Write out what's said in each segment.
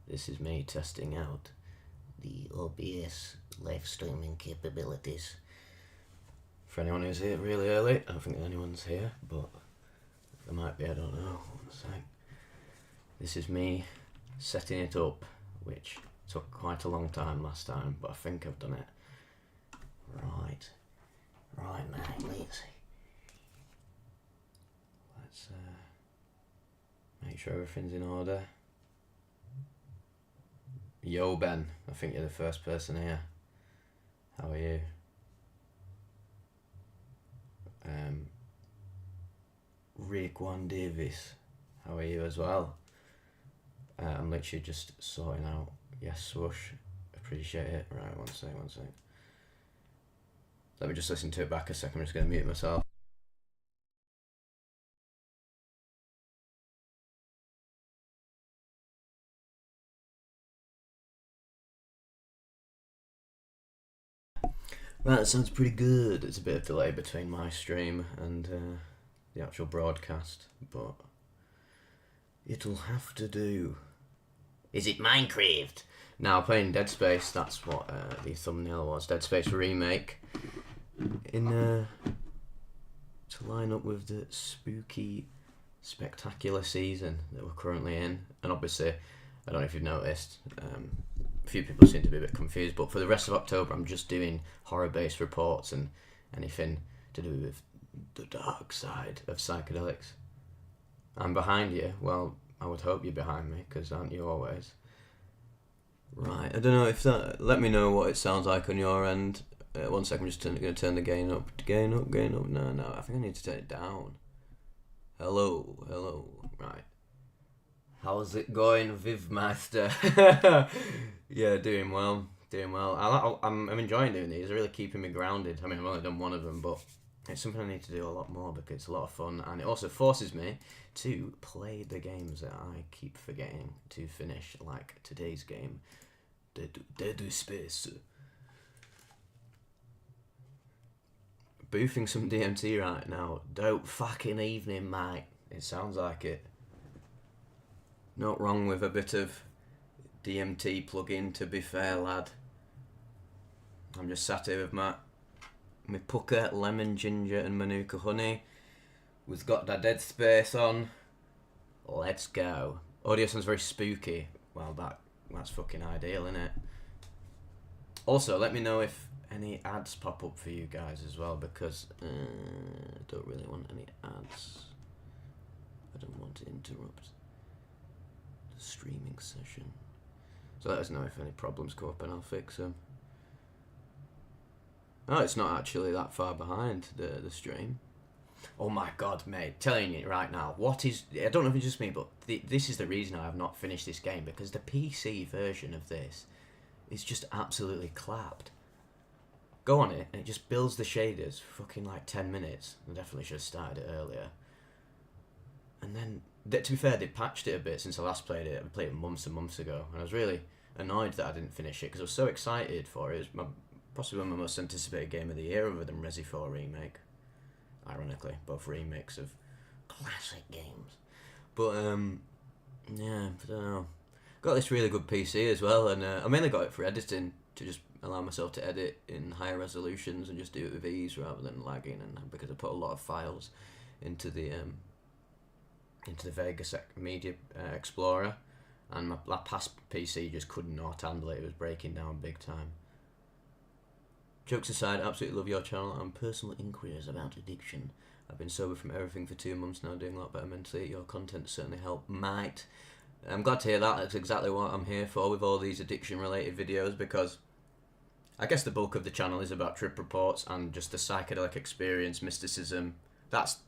This is me testing out the OBS live streaming capabilities. For anyone who's here really early, I don't think anyone's here, but there might be, I don't know. One sec. This is me setting it up, which took quite a long time last time, but I think I've done it. Right, mate, let's make sure everything's in order. Yo, Ben, I think you're the first person here. How are you? Rick Juan Davis, how are you as well? I'm literally just sorting out. Yes, swoosh, appreciate it. Right, one sec. Let me just listen to it back a second. I'm just going to mute myself. Right, that sounds pretty good. It's a bit of delay between my stream and the actual broadcast, but it'll have to do. Is it Minecraft? Now, playing Dead Space, that's what the thumbnail was. Dead Space Remake. To line up with the spooky, spectacular season that we're currently in. And obviously, I don't know if you've noticed, a few people seem to be a bit confused, but for the rest of October, I'm just doing horror-based reports and anything to do with the dark side of psychedelics. I'm behind you. Well, I would hope you're behind me, because aren't you always? Right, I don't know if that... Let me know what it sounds like on your end. 1 second, I'm just going to turn the gain up. Gain up. No, I think I need to turn it down. Hello. Right. How's it going, Vivmaster? Yeah, doing well. I'm enjoying doing these. They're really keeping me grounded. I mean, I've only done one of them, but it's something I need to do a lot more because it's a lot of fun, and it also forces me to play the games that I keep forgetting to finish, like today's game, Dead Space. Boofing some DMT right now. Dope fucking evening, mate. It sounds like it. Not wrong with a bit of DMT plug-in, to be fair, lad. I'm just sat here with my pucker, lemon, ginger and manuka honey. We've got the Dead Space on. Let's go. Audio sounds very spooky. Well, that's fucking ideal, innit? Also, let me know if any ads pop up for you guys as well, because I don't really want any ads. I don't want to interrupt the streaming session. So let us know if any problems come up and I'll fix them. Oh, it's not actually that far behind the stream. Oh my god, mate, telling you right now, I don't know if it's just me, but this is the reason I have not finished this game, because the PC version of this is just absolutely clapped. Go on it, and it just builds the shaders for fucking like 10 minutes. I definitely should have started it earlier. And then, to be fair, they patched it a bit since I last played it. I played it months and months ago, and I was really annoyed that I didn't finish it, because I was so excited for it. It was possibly my most anticipated game of the year, other than Resi 4 Remake. Ironically, both remakes of classic games. But, yeah, I don't know. Got this really good PC as well, and I mainly got it for editing, to just allow myself to edit in higher resolutions and just do it with ease rather than lagging, and because I put a lot of files into the Vegas Media Explorer, and my past PC just could not handle it. It was breaking down big time. Jokes aside, absolutely love your channel and personal inquiries about addiction. I've been sober from everything for 2 months now, doing a lot better mentally. Your content certainly helped, mate. I'm glad to hear that. That's exactly what I'm here for with all these addiction-related videos, because I guess the bulk of the channel is about trip reports and just the psychedelic experience, mysticism. That's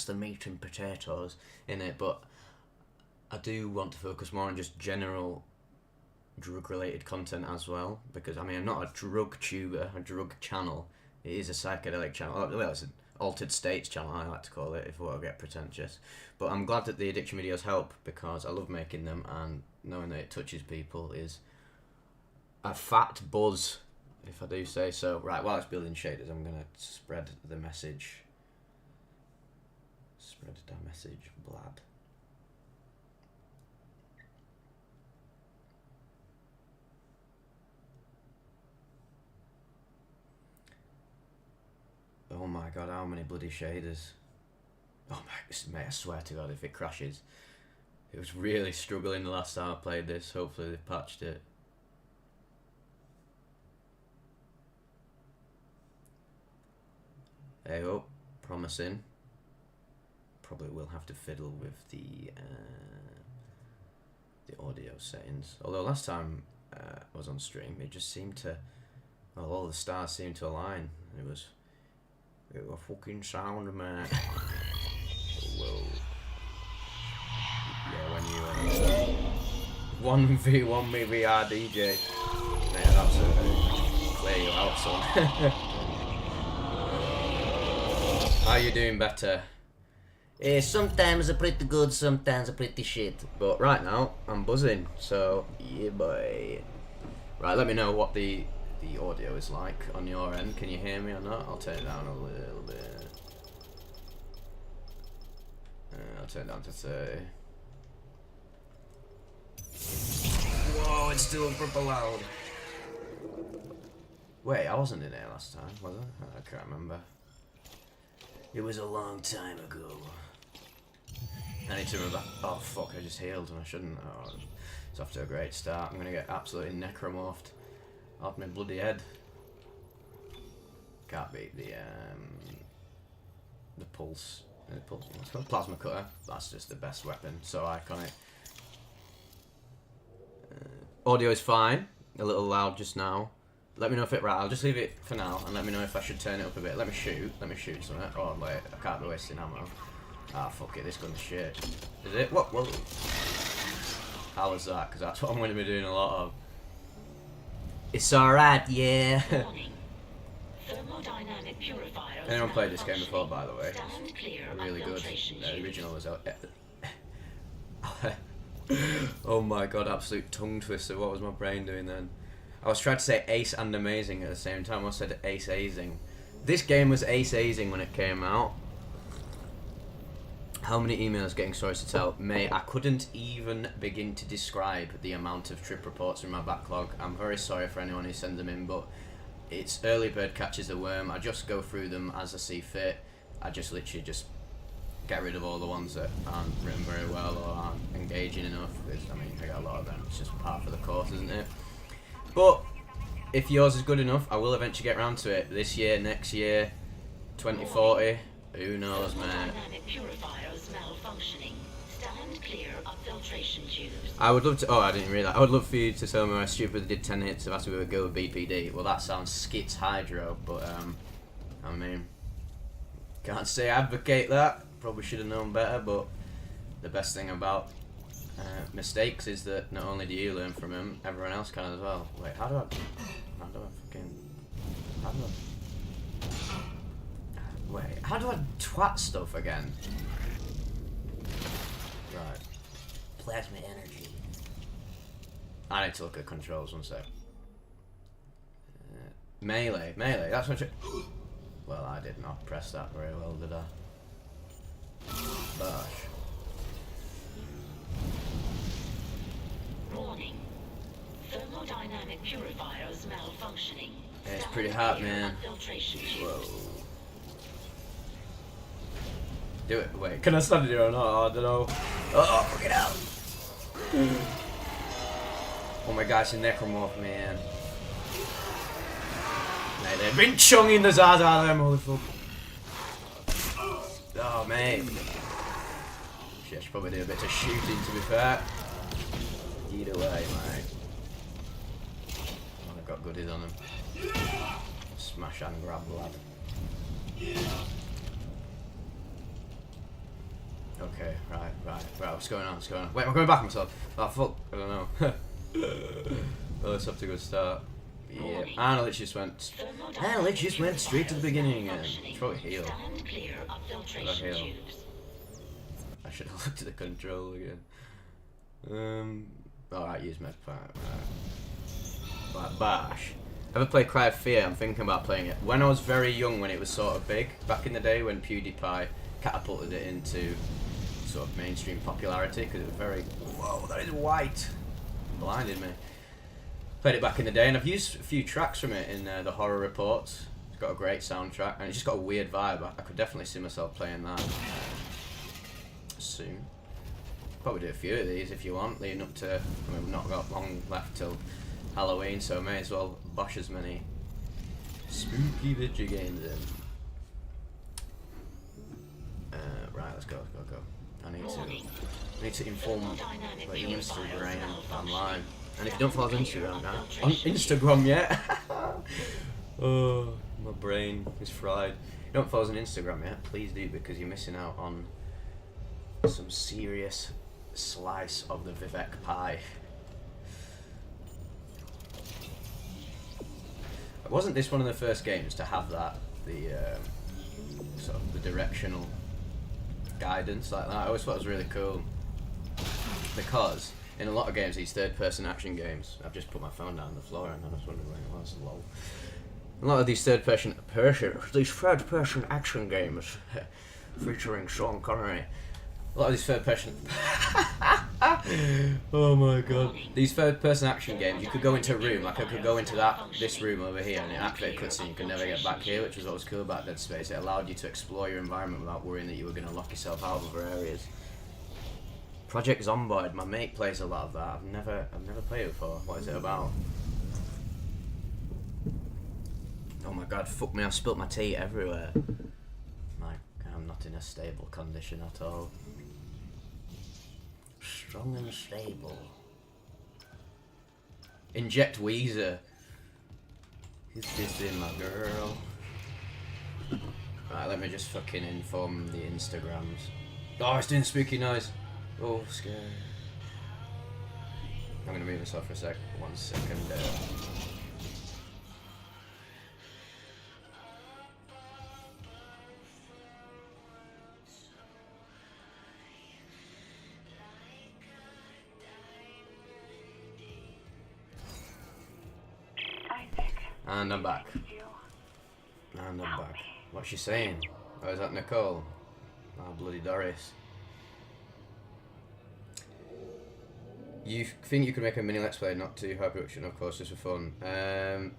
the meat and potatoes in it, but I do want to focus more on just general drug-related content as well, because I mean, I'm not a drug tuber, a drug channel. It is a psychedelic channel. Well, it's an altered states channel, I like to call it, if I want to get pretentious. But I'm glad that the addiction videos help, because I love making them, and knowing that it touches people is a fat buzz, if I do say so. Right, while it's building shaders, I'm going to spread the message. Blad. my god, how many bloody shaders? Oh my, mate, I swear to god, if it crashes. It was really struggling the last time I played this. Hopefully they've patched it. Hey up, promising. Probably will have to fiddle with the audio settings. Although last time I was on stream, it just seemed to, well, all the stars seemed to align. It was fucking sound, man. Whoa. Yeah, when you 1v1 me VR DJ, mate, I'd absolutely clear you out, son. How you doing? Better? Sometimes a pretty good, sometimes a pretty shit. But right now, I'm buzzing, so yeah, boy. Right, let me know what the audio is like on your end. Can you hear me or not? I'll turn it down a little bit. I'll turn it down to 30. Whoa, it's still proper loud. Wait, I wasn't in here last time, was I? I can't remember. It was a long time ago. I need to remember. Oh fuck, I just healed and I shouldn't. Oh, it's off to a great start. I'm gonna get absolutely necromorphed off my bloody head. Can't beat the pulse. What's called? Plasma cutter. That's just the best weapon. So iconic. Audio is fine. A little loud just now. Let me know if it right. I'll just leave it for now and let me know if I should turn it up a bit. Let me shoot something. Oh wait, I can't be wasting ammo. Ah fuck it, this gun's shit. Is it? What? Whoa. How was that? Because that's what I'm going to be doing a lot of. It's alright, yeah. Anyone played this game before, by the way? It's really good. The original was out. Oh my god, absolute tongue twister. What was my brain doing then? I was trying to say ace and amazing at the same time. I said ace-azing. This game was ace-azing when it came out. How many emails getting stories to tell? Mate, I couldn't even begin to describe the amount of trip reports in my backlog. I'm very sorry for anyone who sends them in, but it's early bird catches the worm. I just go through them as I see fit. I just literally just get rid of all the ones that aren't written very well or aren't engaging enough. Because, I mean, I got a lot of them. It's just part of the course, isn't it? But if yours is good enough, I will eventually get around to it. This year, next year, 2040. Who knows, man? I would love to. Oh, I didn't realise. I would love for you to tell me I stupidly did 10 hits after we would go with BPD. Well, that sounds skits hydro, but I mean, can't say advocate that. Probably should have known better. But the best thing about mistakes is that not only do you learn from them, everyone else can as well. Wait, how do I wait, how do I twat stuff again? Right. Plasma energy. I need to look at controls one sec. Melee, that's what well, I did not press that very well, did I? Bosh. Warning. Thermodynamic purifiers malfunctioning. Yeah, it's pretty hot, man. Whoa. Do it. Wait, can I stand it or not? I don't know. Oh, fuck it out. Oh my gosh, a necromorph, man. Mate, they've been chunging the Zaz out of them, holy fuck. Oh, mate. Shit, I should probably do a bit of shooting, to be fair. Either way, mate. Oh, I've got goodies on them. Smash and grab, lad. Okay, right, what's going on, Wait, am I going back on myself? Oh, fuck, I don't know. Well, let's have to go start. Yeah, and I literally just went straight to the beginning again. It's probably heal. I should have looked at the control again. Alright, use med pack, right. Bash. Ever played Cry of Fear? I'm thinking about playing it. When I was very young, when it was sort of big, back in the day when PewDiePie catapulted it into sort of mainstream popularity, because it was very... Whoa, that is white! It blinded me. Played it back in the day, and I've used a few tracks from it in the horror reports. It's got a great soundtrack, and it's just got a weird vibe. I could definitely see myself playing that soon. Probably do a few of these if you want, leading up to. I mean, we've not got long left till Halloween, so may as well bosh as many spooky video games in. Right, let's go. I need to inform my Instagram I'm live. And if you don't follow us on Instagram now, on Instagram yet? Oh, my brain is fried. If you don't follow us on Instagram yet, please do, because you're missing out on some serious slice of the Vivec pie. Wasn't this one of the first games to have that, the sort of the directional guidance like that? I always thought it was really cool, because in a lot of games, these third-person action games, I've just put my phone down on the floor and I was wondering where it was. Lol. A lot of these third-person action games featuring Sean Connery. A lot of these third-person. Oh my god! These third-person action games, you could go into a room, like I could go into this room over here, and it activated a cutscene. You could never get back here, which was what was cool about Dead Space. It allowed you to explore your environment without worrying that you were going to lock yourself out of other areas. Project Zomboid, my mate plays a lot of that. I've never played it before. What is it about? Oh my god, fuck me, I've spilt my tea everywhere. I'm not in a stable condition at all. Strong and stable. Inject Weezer. Is this in my girl? Right, let me just fucking inform the Instagrams. Oh, it's doing spooky noise. Oh, scary. I'm gonna move this off for a sec. 1 second. And I'm back. And I'm back. What's she saying? Oh, is that Nicole? Oh, bloody Doris. You think you could make a mini let's play, not too high production, of course, just for fun.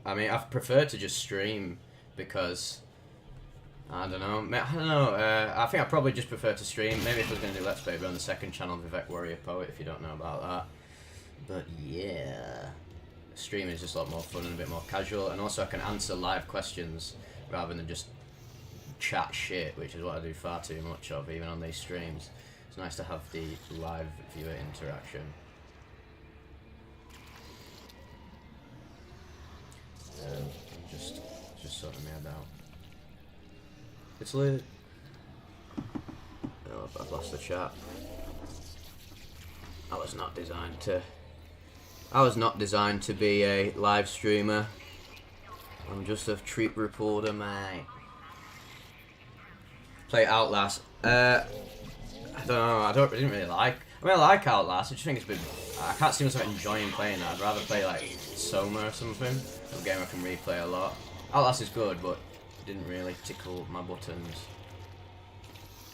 I mean, I've preferred to just stream because I don't know. I think I probably just prefer to stream. Maybe if I was going to do let's play, it'd be on the second channel, Vivec Warrior Poet, if you don't know about that. But yeah, streaming is just a lot more fun and a bit more casual, and also I can answer live questions rather than just chat shit, which is what I do far too much of, even on these streams. It's nice to have the live viewer interaction. I'm just sorting my head out. It's lit. Oh, I've lost the chat. I was not designed to be a live streamer. I'm just a treat reporter, mate. Play Outlast. I don't know. I didn't really like. I mean, I like Outlast. I just think it's been. I can't see myself enjoying playing that. I'd rather play like Soma or something. A game I can replay a lot. Outlast is good, but it didn't really tickle my buttons.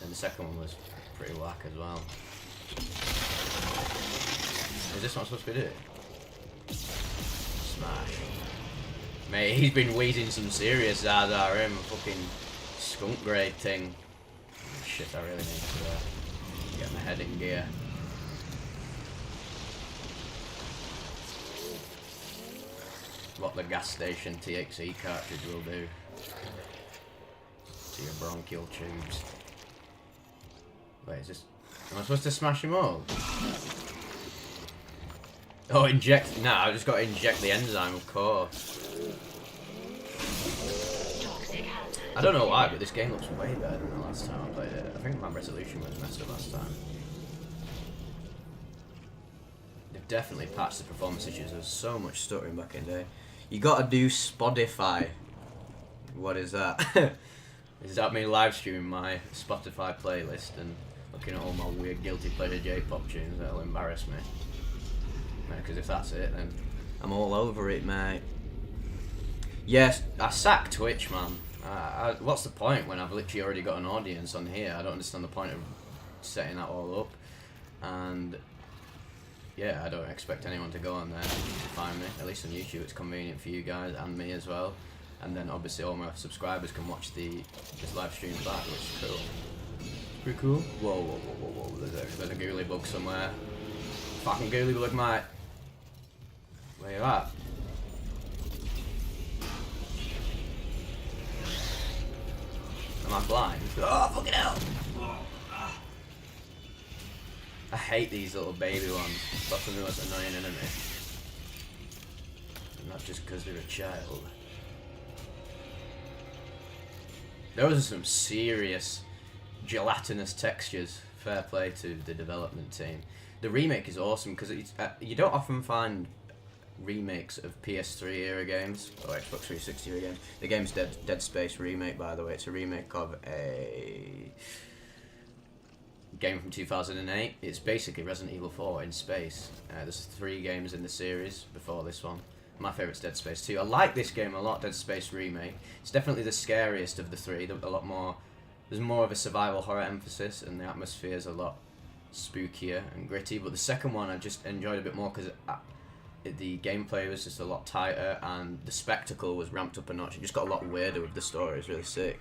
And the second one was pretty whack as well. Is this not supposed to be it? Smash. Mate, he's been wheezing some serious ZRM fucking skunk grade thing. Shit, I really need to get my head in gear. What the gas station TXE cartridge will do to your bronchial tubes. Wait, is this... Am I supposed to smash him all? Oh, inject... Nah, I just got to inject the enzyme, of course. I don't know why, but this game looks way better than the last time I played it. I think my resolution was messed up last time. They've definitely patched the performance issues. There was so much stuttering back in the day. You gotta do Spotify. What is that? Does that mean live streaming my Spotify playlist and looking at all my weird guilty pleasure J-pop tunes? That'll embarrass me. Because if that's it, then I'm all over it, mate. Yes, I sack Twitch, man. What's the point when I've literally already got an audience on here? I don't understand the point of setting that all up. And yeah, I don't expect anyone to go on there to find me. At least on YouTube, it's convenient for you guys and me as well. and then obviously all my subscribers can watch this live stream back, which is cool. Pretty cool. Whoa, whoa, whoa, whoa, whoa. There's a ghoulie bug somewhere. Fucking ghoulie bug, mate. Where you at? Am I blind? Oh, fucking hell! I hate these little baby ones. That's the most annoying enemy. And not just because they're a child. Those are some serious gelatinous textures. Fair play to the development team. The remake is awesome because you don't often find remakes of PS3 era games or Xbox 360 era games. The game's Dead Space remake, by the way. It's a remake of a game from 2008. It's basically Resident Evil 4 in space. There's 3 games in the series before this one. My favourite's Dead Space 2. I like this game a lot, Dead Space remake. It's definitely the scariest of the 3. There's more of a survival horror emphasis, and the atmosphere's a lot spookier and gritty. But the second one I just enjoyed a bit more because the gameplay was just a lot tighter, and the spectacle was ramped up a notch. It just got a lot weirder with the story. It's really sick.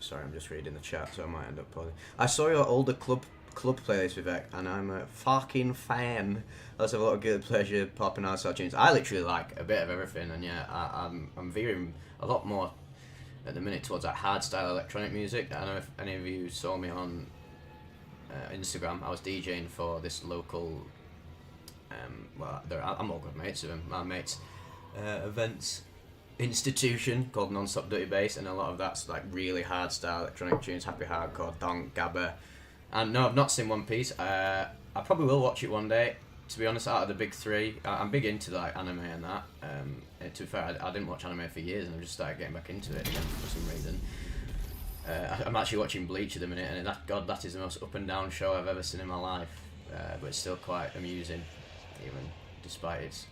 Sorry, I'm just reading the chat, so I might end up pausing. I saw your older club playlist, Vivec, and I'm a fucking fan. Let's have a lot of good pleasure popping out tunes. I literally like a bit of everything, and yeah, I'm veering a lot more at the minute towards that hardstyle electronic music. I don't know if any of you saw me on Instagram. I was DJing for this local, I'm all good mates with him. My mates events institution called Non-Stop Dirty Bass, and a lot of that's like really hard style electronic tunes, happy hardcore, donk, gabba. And no, I've not seen One Piece. I probably will watch it one day. To be honest, out of the big 3, I'm big into like anime and that. To be fair, I didn't watch anime for years, and I just started getting back into it again for some reason. I'm actually watching Bleach at the minute, and that is the most up and down show I've ever seen in my life. But it's still quite amusing, even despite its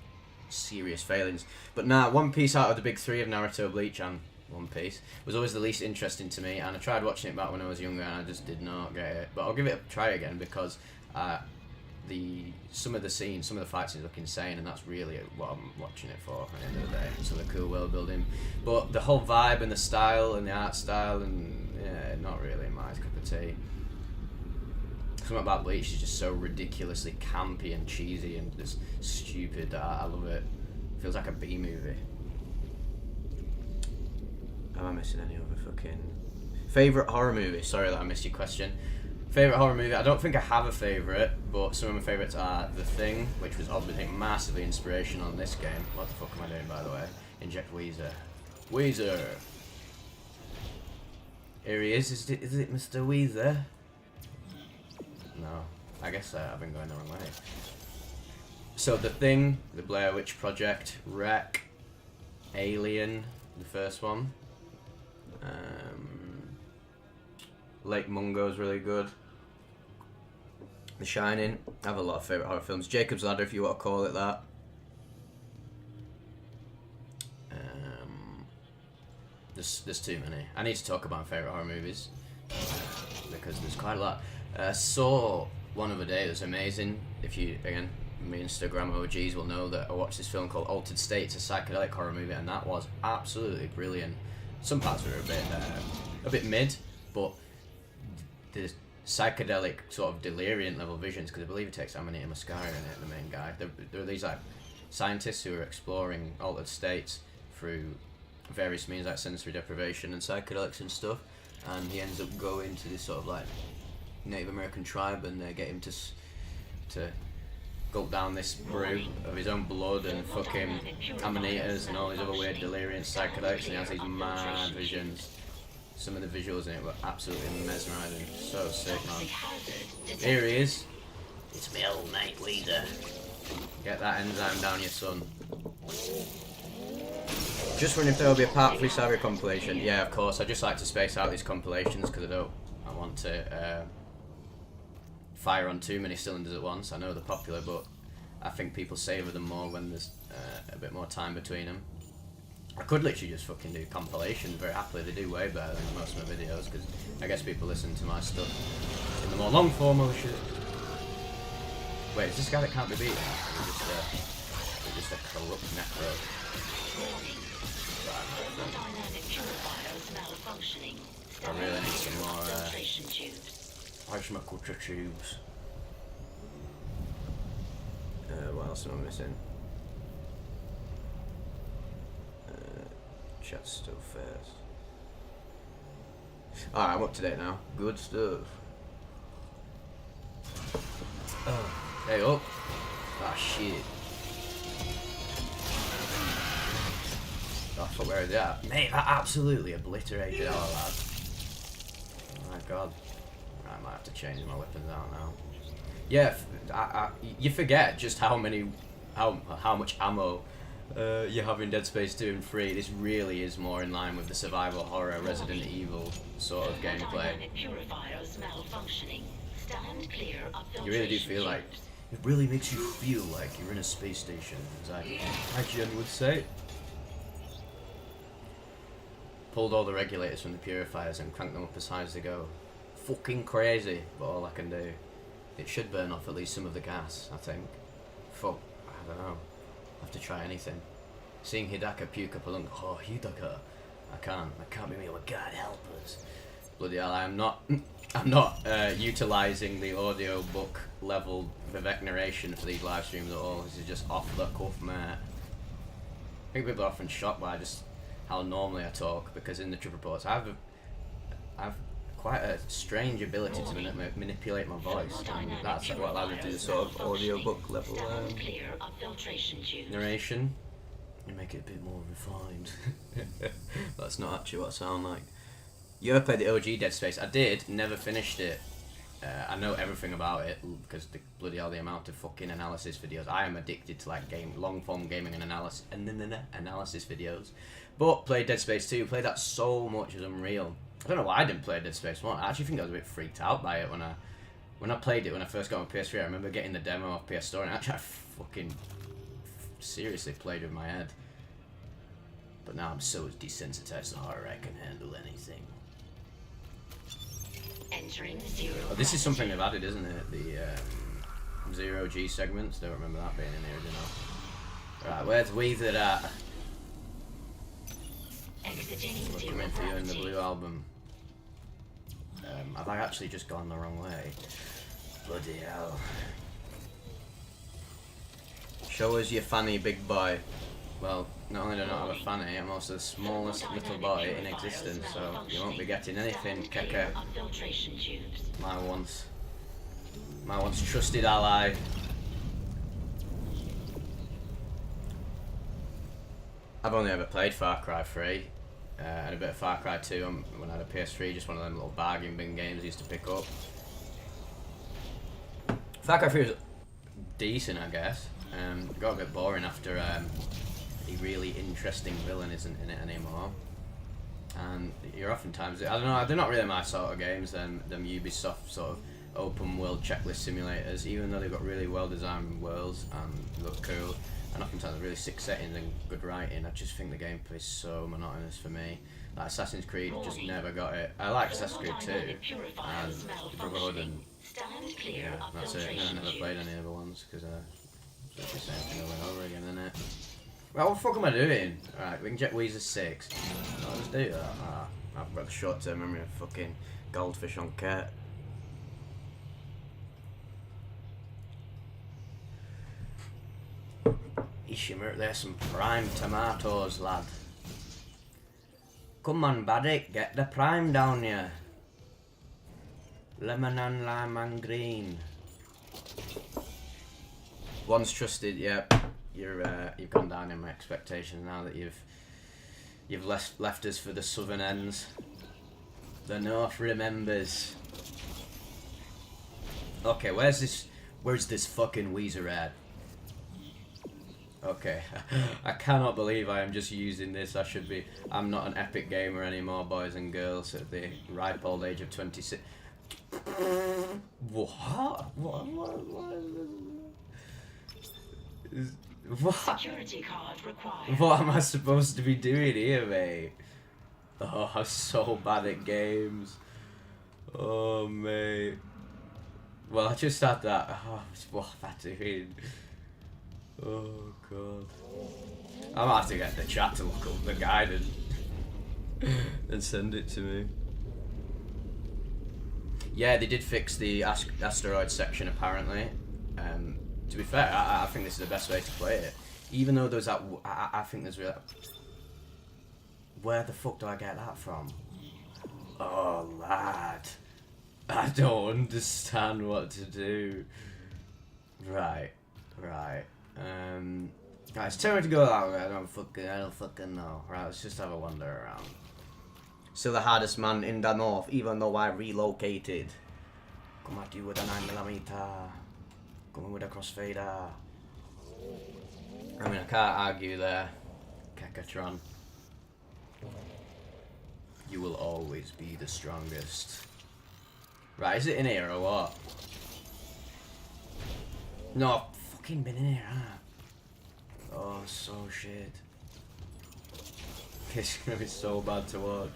serious failings. But nah, One Piece out of the big 3 of Naruto, Bleach, and One Piece was always the least interesting to me, and I tried watching it back when I was younger, and I just did not get it. But I'll give it a try again because some of the fight scenes look insane, and that's really what I'm watching it for at the end of the day. So the cool world building, but the whole vibe and the style and the art style, and yeah, not really my cup of tea. Something about Bleach is just so ridiculously campy and cheesy and just stupid. I love it. Feels like a B movie. Am I missing any other fucking favourite horror movie? Sorry that I missed your question. Favourite horror movie? I don't think I have a favourite, but some of my favourites are The Thing, which was obviously massively inspirational in this game. What the fuck am I doing, by the way? Inject Weezer. Weezer! Here he is. Is it Mr. Weezer? No. I guess I've been going the wrong way. So The Thing, The Blair Witch Project, Wreck, Alien, the first one. Lake Mungo's really good. The Shining. I have a lot of favourite horror films. Jacob's Ladder, if you want to call it that. There's too many. I need to talk about my favourite horror movies because there's quite a lot. Saw one other day. It was amazing. If you, again, me Instagram OGs will know that I watched this film called Altered States, a psychedelic horror movie, and that was absolutely brilliant. Some parts were a bit mid, but the psychedelic sort of delirium level visions, because I believe it takes Amanita Muscaria in it, the main guy. There are these like scientists who are exploring altered states through various means like sensory deprivation and psychedelics and stuff, and he ends up going to this sort of like Native American tribe, and they get him to gulp down this brew of his own blood and fucking amanitas and all these other weird delirium psychedelics, and he has these mad visions. Some of the visuals in it were absolutely mesmerising. So sick, man. Here he is. It's me old mate Weezer. Get that enzyme down your son. Just wondering if there will be a part 3 Saga compilation. Yeah, of course. I just like to space out these compilations because I want to fire on too many cylinders at once. I know they're popular, but I think people savour them more when there's a bit more time between them. I could literally just fucking do compilations very happily. They do way better than most of my videos because I guess people listen to my stuff in the more long form of shit. Wait, is this guy that can't be beaten? Or just a corrupt necro? Thermodynamic purifiers malfunctioning. I really need some more, filtration tubes. where's my culture tubes? What else am I missing? Chat still first. Alright, I'm up to date now. Good stuff. Oh, hey up. Ah, shit. Oh, fuck, where is that? Mate, that absolutely obliterated our lad. Oh my god. I might have to change my weapons out now. Yeah, you forget just how much ammo you have in Dead Space 2 and 3. This really is more in line with the survival horror Resident Evil sort of gameplay. Purifiers malfunctioning. Stand clear of You really do filtration feel like, tubes. it really makes you feel like you're in a space station, as I Jen would say. Pulled all the regulators from the purifiers and cranked them up as high as they go. Fucking crazy, but all I can do. It should burn off at least some of the gas, I think. Fuck, I don't know. I have to try anything. Seeing Hidaka puke up a lung. Oh, Hidaka. I can't be me. Oh, God help us. Bloody hell, I'm not utilising the audio book level Vivec narration for these live streams at all. This is just off the cuff, mate. I think people are often shocked by just how normally I talk, because in the trip reports I've quite a strange ability to manipulate my voice, and that's what allows me to do the sort of audiobook level narration and make it a bit more refined. That's not actually what I sound like. You ever played the OG Dead Space? I did, never finished it. I know everything about it because the bloody hell the amount of fucking analysis videos. I am addicted to like long form gaming and analysis videos. But played Dead Space 2, played that so much, it was unreal. I don't know why I didn't play Dead Space 1. I actually think I was a bit freaked out by it when I played it when I first got on PS3. I remember getting the demo off PS Store and actually I fucking seriously played with my head. But now I'm so desensitized to horror I can handle anything. Entering zero. Oh, this is something they've added, isn't it? The Zero G segments. Don't remember that being in the original. Right, where's Weezer at? We're coming for you in the blue album. Have I actually just gone the wrong way? Bloody hell. Show us your fanny, big boy. Well, not only do I not have a fanny, I'm also the smallest little boy in existence, so you won't be getting anything, Keke. My once trusted ally. I've only ever played Far Cry 3 and a bit of Far Cry 2 when I had a PS3, just one of them little bargain bin games I used to pick up. Far Cry 3 was decent, I guess. Got a bit boring after the really interesting villain isn't in it anymore. And you're oftentimes, I don't know, they're not really my sort of games, them Ubisoft sort of open world checklist simulators, even though they've got really well designed worlds and look cool. And oftentimes really sick settings and good writing. I just think the gameplay is so monotonous for me. Like Assassin's Creed just never got it. I like Assassin's Creed 2 and Brotherhood and yeah, that's it. I never played any other ones because it's the same thing over and over again, isn't it? Well, what the fuck am I doing? Alright, we can check Weezer 6. I'll just do that. I've got the short term memory of fucking goldfish on cat. Shimmer, there's some prime tomatoes, lad. Come on, buddy, get the prime down here. Lemon and lime and green. Once trusted, yep. You've gone down in my expectations now that you've left us for the southern ends. The north remembers. Okay, where's this fucking Weezer at? Okay, I cannot believe I am just using this. I'm not an epic gamer anymore, boys and girls, at the ripe old age of 26. What? What? Security card required. What am I supposed to be doing here, mate? Oh, I'm so bad at games. Oh, mate. Well, I just had that. Oh, what am I doing? Oh, God. I might have to get the chat to look up the guide and send it to me. Yeah, they did fix the asteroid section, apparently. To be fair, I think this is the best way to play it. Even though there's that... I think there's... Where the fuck do I get that from? Oh, lad. I don't understand what to do. Right. Right, it's time to go that way. I don't fucking know. Right, let's just have a wander around. Still the hardest man in the north, even though I relocated. Come at you with a 9mm. Coming with a crossfader. I mean, I can't argue there. Kekatron. You will always be the strongest. Right, is it in here or what? No, I've fucking been in here, huh? Oh, so shit. It's gonna be so bad to watch.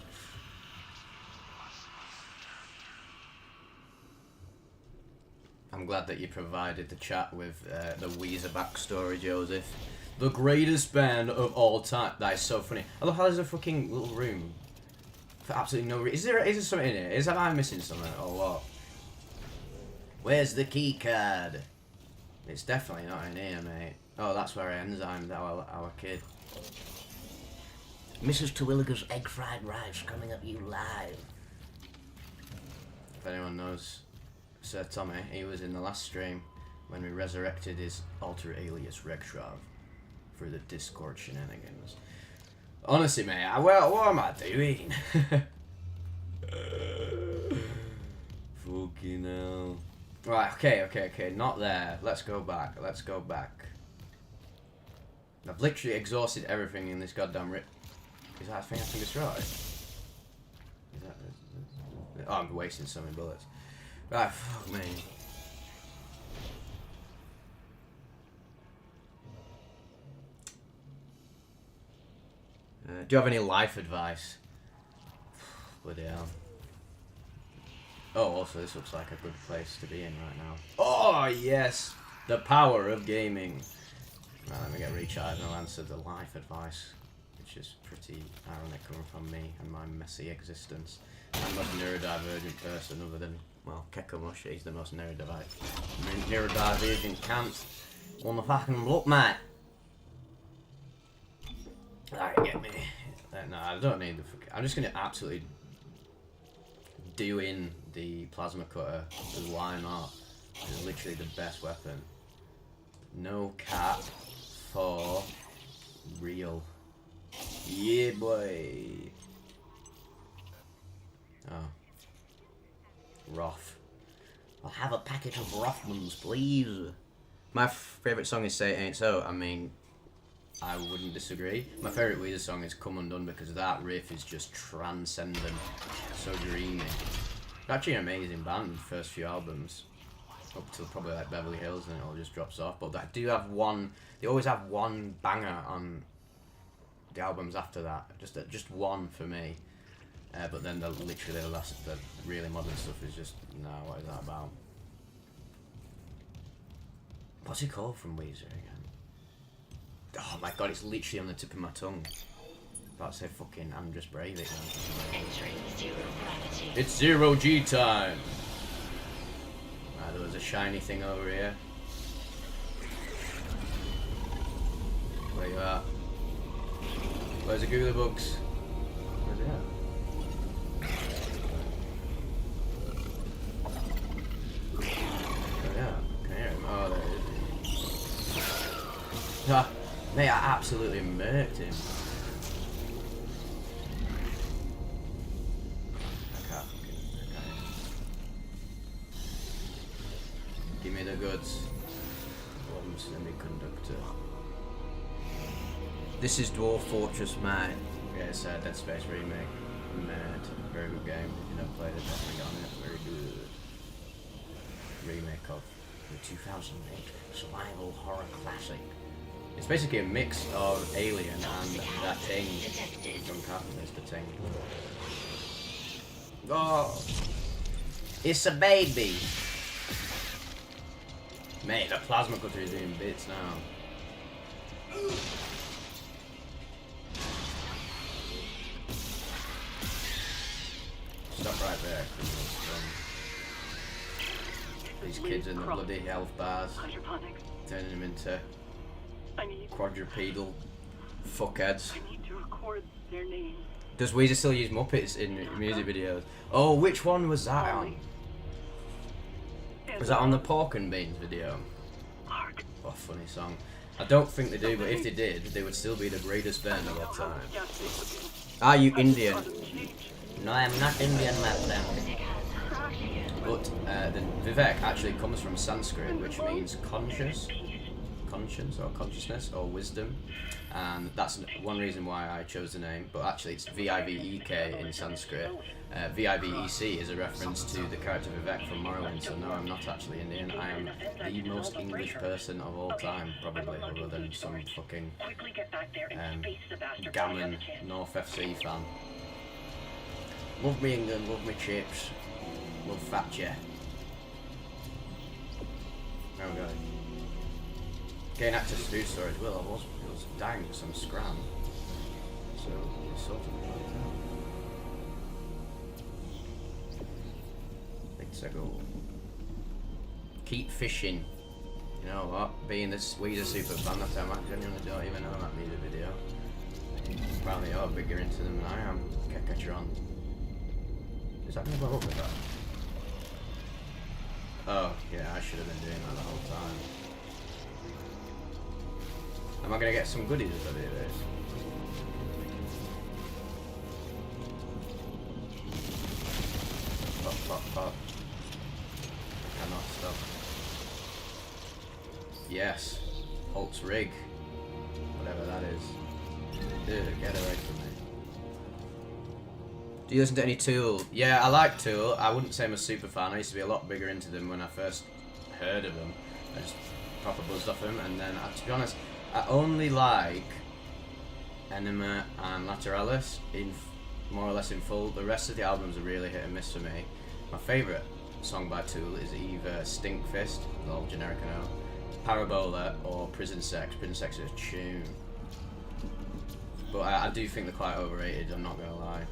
I'm glad that you provided the chat with the Weezer backstory, Joseph. The greatest band of all time. That is so funny. I love how there's a fucking little room for absolutely no reason. Is there something in here? Am I missing something or what? Where's the key card? It's definitely not in here, mate. Oh, that's where I enzymed our kid. Mrs. Terwilliger's egg fried rice coming at you live. If anyone knows Sir Tommy, he was in the last stream when we resurrected his alter alias Regshrav for the Discord shenanigans. Honestly, mate, what am I doing? Fucking hell. Right, okay, not there. Let's go back. I've literally exhausted everything in this goddamn Is that a thing I can destroy? Oh, I'm wasting so many bullets. Right, fuck me. Do you have any life advice? Bloody hell. Oh, also, this looks like a good place to be in right now. Oh, yes! The power of gaming. Right, let me get recharged and I'll answer the life advice, which is pretty ironic coming from me and my messy existence. I'm the most neurodivergent person other than, well, Kekamush, he's the most neurodivergent cunt on the fucking block, mate. Alright, get me. No, I don't need the I'm just gonna absolutely do in the plasma cutter, because why not? It's literally the best weapon. No cap for real. Yeah, boy. Oh. Roth. I'll have a packet of Rothmans, please. My favourite song is Say It Ain't So. I mean, I wouldn't disagree. My favourite Weezer song is Come Undone because that riff is just transcendent. So dreamy. They're actually an amazing band, the first few albums. Up till probably like Beverly Hills and it all just drops off. But they do have one, they always have one banger on the albums after that. Just one for me. But then literally the really modern stuff is just, no, what is that about? What's it called from Weezer again? Oh my god, it's literally on the tip of my tongue. About to say fucking Andrus Breivik. Entering zero gravity. It's 0G time! Right, there was a shiny thing over here. Where you at? Where's the Googly Bugs? Where's it at? Oh yeah, can hear him. Oh, there it is. Ah, mate, I absolutely murked him. Give me the goods. One semiconductor. This is Dwarf Fortress Mine. Yeah, it's a Dead Space remake. Mad. Very good game. If you don't play it, definitely on it. Very good. Remake of the 2008 survival horror classic. It's basically a mix of Alien and that thing from Carpenter's The Thing. Oh! It's a baby! Mate, the plasma cutter is doing bits now. Stop right there, criminals. These kids in the bloody health bars, turning them into quadrupedal fuckheads. I need to record their names. Does Weezer still use Muppets in music videos? Oh, which one was that on? Was that on the Pork and Beans video? Oh, funny song. I don't think they do, but if they did, they would still be the greatest band of all time. Are you Indian? No, I'm not Indian, my friend. But the Vivec actually comes from Sanskrit, which means conscience or consciousness or wisdom, and that's one reason why I chose the name. But actually, it's Vivek in Sanskrit. Vivec is a reference to the character Vivec from Morrowind. So no, I'm not actually Indian. I am the most English person of all time, probably, other than some fucking gammon North FC fan. Love me England, love me chips, love Thatcher. There we go. Gain access to food storage. Well, I was dying for some scram, so we sorted it out. Let's go. Keep fishing. You know what? Being this Weezer super fan, that time I genuinely don't even know that music video. Apparently you're bigger into them than I am. Kekatron. Is that gonna blow up with that? Oh, yeah, I should have been doing that the whole time. Am I gonna get some goodies if I do this? Pop, pop, pop. I cannot stop. Yes. Holt's rig. Whatever that is. Dude, get away from me. Do you listen to any Tool? Yeah, I like Tool. I wouldn't say I'm a super fan. I used to be a lot bigger into them when I first heard of them. I just proper buzzed off them, and then, to be honest, I only like Enema and Lateralis in more or less in full. The rest of the albums are really hit and miss for me. My favourite song by Tool is either Stink Fist, a little generic I know, Parabola, or Prison Sex. Prison Sex is a tune. But I do think they're quite overrated, I'm not going to lie.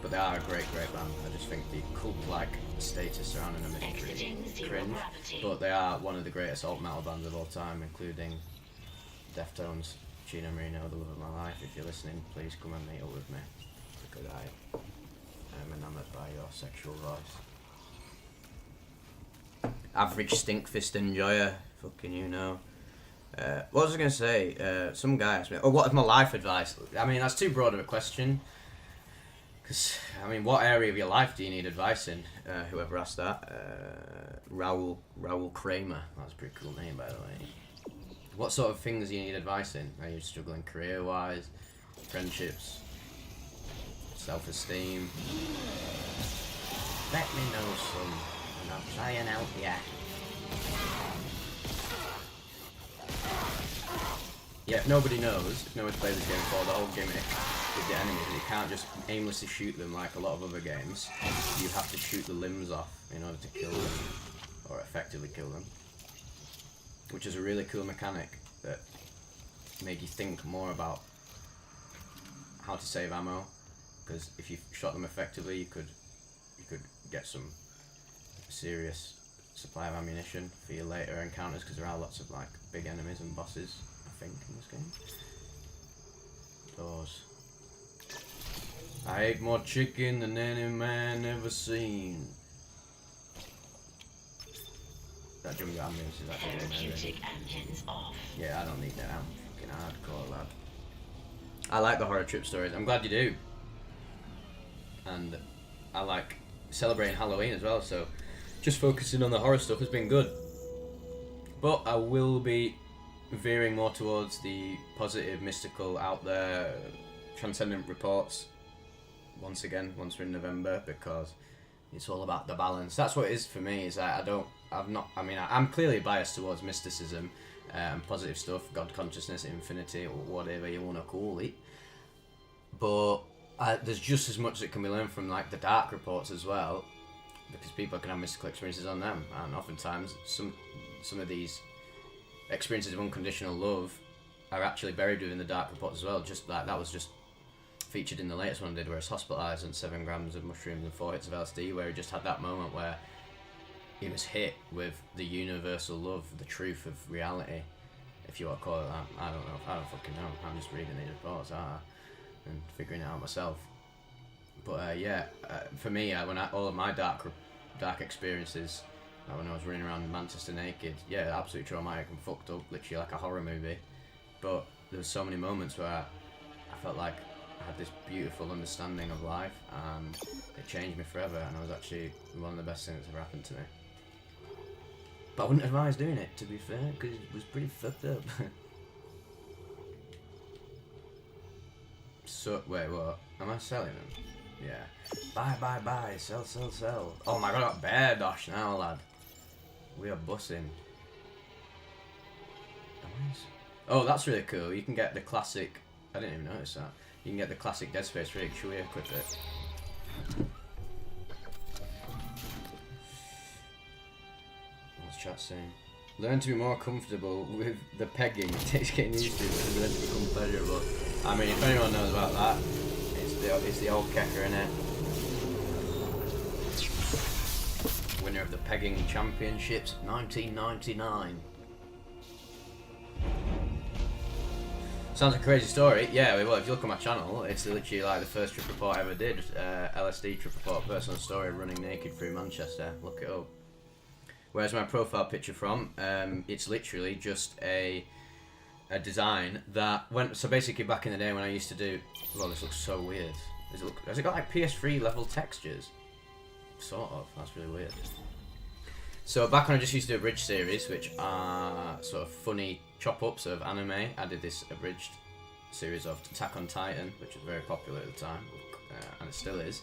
But they are a great band. I just think the cult-like status surrounding them is pretty cringe. But they are one of the greatest alt metal bands of all time, including Deftones, Chino Marino, the love of my life. If you're listening, please come and meet up with me. Because I am enamoured by your sexual voice. Average Stinkfist enjoyer, fucking you know. What was I going to say? Some guy asked me, oh, what is my life advice? I mean, that's too broad of a question. Because, I mean, what area of your life do you need advice in? Whoever asked that. Raoul Kramer. That's a pretty cool name, by the way. What sort of things do you need advice in? Are you struggling career-wise? Friendships? Self-esteem? Let me know, son, and I'll try and help ya. Yeah, if nobody knows, if nobody's played this game before, the whole gimmick with the enemies, you can't just aimlessly shoot them like a lot of other games. You have to shoot the limbs off in order to kill them, or effectively kill them. Which is a really cool mechanic that made you think more about how to save ammo, because if you shot them effectively, you could get some serious supply of ammunition for your later encounters, because there are lots of like big enemies and bosses, I think, in this game. Doors. I ate more chicken than any man ever seen. That jumping ambulance is actually amazing. Engines off. Yeah, I don't need that. I'm fucking hardcore, lad. I like the horror trip stories. I'm glad you do. And I like celebrating Halloween as well, so just focusing on the horror stuff has been good. But I will be veering more towards the positive, mystical, out there, transcendent reports once again, once we're in November, because it's all about the balance. That's what it is for me, is that I'm clearly biased towards mysticism and positive stuff, God consciousness, infinity, or whatever you want to call it. But there's just as much that can be learned from like the dark reports as well, because people can have mystical experiences on them, and oftentimes some of these experiences of unconditional love are actually buried within the dark reports as well. Just like that was just featured in the latest one I did, where he's hospitalised on 7 grams of mushrooms and 4 hits of LSD, where he just had that moment where he was hit with the universal love, the truth of reality, if you want to call it that. I don't know. I don't fucking know. I'm just reading these reports and figuring it out myself. But for me, all of my dark experiences, when I was running around Manchester naked, absolutely traumatic and fucked up, literally like a horror movie. But there was so many moments where I felt like I had this beautiful understanding of life, and it changed me forever, and it was actually one of the best things that ever happened to me. But I wouldn't advise doing it, to be fair, because it was pretty fucked up. So, wait, what? Am I selling them? Yeah. Buy, sell. Oh my god, I got bear dosh now, lad. We are bussing. Oh, that's really cool. You can get the classic... I didn't even notice that. You can get the classic Dead Space rig. Should we equip it? What's chat saying? Learn to be more comfortable with the pegging. It takes getting used to it for it to become pleasurable. I mean, if anyone knows about that, it's the old kecker, innit? Winner of the pegging championships, 1999. Sounds like a crazy story. Yeah, well, if you look at my channel, it's literally like the first trip report I ever did. LSD trip report, personal story, running naked through Manchester. Look it up. Where's my profile picture from? It's literally just a design that went. So basically, back in the day when I used to do. Well, this looks so weird. Has it got like PS3 level textures? Sort of. That's really weird. So back when I just used to do abridged series, which are sort of funny chop-ups of anime, I did this abridged series of Attack on Titan, which was very popular at the time, and it still is.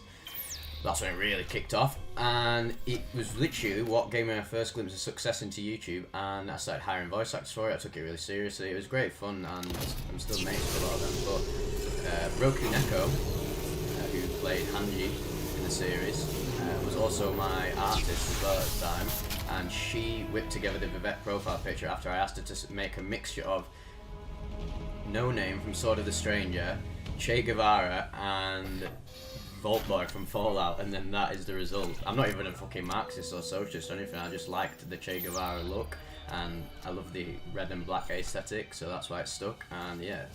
That's when it really kicked off, and it was literally what gave me my first glimpse of success into YouTube, and I started hiring voice actors for it. I took it really seriously. It was great fun, and I'm still mates with a lot of them. But Roku Neko, who played Hanji in the series, was also my artist as well at the time, and she whipped together the Vivec profile picture after I asked her to make a mixture of No Name from Sword of the Stranger, Che Guevara, and Vault Boy from Fallout, and then that is the result. I'm not even a fucking Marxist or socialist or anything, I just liked the Che Guevara look, and I love the red and black aesthetic, so that's why it stuck, and yeah,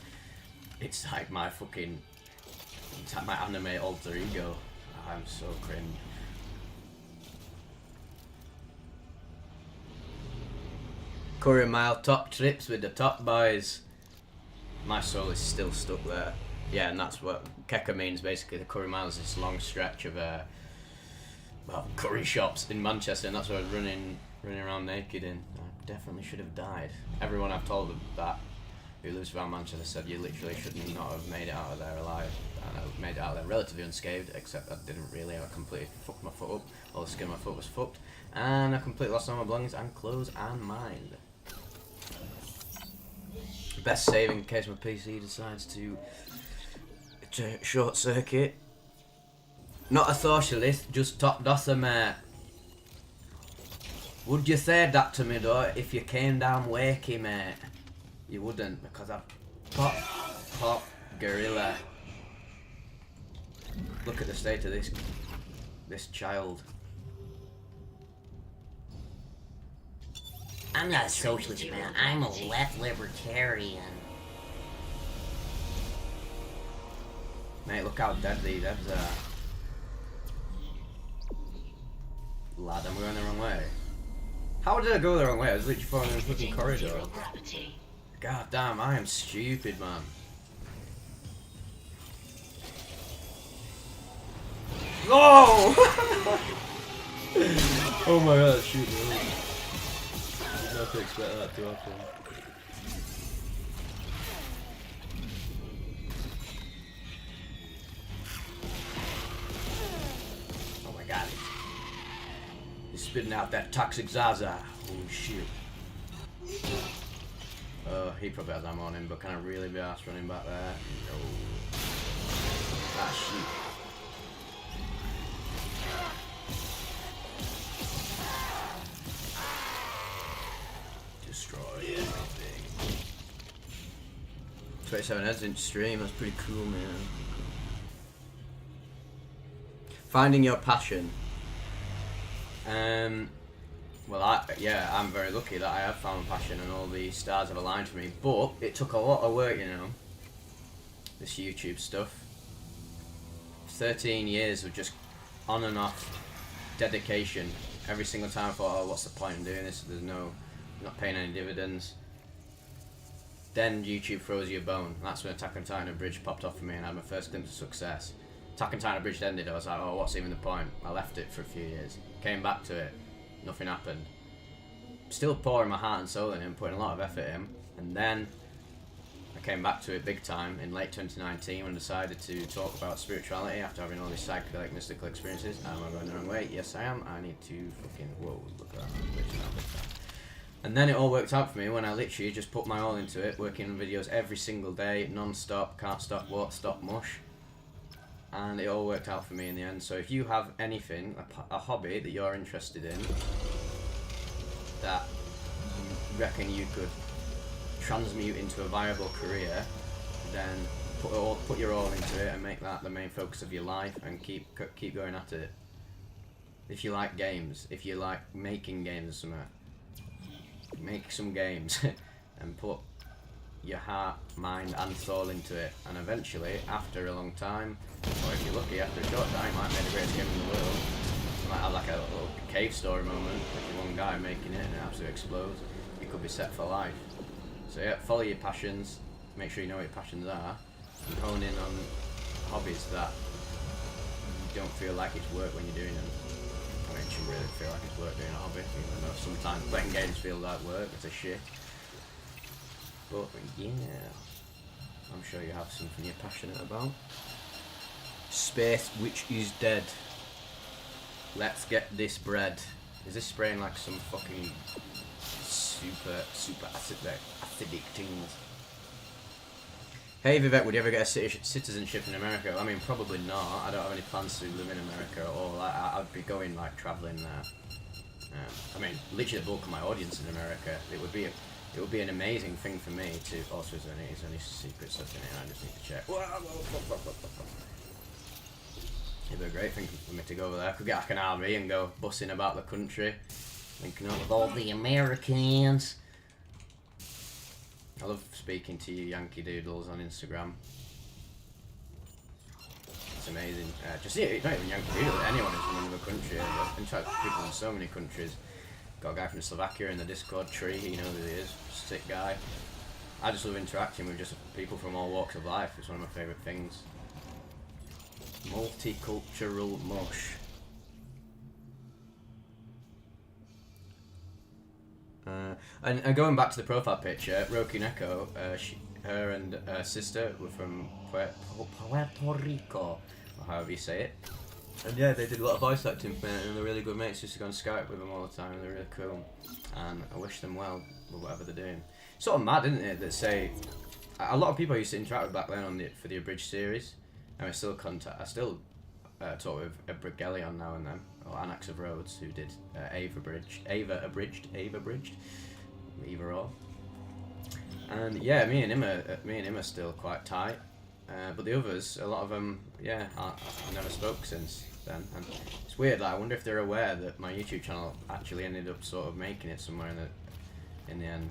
it's like my fucking, it's like my anime alter ego. I'm so cringe. Courier Mile top trips with the top boys. My soul is still stuck there. Yeah, and that's what Keka means basically. The Courier Mile is this long stretch of curry shops in Manchester, and that's what I was running around naked in. I definitely should have died. Everyone I've told that who lives around Manchester said you literally should not have made it out of there alive. And I made it out of there relatively unscathed, except I didn't really. I completely fucked my foot up. All the skin on my foot was fucked, and I completely lost all my belongings and clothes and mind. Best save in case my PC decides to short circuit. Not a socialist, just top dosser, mate. Would you say that to me though if you came down wakey, mate? You wouldn't, because I'm pop gorilla. Look at the state of this child. I'm not a socialist, man. I'm a left libertarian. Mate, look how dead these devs are. Lad, I'm going the wrong way. How did I go the wrong way? I was literally falling in the fucking corridor. God damn, I am stupid, man. No! Oh my god, shoot me. I did not expect that to happen. Oh my god. He's spitting out that toxic Zaza. Holy shit. He probably has ammo on him, but can I really be arsed running back there? No. Ah, shit. 27 heads in stream. That's pretty cool, man. Finding your passion. Well, I'm very lucky that I have found passion and all the stars have aligned for me. But it took a lot of work, you know. This YouTube stuff. 13 years of just on and off dedication. Every single time I thought, oh, what's the point in doing this? Not paying any dividends. Then YouTube throws you a bone. That's when Attack on Titan Abridged popped off for me and I had my first glimpse of success. Attack on Titan Abridged ended, I was like, oh, what's even the point? I left it for a few years. Came back to it. Nothing happened. Still pouring my heart and soul in it, putting a lot of effort in. And then I came back to it big time in late 2019 when I decided to talk about spirituality after having all these psychedelic mystical experiences. Am I going the wrong way? Yes, I am. I need to fucking... Whoa, look at that. I'm glitching out big time. And then it all worked out for me when I literally just put my all into it, working on videos every single day, non-stop, can't stop, won't stop, mush. And it all worked out for me in the end. So if you have anything, a hobby that you're interested in, that you reckon you could transmute into a viable career, then put your all into it and make that the main focus of your life and keep going at it. If you like games, if you like making games or something, make some games and put your heart, mind and soul into it, and eventually, after a long time, or if you're lucky, after a short time, you might make the greatest game in the world. You might have like a little cave story moment, like one guy making it and it absolutely explodes. You could be set for life. So yeah, follow your passions, make sure you know what your passions are, and hone in on hobbies that you don't feel like it's work when you're doing them. I mean, it should really feel like it's work doing a hobby, even though sometimes playing games feel like work, it's a shit. But yeah, I'm sure you have something you're passionate about. Space which is dead. Let's get this bread. Is this spraying like some fucking super acidic things? Hey Vivec, would you ever get a citizenship in America? I mean, probably not. I don't have any plans to live in America at all. I'd be going like travelling there. I mean, literally the bulk of my audience in America. It would be an amazing thing for me to. Also, is there any secret stuff in it? I just need to check. It'd be a great thing for me to go over there. I could get like an RV and go bussing about the country, linking up with all the Americans. I love speaking to you Yankee Doodles on Instagram. It's amazing. Just not even Yankee Doodles, anyone who's from another country. I've interacted with people in so many countries. Got a guy from Slovakia in the Discord tree, you know who he is, sick guy. I just love interacting with just people from all walks of life. It's one of my favourite things. Multicultural mush. And going back to the profile picture, Roku Neko, her and her sister were from Puerto Rico, or however you say it. And yeah, they did a lot of voice acting for me, and they're really good mates. Just to go on Skype with them all the time, and they're really cool. And I wish them well with whatever they're doing. Sort of mad, isn't it? That say a lot of people I used to interact with back then on for the Abridged series, and I still talk with Brigellion now and then, or Annax of Rhodes, who did Ava Abridged, either or. And yeah, me and him are still quite tight. But the others, a lot of them, yeah, I've never spoke since then. And it's weird. Like, I wonder if they're aware that my YouTube channel actually ended up sort of making it somewhere in the end.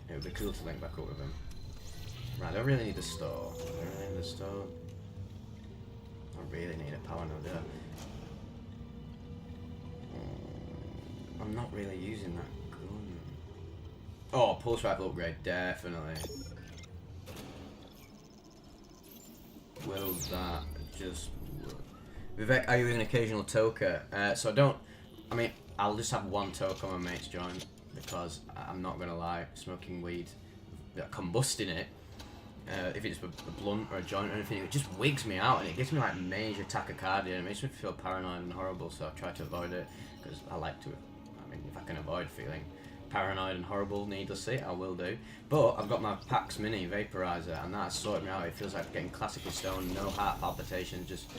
It would be cool to link back up with them. Right, I don't really need a store. I really need a power node, do I? I'm not really using that gun. Oh, pulse rifle upgrade, definitely. Will that just work? Vivec, are you an occasional toker? So I'll just have one toker when my mates join, because I'm not gonna lie, smoking weed, combusting it, if it's a blunt or a joint or anything, it just wigs me out and it gives me like major tachycardia and it makes me feel paranoid and horrible, so I try to avoid it, because I like to, if I can avoid feeling paranoid and horrible, needlessly, I will do. But I've got my Pax Mini vaporizer, and that's sorted me out. It feels like getting classically stoned, no heart palpitations, just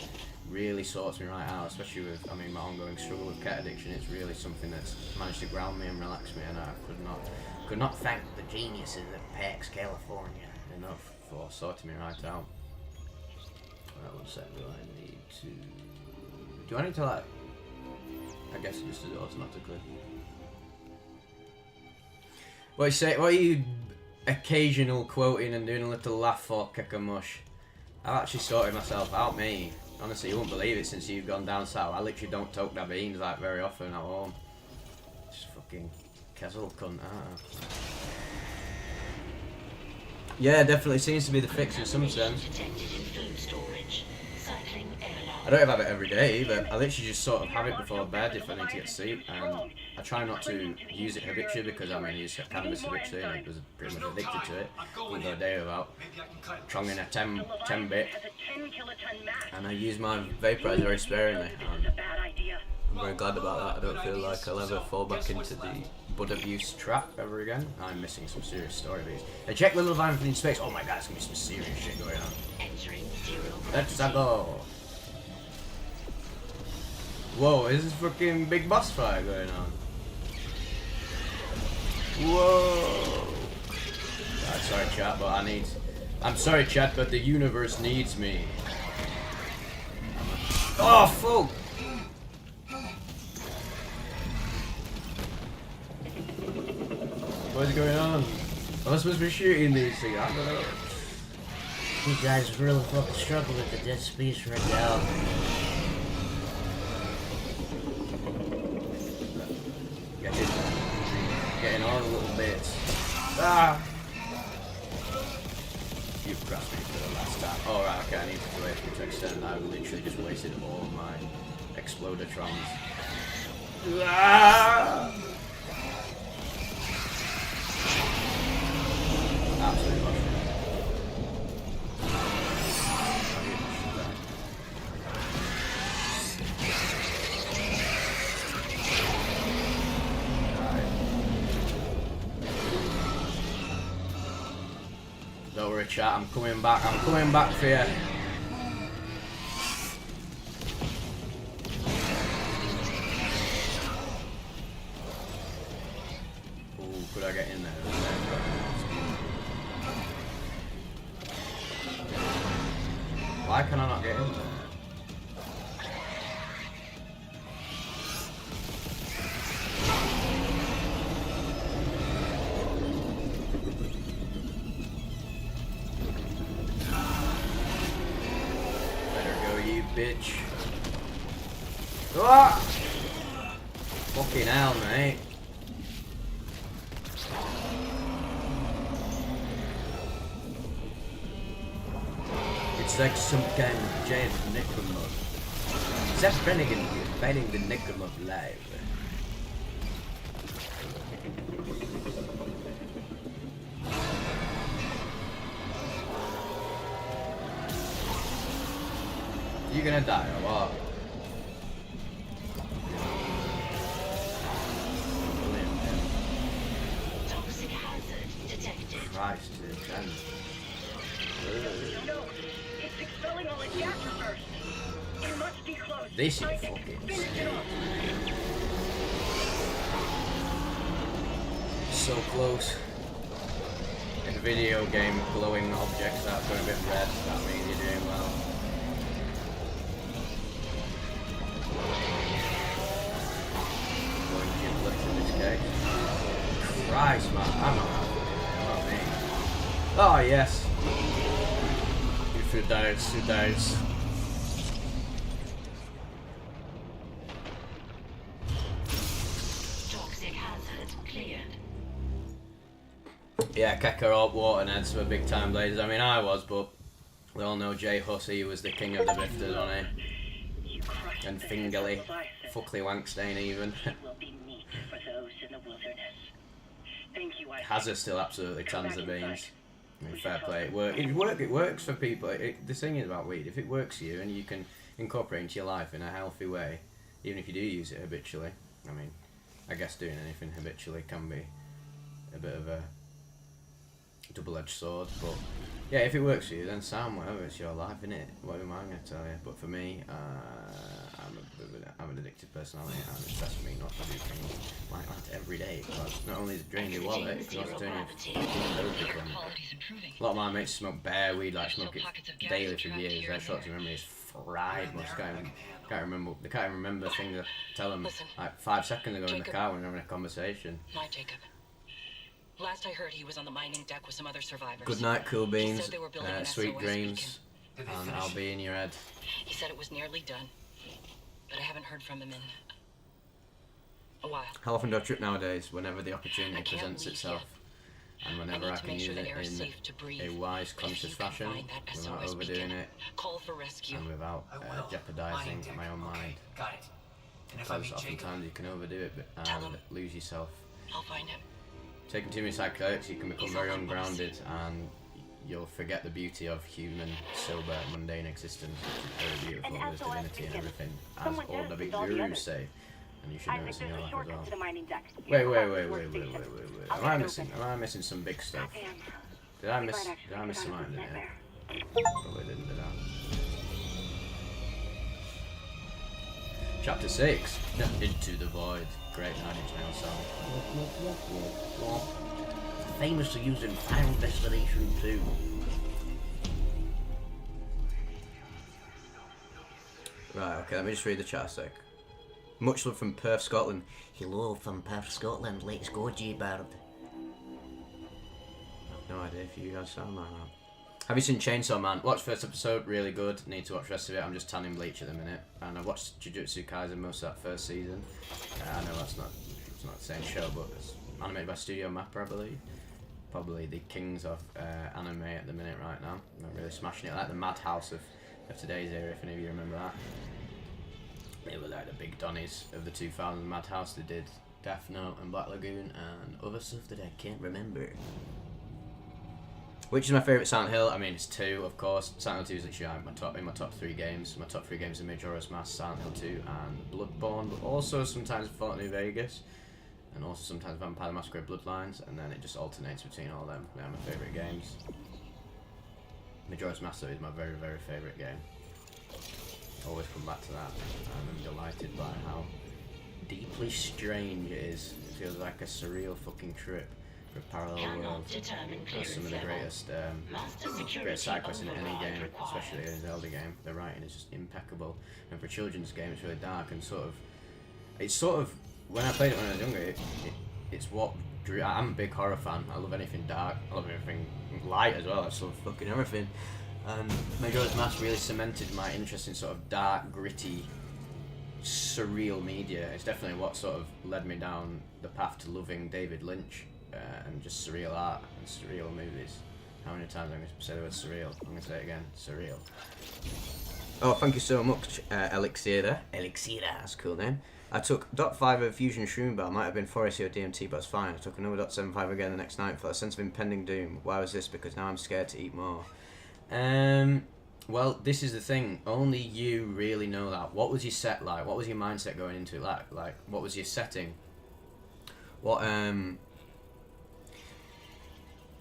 really sorts me right out, especially with, I mean, my ongoing struggle with ket addiction. It's really something that's managed to ground me and relax me, and I could not thank the geniuses of PAX California enough for sorting me right out. Right, one sec, do I need to... Do I need to, like... I guess just do it automatically. What you say? What are you occasional quoting and doing a little laugh for, Kakamush? I've actually sorted myself out, me. Honestly, you won't believe it since you've gone down south. I literally don't toke the beans like very often at home. Just fucking Kezzle cunt, Yeah, definitely seems to be the fix in some sense. I don't have it every day either. I literally just sort of have it before bed if I need to get sleep, and I try not to use it habitually because I mean I use cannabis habitually and I was pretty much addicted to it. Couldn't go a day without tronging a 10 bit, and I use my vaporizer very sparingly. I'm very glad about that. I don't feel like I'll ever fall back into the bud abuse trap ever again. I'm missing some serious story beats. I check the little vine in space. Oh my god, it's gonna be some serious shit going on. Let's go. Whoa, is this fucking big boss fight going on? Whoa! I'm sorry, chat, but I'm sorry, chat, but the universe needs me. Oh, fuck! What is going on? Am I supposed to be shooting these things? I don't know. You guys really fucking struggle with the dead space right now. Getting all the little bits. Ah! You've grasped me for the last time. Oh, right, okay, I need to wait for it to extend. I've literally just wasted all of my explodatrons. Ah! Absolutely lost it. Don't worry, chat, I'm coming back for you. Ooh, could I get in there? Why can I not get in there? Bitch. Ah! Fucking hell, mate. It's like some kind of giant necromorph. Zach Brannigan here, fighting the necromorph live. You gonna die or what? Toxic hazard detected. Christ, dude. No, it's expelling all its gases first. It must be close. This is fucking Finish it off. so close. In a video game, glowing objects that are a bit red, that means you're doing well. Christ, man, I'm not me. Oh, yes. If it dies, it dies. Toxic hazard cleared. Yeah, Kakarot, Waterheads were big time blazers. I mean, I was, but we all know Jay Hussey was the king of the bifters on it. And Fingerly, Fuckley Wankstein even. Hazard still absolutely tons of beans. I mean, fair play. It works for people. The thing is about weed, if it works for you and you can incorporate it into your life in a healthy way, even if you do use it habitually, I mean, I guess doing anything habitually can be a bit of a double-edged sword, but yeah, if it works for you, then sound, whatever, it's your life, innit? What am I going to tell you? But for me, I'm an addicted personality, and it's best for me not to do things like that every day, because not only does it drain your wallet, it can also turn you a lot of my mates smoke bare weed, like smoke it daily for years. Their short-term memory is fried. Most can't remember. They can't even remember things I tell them like 5 seconds ago in the car when they're having a conversation. My Jacob. Last I heard, he was on the mining deck with some other survivors. Good night, cool beans, He said they were building an sweet SOS dreams, beacon. and I'll be in your head. He said it was nearly done, but I haven't heard from him in a while. How often do I trip nowadays? Whenever the opportunity presents leave itself, and whenever I can use it in a wise, conscious fashion, without overdoing it, Call for rescue. and without jeopardising my own mind. Got it. And if Because oftentimes you can overdo it and lose yourself. I'll find him. Taking too many psychedelics, you can become very ungrounded, and you'll forget the beauty of human, sober, mundane existence, which is very beautiful. There's divinity and everything, as all the big gurus say, and you should know it's in your life as well. Wait. Am I missing some big stuff? Did I miss some item in here? Probably didn't, did I? Chapter 6, Into the Void. Great 9 Inch Nails song. Famous for using Final Destination 2. Right, okay, let me just read the chat a sec. Much love from Perth, Scotland. Hello from Perth, Scotland. Let's go, G-Bird. No idea if you guys sound like that. Have you seen Chainsaw Man? Watched first episode, really good. Need to watch the rest of it. I'm just tanning bleach at the minute. And I watched Jujutsu Kaisen most of that first season. I know it's not the same show, but it's animated by Studio Mappa, I believe. Probably the kings of anime at the minute right now. They're really smashing it. Like the madhouse of today's era, if any of you remember that. They were like the big Donnies of the 2000 madhouse. They did Death Note and Black Lagoon and other stuff that I can't remember. Which is my favourite Silent Hill? I mean, it's 2, of course. Silent Hill 2 is literally in my top 3 games. My top 3 games are Majora's Mask, Silent Hill 2, and Bloodborne, but also sometimes Fallout New Vegas, and also sometimes Vampire the Masquerade Bloodlines, and then it just alternates between all of them. They're my favourite games. Majora's Mask is my very, very favourite game. Always come back to that, and I'm delighted by how deeply strange it is. It feels like a surreal fucking trip. Parallel world. That's some of the greatest side quests in any game, especially in a Zelda game. The writing is just impeccable, and for a children's game, it's really dark and it's sort of when I played it when I was younger, it's what drew. I'm a big horror fan. I love anything dark. I love everything light as well. I just love fucking everything. And Majora's Mask really cemented my interest in sort of dark, gritty, surreal media. It's definitely what sort of led me down the path to loving David Lynch. And just surreal art and surreal movies. How many times I'm going to say the word surreal? I'm going to say it again. Surreal. Oh, thank you so much, Elixir. Elixir, that's a cool name. I took .5 of Fusion Shroom Bar. Might have been 4AC or DMT, but it's fine. I took another .75 again the next night for a sense of impending doom. Why was this? Because now I'm scared to eat more. Well, this is the thing. Only you really know that. What was your set like? What was your mindset going into it like? Like, what was your setting?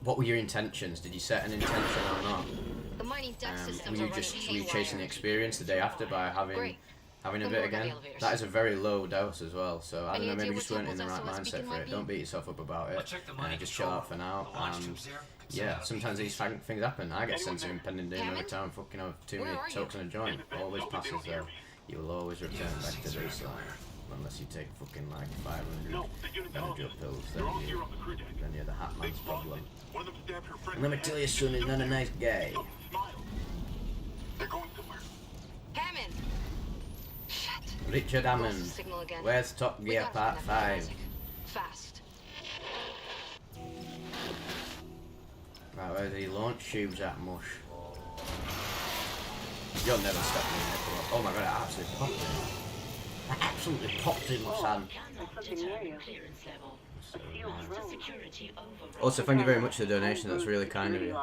What were your intentions? Did you set an intention or not? The mining deck systems Were are you chasing the experience the day after by having a bit again? That is a very low dose as well. So I don't know, maybe you just weren't in the right mindset for it. Don't beat yourself up about it. Just chill out for now. Yeah, sometimes these things happen. I get a sense of impending doom every time. Fucking have too many tokes on a joint. Always passes though. You will always return back to the baseline. Unless you take fucking like 500 Benadryl pills, then you're the Hat Man's problem. And let me tell you, son, he's not a nice guy. Hammond! Shit. Richard Hammond, Signal again. where's Top We Gear gotta Part find that 5? music. Fast. Right, where's the launch tubes at, mush? You'll never stop me, Nicola. Oh my god, I absolutely popped it. I absolutely popped in, son. Also, thank you very much for the donation. That's really kind of you.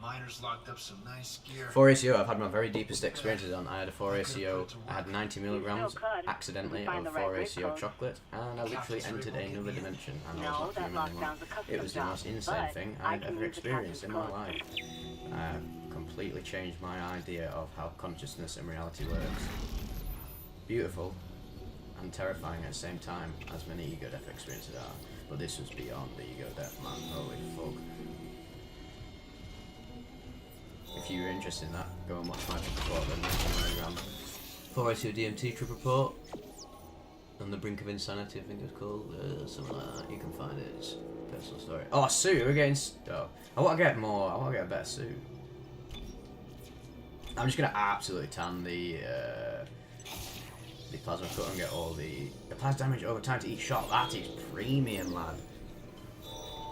miners locked up some nice gear. 4ACO, I've had my very deepest experiences on. I had a 4ACO, I had 90 milligrams Still could. accidentally If we of find the right 4ACO rip code. chocolate, and I literally entered another dimension, and I No, was not that human anymore. lockdown's a custom It was the job, most insane but thing I I've can ever use the experienced in captain's my code. life. Completely changed my idea of how consciousness and reality works. Beautiful and terrifying at the same time, as many ego death experiences are. But this was beyond the ego death, man. Holy fuck. If you're interested in that, go and watch my trip report, then 90mg 4ACO DMT trip report. On the brink of insanity, I think it's called. Something like that. You can find it. It's a personal story. Oh, suit! We're getting. Oh, I want to get more. I want to get a better suit. I'm just gonna absolutely tan the plasma cutter and get all the plasma damage over time to each shot. That is premium, lad.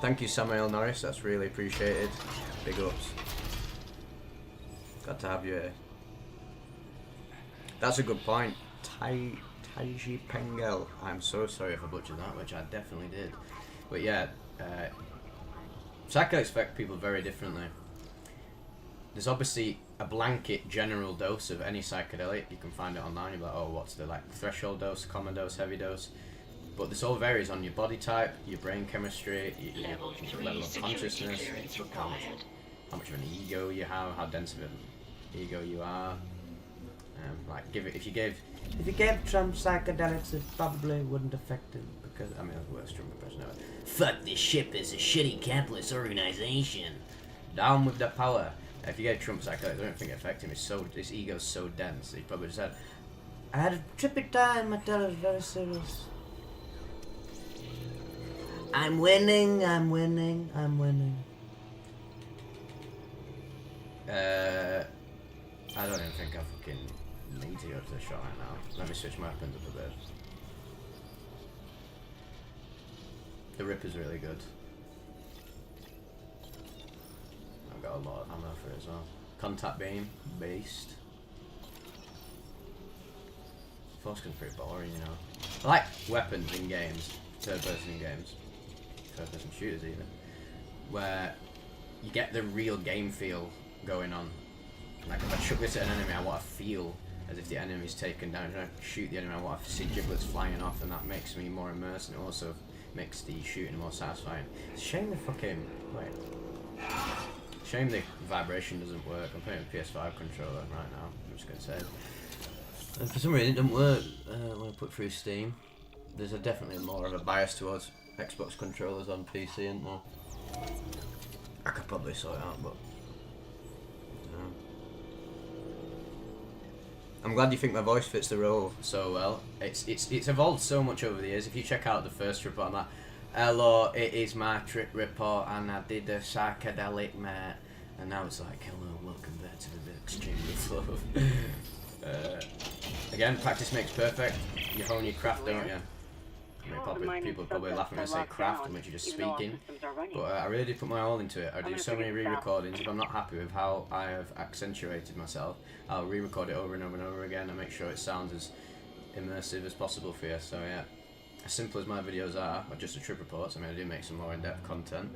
Thank you, Samuel Norris. That's really appreciated. Big ups. Glad to have you here. That's a good point. Taiji Pengel. I'm so sorry if I butchered that, which I definitely did. But yeah, psychedelics affect people very differently. There's obviously a blanket general dose of any psychedelic. You can find it online. You're like, oh, what's the threshold dose, common dose, heavy dose? But this all varies on your body type, your brain chemistry, your level of consciousness, how much of an ego you have, how dense of an ego you are. If you gave Trump psychedelics, it probably wouldn't affect him because I mean, the worst Trump impression ever. Fuck this ship is a shitty capitalist organization. Down with the power. If you gave Trump psychedelics, I don't think it affected him. His ego's so dense that he probably just said, "I had a trippy time. My dad was very serious. I'm winning. I'm winning. I'm winning." I don't even think I fucking need to go to the shot right now. Let me switch my weapons up a bit. The rip is really good. I've got a lot of ammo for it as well. Contact beam, beast. Force gun's pretty boring, you know. I like weapons in games, third-person games, third-person shooters even, where you get the real game feel going on. Like if I chuck this at an enemy, I want to feel as if the enemy's taken down. If I shoot the enemy, I want to see giblets flying off, and that makes me more immersed, and it also makes the shooting more satisfying. It's a shame the fucking shame the vibration doesn't work. I'm playing a PS5 controller right now. I'm just gonna say. And for some reason it didn't work when I put through Steam. There's definitely more of a bias towards Xbox controllers on PC, isn't there? I could probably sort it out, but. I'm glad you think my voice fits the role so well. It's evolved so much over the years. If you check out the first report, I'm like, hello, it is my trip report, and I did a psychedelic, mate. And now it's like, hello, welcome back to the Extremely Flow. Again, practice makes perfect. You hone your craft, don't you? I mean, people probably laughing when I say craft, and which you're just speaking. But I really do put my all into it. I do so many re-recordings. If I'm not happy with how I have accentuated myself, I'll re-record it over and over and over again and make sure it sounds as immersive as possible for you. So yeah, as simple as my videos are, or just the trip reports. I mean, I do make some more in-depth content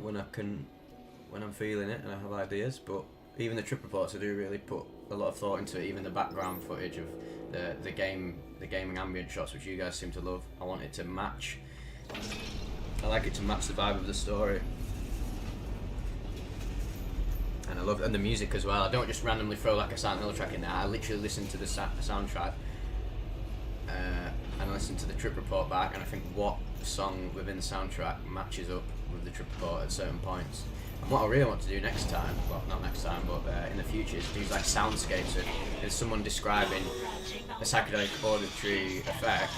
when I'm feeling it and I have ideas. But even the trip reports, I do really put a lot of thought into it. Even the background footage of the gaming ambient shots, which you guys seem to love. I want it to match. I like it to match the vibe of the story. And I love the music as well. I don't just randomly throw like a Silent Hill track in there. I literally listen to the soundtrack and I listen to the trip report back, and I think what song within the soundtrack matches up with the trip report at certain points. And what I really want to do next time, well, not next time, but in the future, is do like soundscapes. If someone describing a psychedelic auditory effect,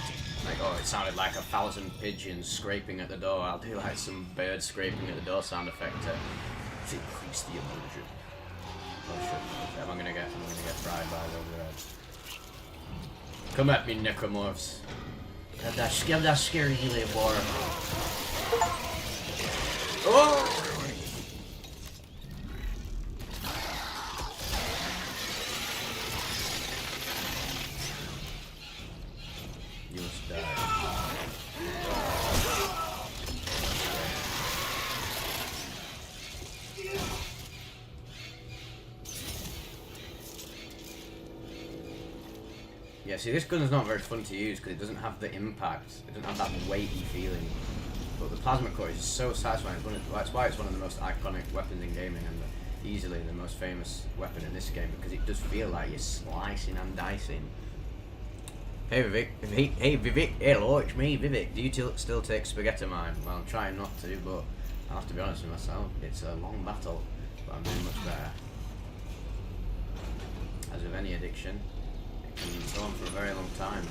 like, oh, it sounded like 1,000 pigeons scraping at the door, I'll do like some bird scraping at the door sound effect to increase the illusion. Oh shit, I'm gonna get fried by the red. Come at me, necromorphs. Get that scary helium water. Oh! You must die. Yeah, see, this gun is not very fun to use because it doesn't have the impact. It doesn't have that weighty feeling. But the plasma core is so satisfying. That's why it's one of the most iconic weapons in gaming and easily the most famous weapon in this game, because it does feel like you're slicing and dicing. Hey Vivec, hey Vivec, hello, it's me Vivec. Do you still take spaghetti mine? Well, I'm trying not to, but I'll have to be honest with myself. It's a long battle, but I'm doing much better. As with any addiction, it can go on for a very long time.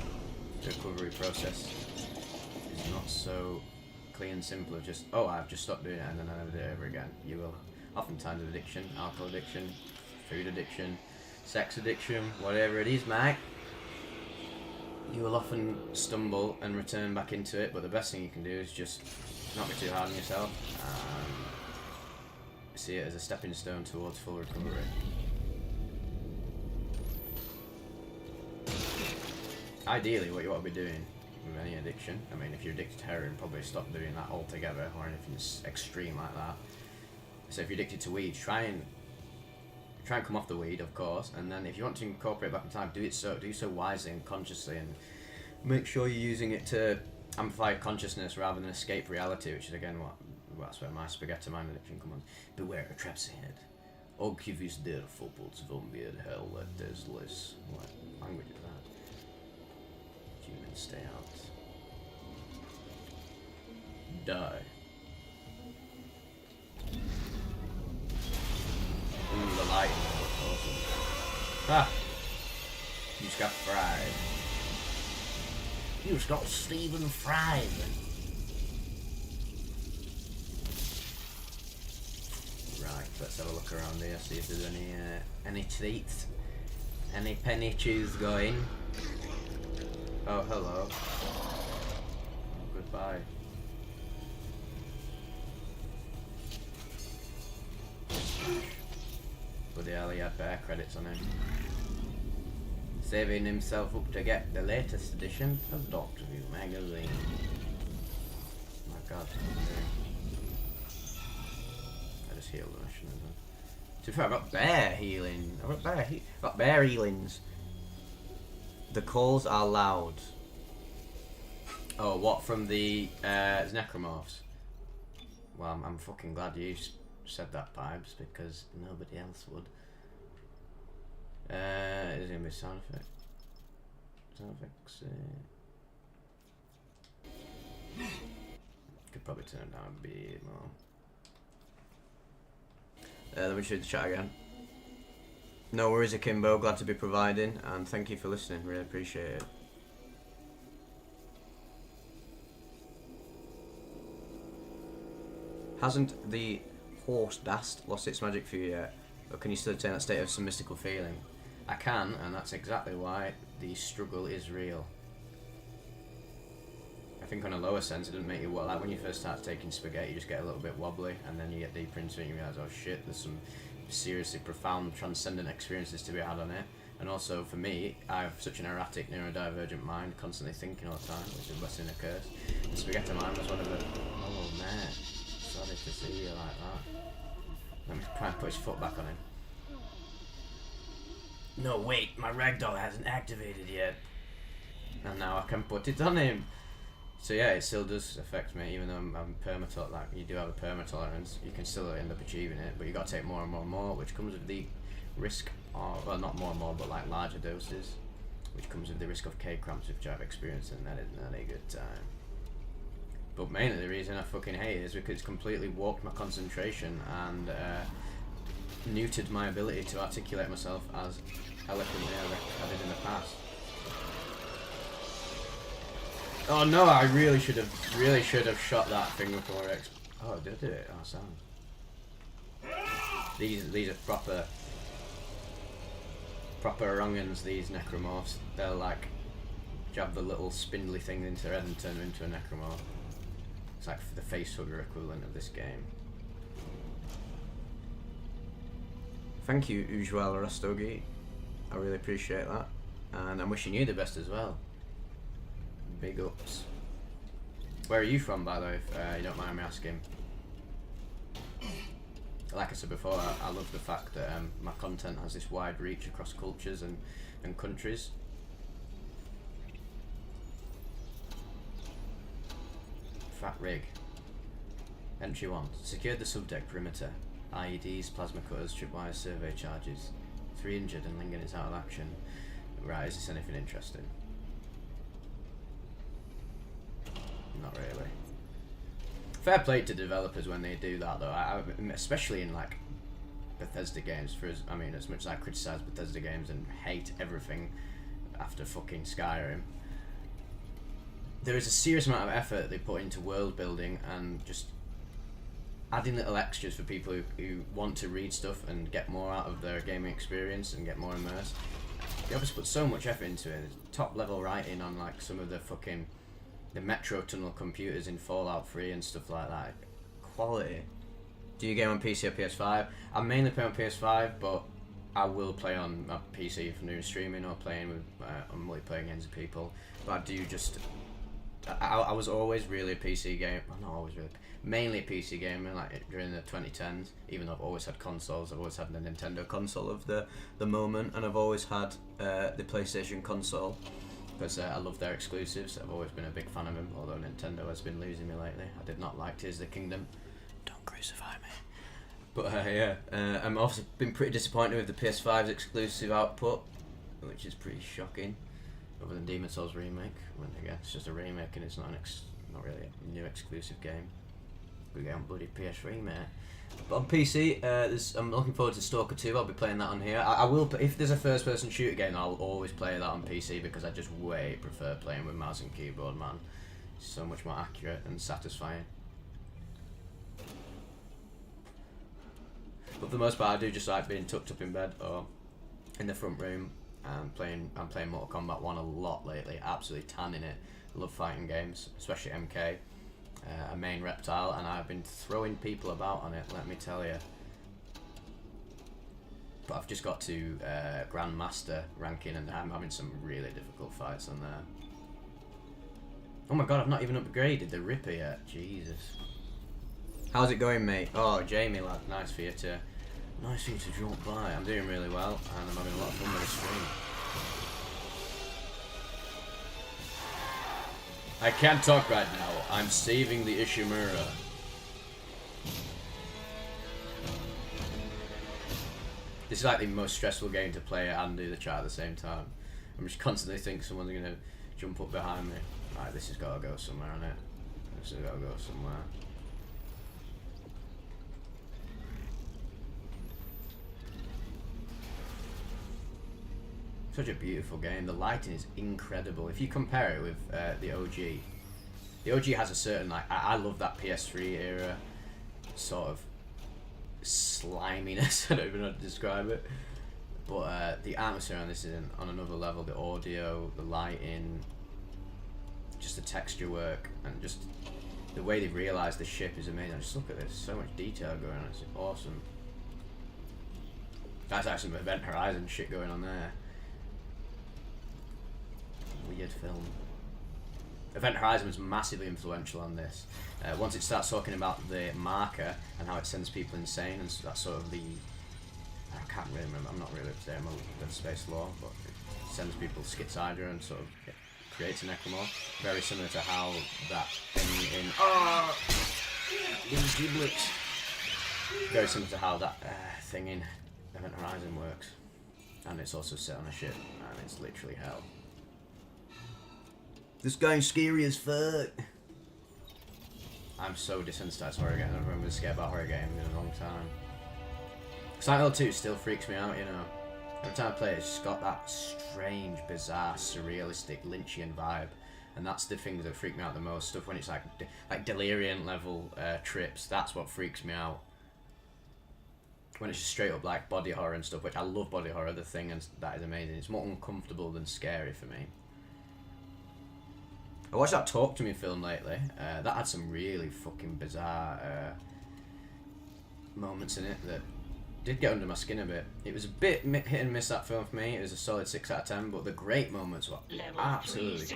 The recovery process is not so clean and simple of just, oh, I've just stopped doing it and then I never do it ever again. You will oftentimes with addiction, alcohol addiction, food addiction, sex addiction, whatever it is, mate. You will often stumble and return back into it, but the best thing you can do is just not be too hard on yourself and see it as a stepping stone towards full recovery. Ideally, what you want to be doing with any addiction, I mean, if you're addicted to heroin, probably stop doing that altogether or anything extreme like that. So if you're addicted to weed, try and come off the weed, of course, and then if you want to incorporate back in time, do so wisely and consciously, and make sure you're using it to amplify consciousness rather than escape reality, which is again that's where my spaghetti mind addiction comes on. Beware the traps ahead. Og hvis der fotbollsvombier there's less. What language is that? Humans stay out. Die. Ooh, the lighting looks awesome. Ah! You just got fried. You just got Stephen fried. Right, let's have a look around here, see if there's any treats. Any penny chews going. Oh, hello. Oh, goodbye. Bloody hell, he had bear credits on him. Saving himself up to get the latest edition of Doctor Who magazine. My god, I just healed the mission. To be fair, I've got bear healing. I've got bear healings. The calls are loud. Oh, what, from the necromorphs? Well, I'm fucking glad you said that, Pipes, because nobody else would. Is it gonna be sound effect? Sound effects. Could probably turn it down a bit more. Let me show you the chat again. No worries, Akimbo. Glad to be providing, and thank you for listening. Really appreciate it. Hasn't the horse Dast lost its magic for you yet? Or can you still attain that state of some mystical feeling? I can, and that's exactly why the struggle is real. I think on a lower sense, it doesn't make you like when you first start taking spaghetti, you just get a little bit wobbly, and then you get deeper into it and you realise, oh shit, there's some seriously profound, transcendent experiences to be had on it. And also for me, I have such an erratic, neurodivergent mind, constantly thinking all the time, which is a blessing and a curse. And spaghetti mind was one of the, oh man, sorry to see you like that. Let me try and put his foot back on him. No, wait, my ragdoll hasn't activated yet. And now I can put it on him. So yeah, it still does affect me, even though I'm perma-tolerant, like you do have a perma-tolerance, you can still end up achieving it, but you got to take more and more and more, which comes with the risk of, well, not more and more, but like larger doses, which comes with the risk of K cramps, which I've experienced, and that is not a good time. But mainly the reason I fucking hate it is because it's completely warped my concentration and neutered my ability to articulate myself as eloquently as I did in the past. Oh no, I really should have shot that thing before it. Oh, did I do it? Oh, sound. These are proper orangans, these necromorphs. They'll like jab the little spindly thing into their head and turn them into a necromorph. It's like the facehugger equivalent of this game. Thank you, Usual Rastogi. I really appreciate that. And I'm wishing you the best as well. Big ups. Where are you from, by the way, if you don't mind me asking? Like I said before, I love the fact that my content has this wide reach across cultures and countries. Fat rig. Entry 1. Secured the subdeck perimeter. IEDs, plasma cutters, tripwire survey charges. 3 injured and Lingen is out of action. Right, is this anything interesting? Not really. Fair play to developers when they do that though, especially in like Bethesda games. I mean, as much as I criticise Bethesda games and hate everything after fucking Skyrim, there is a serious amount of effort they put into world building and just adding little extras for people who want to read stuff and get more out of their gaming experience and get more immersed. They obviously put so much effort into it. Top level writing on like some of the metro tunnel computers in Fallout 3 and stuff like that. Quality. Do you game on PC or PS5? I mainly play on PS5, but I will play on my PC for new streaming or playing with on multiplayer games with people. But I do just... I was always really a PC gamer. Well, not always really. Mainly a PC gamer, like during the 2010s. Even though I've always had consoles, I've always had the Nintendo console of the moment, and I've always had the PlayStation console because I love their exclusives. I've always been a big fan of them. Although Nintendo has been losing me lately. I did not like Tears of the Kingdom. Don't crucify me. But yeah, I'm also been pretty disappointed with the PS5's exclusive output, which is pretty shocking. Other than Demon's Souls remake, when again it's just a remake and it's not not really a new exclusive game. We get on bloody PS3, mate. But on PC, I'm looking forward to Stalker 2. I'll be playing that on here. I will, if there's a first-person shooter game, I'll always play that on PC because I just way prefer playing with mouse and keyboard, man. It's so much more accurate and satisfying. But for the most part, I do just like being tucked up in bed or in the front room. I'm playing Mortal Kombat 1 a lot lately, absolutely tanning it. I love fighting games, especially MK, a main reptile, and I've been throwing people about on it, let me tell you. But I've just got to Grandmaster ranking and I'm having some really difficult fights on there. Oh my god, I've not even upgraded the Ripper yet, Jesus. How's it going, mate? Oh, Jamie, lad, nice for you to drop by. I'm doing really well, and I'm having a lot of fun with the stream. I can't talk right now. I'm saving the Ishimura. This is like the most stressful game to play and do the chat at the same time. I'm just constantly thinking someone's gonna jump up behind me. Right, this has got to go somewhere, on it. This has got to go somewhere. Such a beautiful game. The lighting is incredible. If you compare it with the OG has a certain, like, I love that PS3 era sort of sliminess. I don't even know how to describe it. But the atmosphere on this is on another level. The audio, the lighting, just the texture work, and just the way they've realised the ship is amazing. Just look at this. So much detail going on. It's awesome. That's actually some Event Horizon shit going on there. Weird film. Event Horizon was massively influential on this. Once it starts talking about the marker and how it sends people insane, and that's sort of the... I can't really remember, I'm not really up to date on space law, but it sends people schizophrenia and sort of creates a necromorph. Very similar to how that thing in... Oh! These giblets! Very similar to how that thing in Event Horizon works. And it's also set on a ship, and it's literally hell. This game's scary as fuck. I'm so desensitized to horror games. I don't remember scared about horror games in a long time. Silent Hill 2 still freaks me out, you know. Every time I play it, it's just got that strange, bizarre, surrealistic, Lynchian vibe. And that's the things that freak me out the most. Stuff when it's like delirium level trips, that's what freaks me out. When it's just straight up like body horror and stuff, which I love body horror, the thing, and that is amazing. It's more uncomfortable than scary for me. I watched that Talk to Me film lately. That had some really fucking bizarre moments in it that did get under my skin a bit. It was a bit hit and miss, that film, for me. It was a solid 6 out of 10, but the great moments were absolutely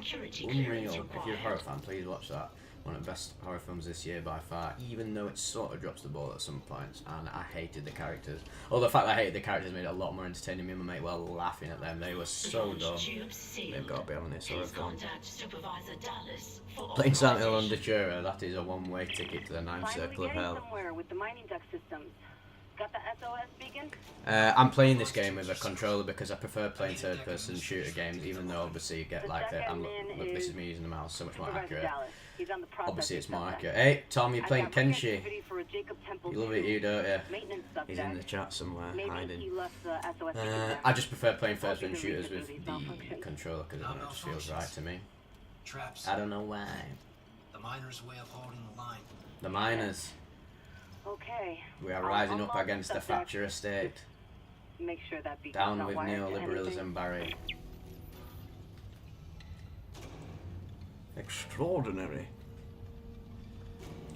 unreal. If you're a horror fan, please watch that. one of the best horror films this year by far, even though it sort of drops the ball at some points, and I hated the characters. Although the fact that I hated the characters made it a lot more entertaining. Me and my mate were laughing at them. They were so dumb. They've got to be on this horror film. Playing Silent Hill on Datura, that is a one-way ticket to the ninth circle of hell. Somewhere with the mining duct systems. Got the SOS beacon? I'm playing this game with a controller because I prefer playing third-person shooter games, even though obviously you get like look, this is me using the mouse, so much more accurate. Obviously it's more accurate. Hey, Tom, you're playing Kenshi. You love it, you don't you? He's in the chat somewhere, hiding. I just prefer playing first-person shooters with the controller because it just feels right to me. Traps. I don't know why. The miners' way of holding the line. The miners. Okay. We are rising up against the Thatcher estate. Make sure that beacon's Down not with wired to neoliberalism, anything. Barry. Extraordinary.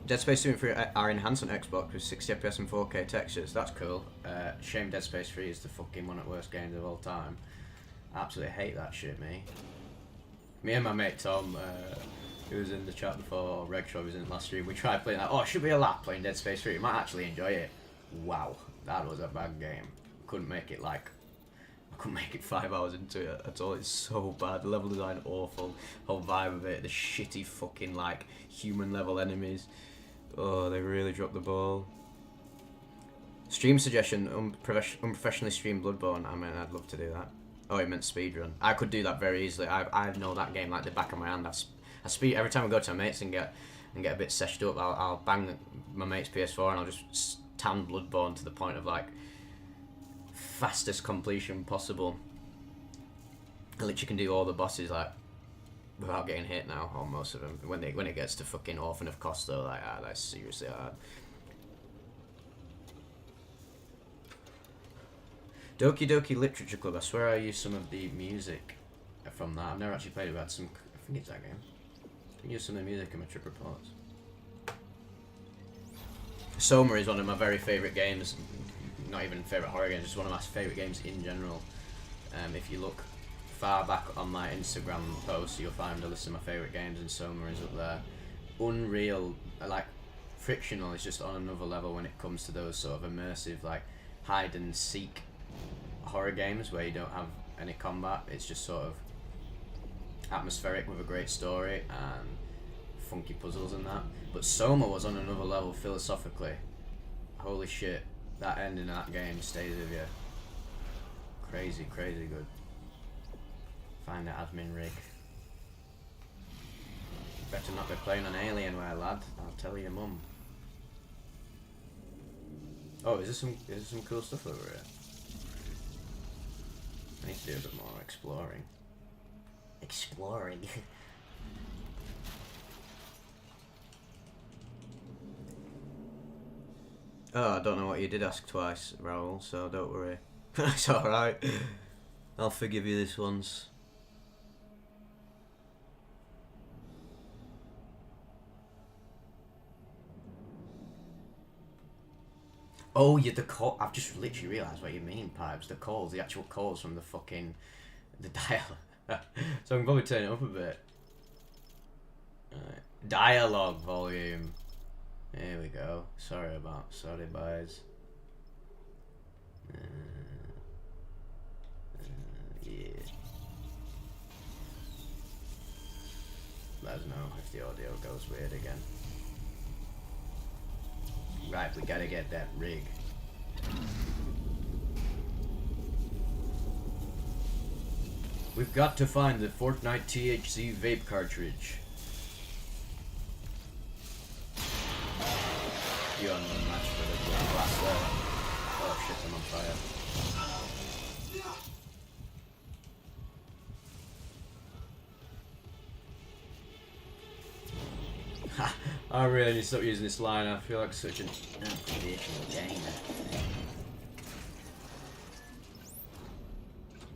Dead Space 2 and 3 are enhanced on Xbox with 60 FPS and 4K textures. That's cool. Shame Dead Space 3 is the fucking one of the worst games of all time. I absolutely hate that shit, me. Me and my mate Tom, who was in the chat before, Regshaw was in it last stream, we tried playing that. Oh, it should be a lap playing Dead Space 3. You might actually enjoy it. Wow, that was a bad game. Couldn't make it like... I couldn't make it 5 hours into it at all. It's so bad. The level design awful. Whole vibe of it. The shitty fucking like human level enemies. Oh, they really dropped the ball. Stream suggestion: unprofessionally stream Bloodborne. I mean, I'd love to do that. Oh, it meant speedrun. I could do that very easily. I know that game like the back of my hand. I speed every time I go to my mates and get a bit seshed up. I'll bang my mate's PS4 and I'll just tan Bloodborne to the point of like fastest completion possible. I literally can do all the bosses like without getting hit now, or most of them. When it gets to fucking Orphan of Kos though, like that's seriously hard. Doki Doki Literature Club. I swear I used some of the music from that. I've never actually played it. We had some. I think it's that game. I used some of the music in my trip reports. Soma is one of my very favourite games. Not even favourite horror games, just one of my favourite games in general. If you look far back on my Instagram posts, you'll find a list of my favourite games, and Soma is up there. Unreal, like Frictional is just on another level when it comes to those sort of immersive, like hide and seek horror games where you don't have any combat. It's just sort of atmospheric with a great story and funky puzzles and that. But Soma was on another level philosophically. Holy shit. That ending of that game stays with you. Crazy, crazy good. Find the admin rig. Better not be playing on Alienware, lad. I'll tell your mum. Oh, is there some cool stuff over here? I need to do a bit more exploring. Exploring? Oh, I don't know what you did ask twice, Raoul, so don't worry. It's alright. I'll forgive you this once. Oh, yeah, the call. I've just literally realised what you mean, Pipes. The calls, the actual calls from the fucking... the dial. So I can probably turn it up a bit. Dialogue volume. Here we go. Sorry, boys. Yeah. Let us know if the audio goes weird again. Right, we gotta get that rig. We've got to find the Fortnite THC vape cartridge. You on the match for the blast there. Oh shit, I'm on fire. Ha! I really need to stop using this line. I feel like such an unconditional gamer.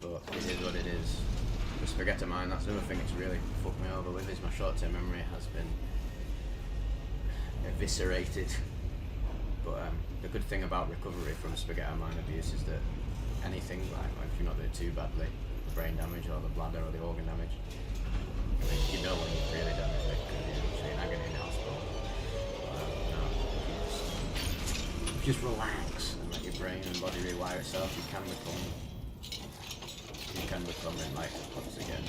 But it is what it is. The spaghetti mine, that's another thing that's really fucked me over with, is my short-term memory has been eviscerated. But the good thing about recovery from spaghetti mine abuse is that anything, like if you're not doing too badly, the brain damage or the bladder or the organ damage, you know when you're really damaged, because you're in agony in the hospital. Just relax. and let your brain and body rewire itself, you can become enlightened once again.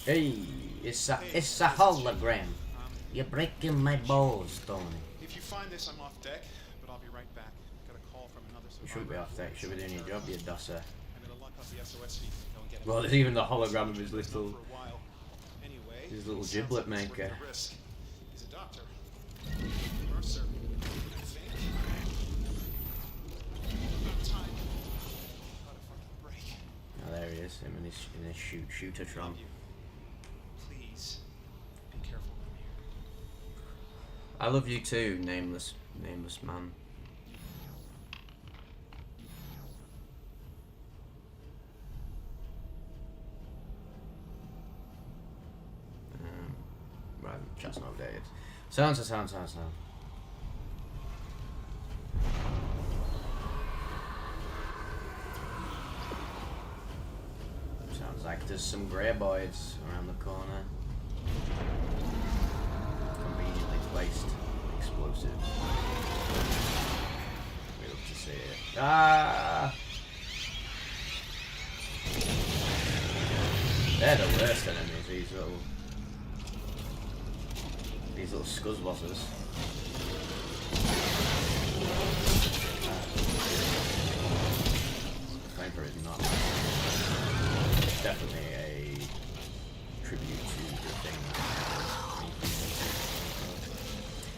Hey, It's a hologram. You're breaking my balls, Tony. If you find this, I'm off deck, but I'll be right back. Got a call from another survivor. you shouldn't be off deck, you should be doing your job, you dosser. I'm gonna lock up the SOS feed and go and get him. Well, there's even the hologram of his For little, a while. Anyway, his little sounds giblet like he's worth maker. the risk. He's a doctor. Mercer. I think. About time. Got a fucking break. Oh, there he is, him in his shooter-tron. Love you. Please, be careful down here. I love you too, nameless man. Right, chat's not updated. Sound. Sounds like there's some grey boys around the corner. Conveniently placed explosives. We love to see it. Ah! They're the worst enemies, these little scuzzbosses. Flamethrower is not. It's definitely a tribute to the thing.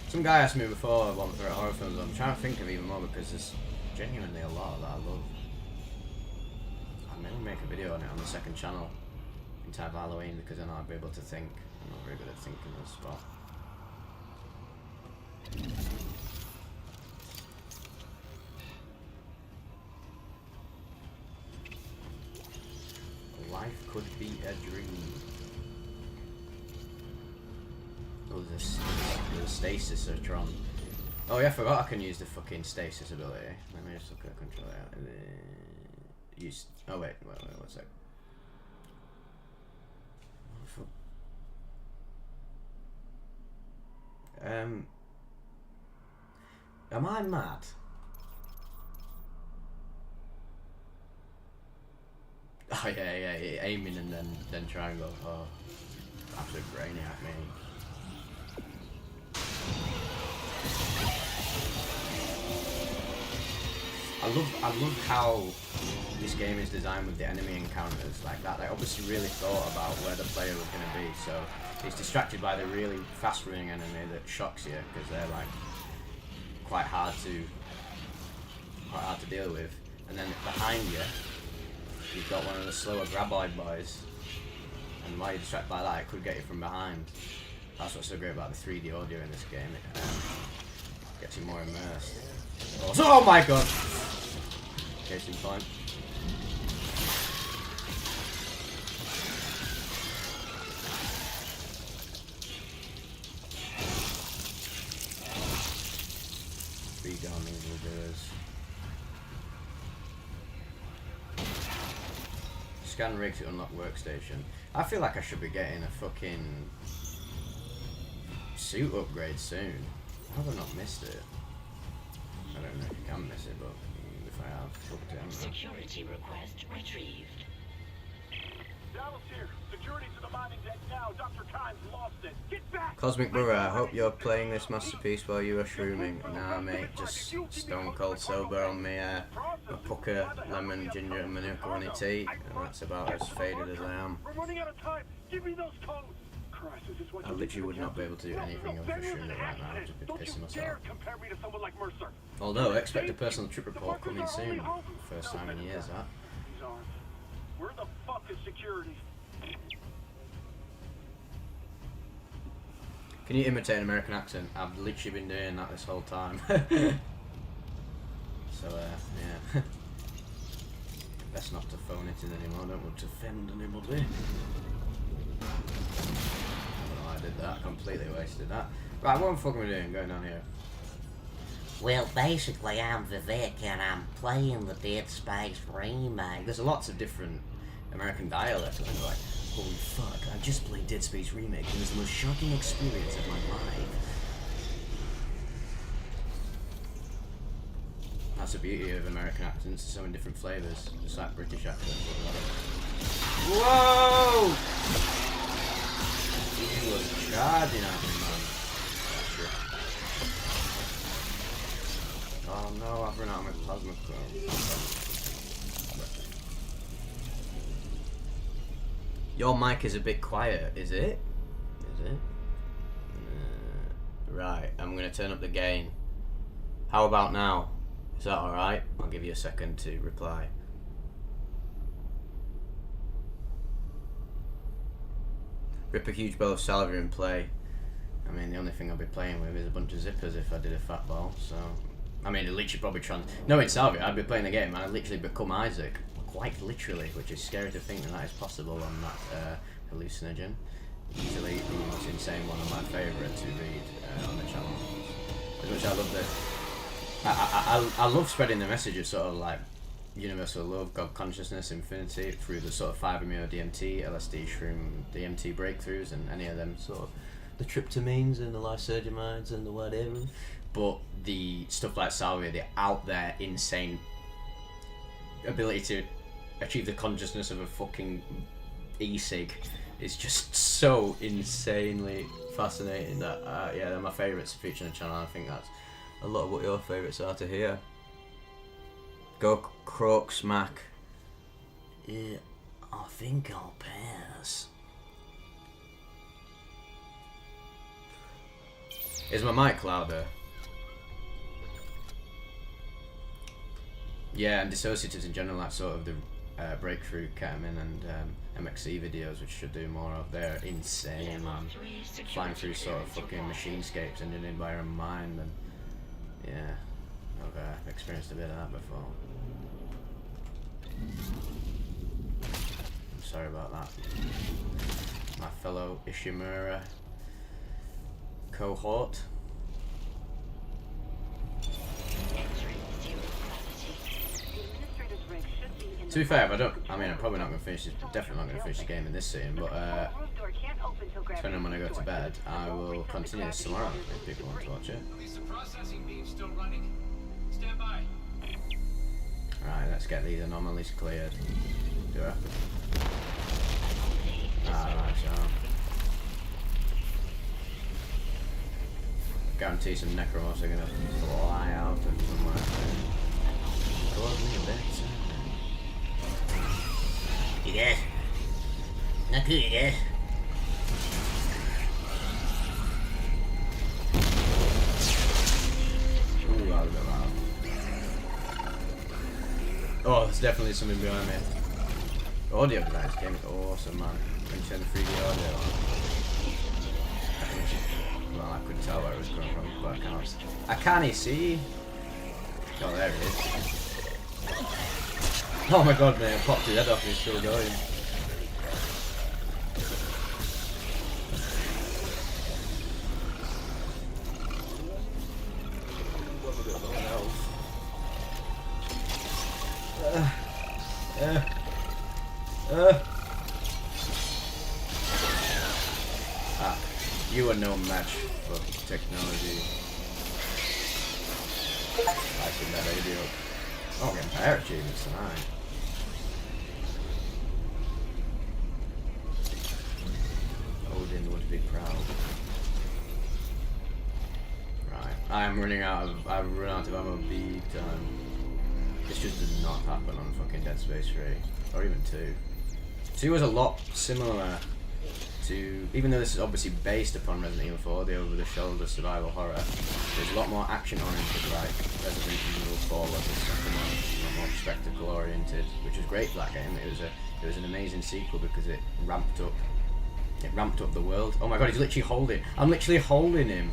Some guy asked me before what my favourite horror films are. I'm trying to think of even more because there's genuinely a lot that I love. I'll maybe make a video on it on the second channel in time for Halloween because then I'll be able to think. I'm not very good at thinking on the spot. Life could be a dream. Oh, there's stasis or Tron. Oh yeah, I forgot I can use the fucking stasis ability. Let me just look at the controller. Use. Oh wait, one sec. Am I mad? Oh yeah, aiming and then triangle. Oh, absolute brainiac me. I love how this game is designed with the enemy encounters like that. They obviously really thought about where the player was going to be, so he's distracted by the really fast running enemy that shocks you because they're like quite hard to deal with, and then behind you you've got one of the slower graboid boys, and while you're distracted by that, it could get you from behind. That's what's so great about the 3D audio in this game. It gets you more immersed. Oh my god! Case in point. Be gone, evil doers. Scan rig to unlock workstation. I feel like I should be getting a fucking suit upgrade soon. How have I not missed it? I don't know if you can miss it, but if I have, fucked it. Security request retrieved. Dallas here. Security to the mining deck now. Dr. Kimes lost it. Get back! Cosmic Brother, I hope you're playing this masterpiece while you are shrooming. Nah, mate, just stone cold sober on me, a pucker, lemon, ginger, and manuka honey tea, and that's about as faded as I am. We're running out of time. Give me those codes. Christ, is this what I literally would not be able to do anything else for streaming right now. I'd just be Don't you pissing myself. dare compare me to someone like Mercer. Although, expect a personal trip report coming soon. First time in years, that. These arms. Where the fuck is security? Can you imitate an American accent? I've literally been doing that this whole time. So, yeah. Best not to phone it in anymore. I don't want to offend anybody. Oh, I did that. Completely wasted that. Right, what the fuck am I doing going on here? Well, basically, I'm Vivec and I'm playing the Dead Space remake. There's lots of different American dialects. Like, Holy fuck, I just played Dead Space Remake and it was the most shocking experience of my life. That's the beauty of American accents, so many different flavours, just like British accents. Whoa! He was charging at me, man. Oh no, I've run out of my plasma chrome. Your mic is a bit quiet, is it? Is it? Right, I'm gonna turn up the gain. How about now? Is that alright? I'll give you a second to reply. Rip a huge bowl of salary and play. I mean, the only thing I'll be playing with is a bunch of zippers if I did a fat ball, so... I mean, it literally probably No, in Salvia, I'd be playing the game and I'd literally become Isaac. Quite literally, which is scary to think that is possible on that hallucinogen. Easily the most insane one of my favourites to read on the channel. As much as I love I love spreading the message of sort of like universal love, God consciousness, infinity through the sort of 5-MeO DMT, LSD, shroom, DMT breakthroughs and any of them sort of the tryptamines and the lysergamides and the whatever. But the stuff like Salvia, the out there insane ability to achieve the consciousness of a fucking e-cig is just so insanely fascinating that yeah, they're my favourites to feature on the channel. I think that's a lot of what your favourites are to hear. Go Croak Smack. Yeah, I think I'll pass. Is my mic louder? Yeah, and dissociatives in general, like sort of the breakthrough ketamine and MXC videos, which should do more of. They're insane, man. Flying through sort of fucking machinescapes and in by your own mind, and yeah, I've experienced a bit of that before. I'm sorry about that. My fellow Ishimura cohort. To be fair, if I don't, I mean, I'm probably not going to finish this, definitely not going to finish the game in this scene, but depending on when I go to bed, I will continue this tomorrow if people want to watch it. At least the processing beam's still running. Stand by. Right, let's get these anomalies cleared. Do it. Alright, so. Guarantee some necromorphs are going to fly out of somewhere. Cause me a bit. You guys? Not cool, you guys? Ooh, that was a bit loud. Oh, there's definitely something behind me. The audio for this game is awesome, man. When you turn the 3D audio on. Well, I couldn't tell where it was coming from, but I can't see. Oh, there it is. Oh my god, man, I popped his head off and he's still going. You are no match for technology. I see that radio. Oh, getting fire achievements tonight. Odin would be proud. Right, I've run out of ammo big time. This just did not happen on fucking Dead Space 3, or even 2. 2 was a lot similar to, even though this is obviously based upon Resident Evil 4, the over-the-shoulder survival horror, there's a lot more action-oriented, like Resident Evil 4 was a lot more spectacle-oriented, which was great for that game. It was an amazing sequel because it ramped up the world. Oh my god, he's literally holding. I'm literally holding him.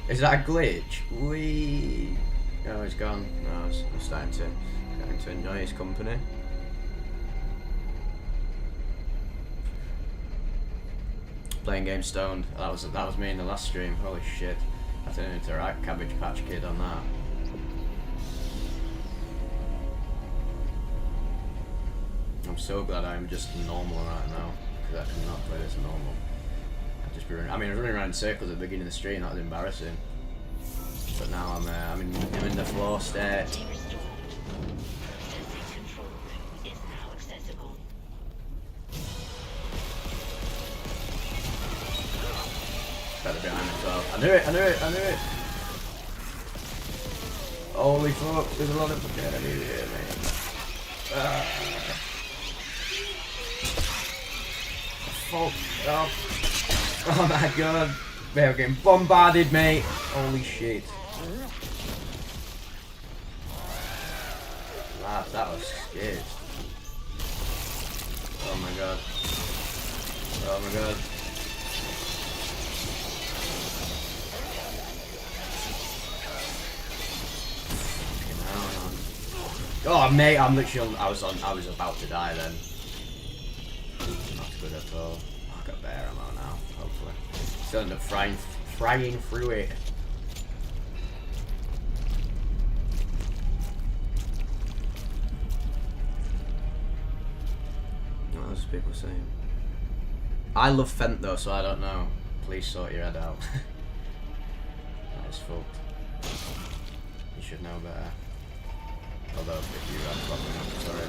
Is that a glitch? Wee. Oh, he's gone. No, I'm starting to enjoy his company. Playing game stoned. That was me in the last stream. Holy shit! I turned into a right Cabbage Patch Kid on that. I'm so glad I'm just normal right now. because I cannot play this normal. I'd just be running. I mean, I was running around in circles at the beginning of the stream. That was embarrassing. But now I'm in the floor state. Sensing control room is now accessible. Better behind me as well. I knew it. Holy fuck, there's a lot of fucking enemies here, mate. Fuck off. Oh my god. They're getting bombarded, mate. Holy shit. Wow, that was scared. Oh my god. Oh my god. Oh mate, I'm literally I was about to die then. Not good at all. Oh, I got bear ammo now, hopefully. Still end up frying through it. What else are people saying? I love Fent though, so I don't know. Please sort your head out. That is fucked. You should know better. Although, if you have probably not, sorry.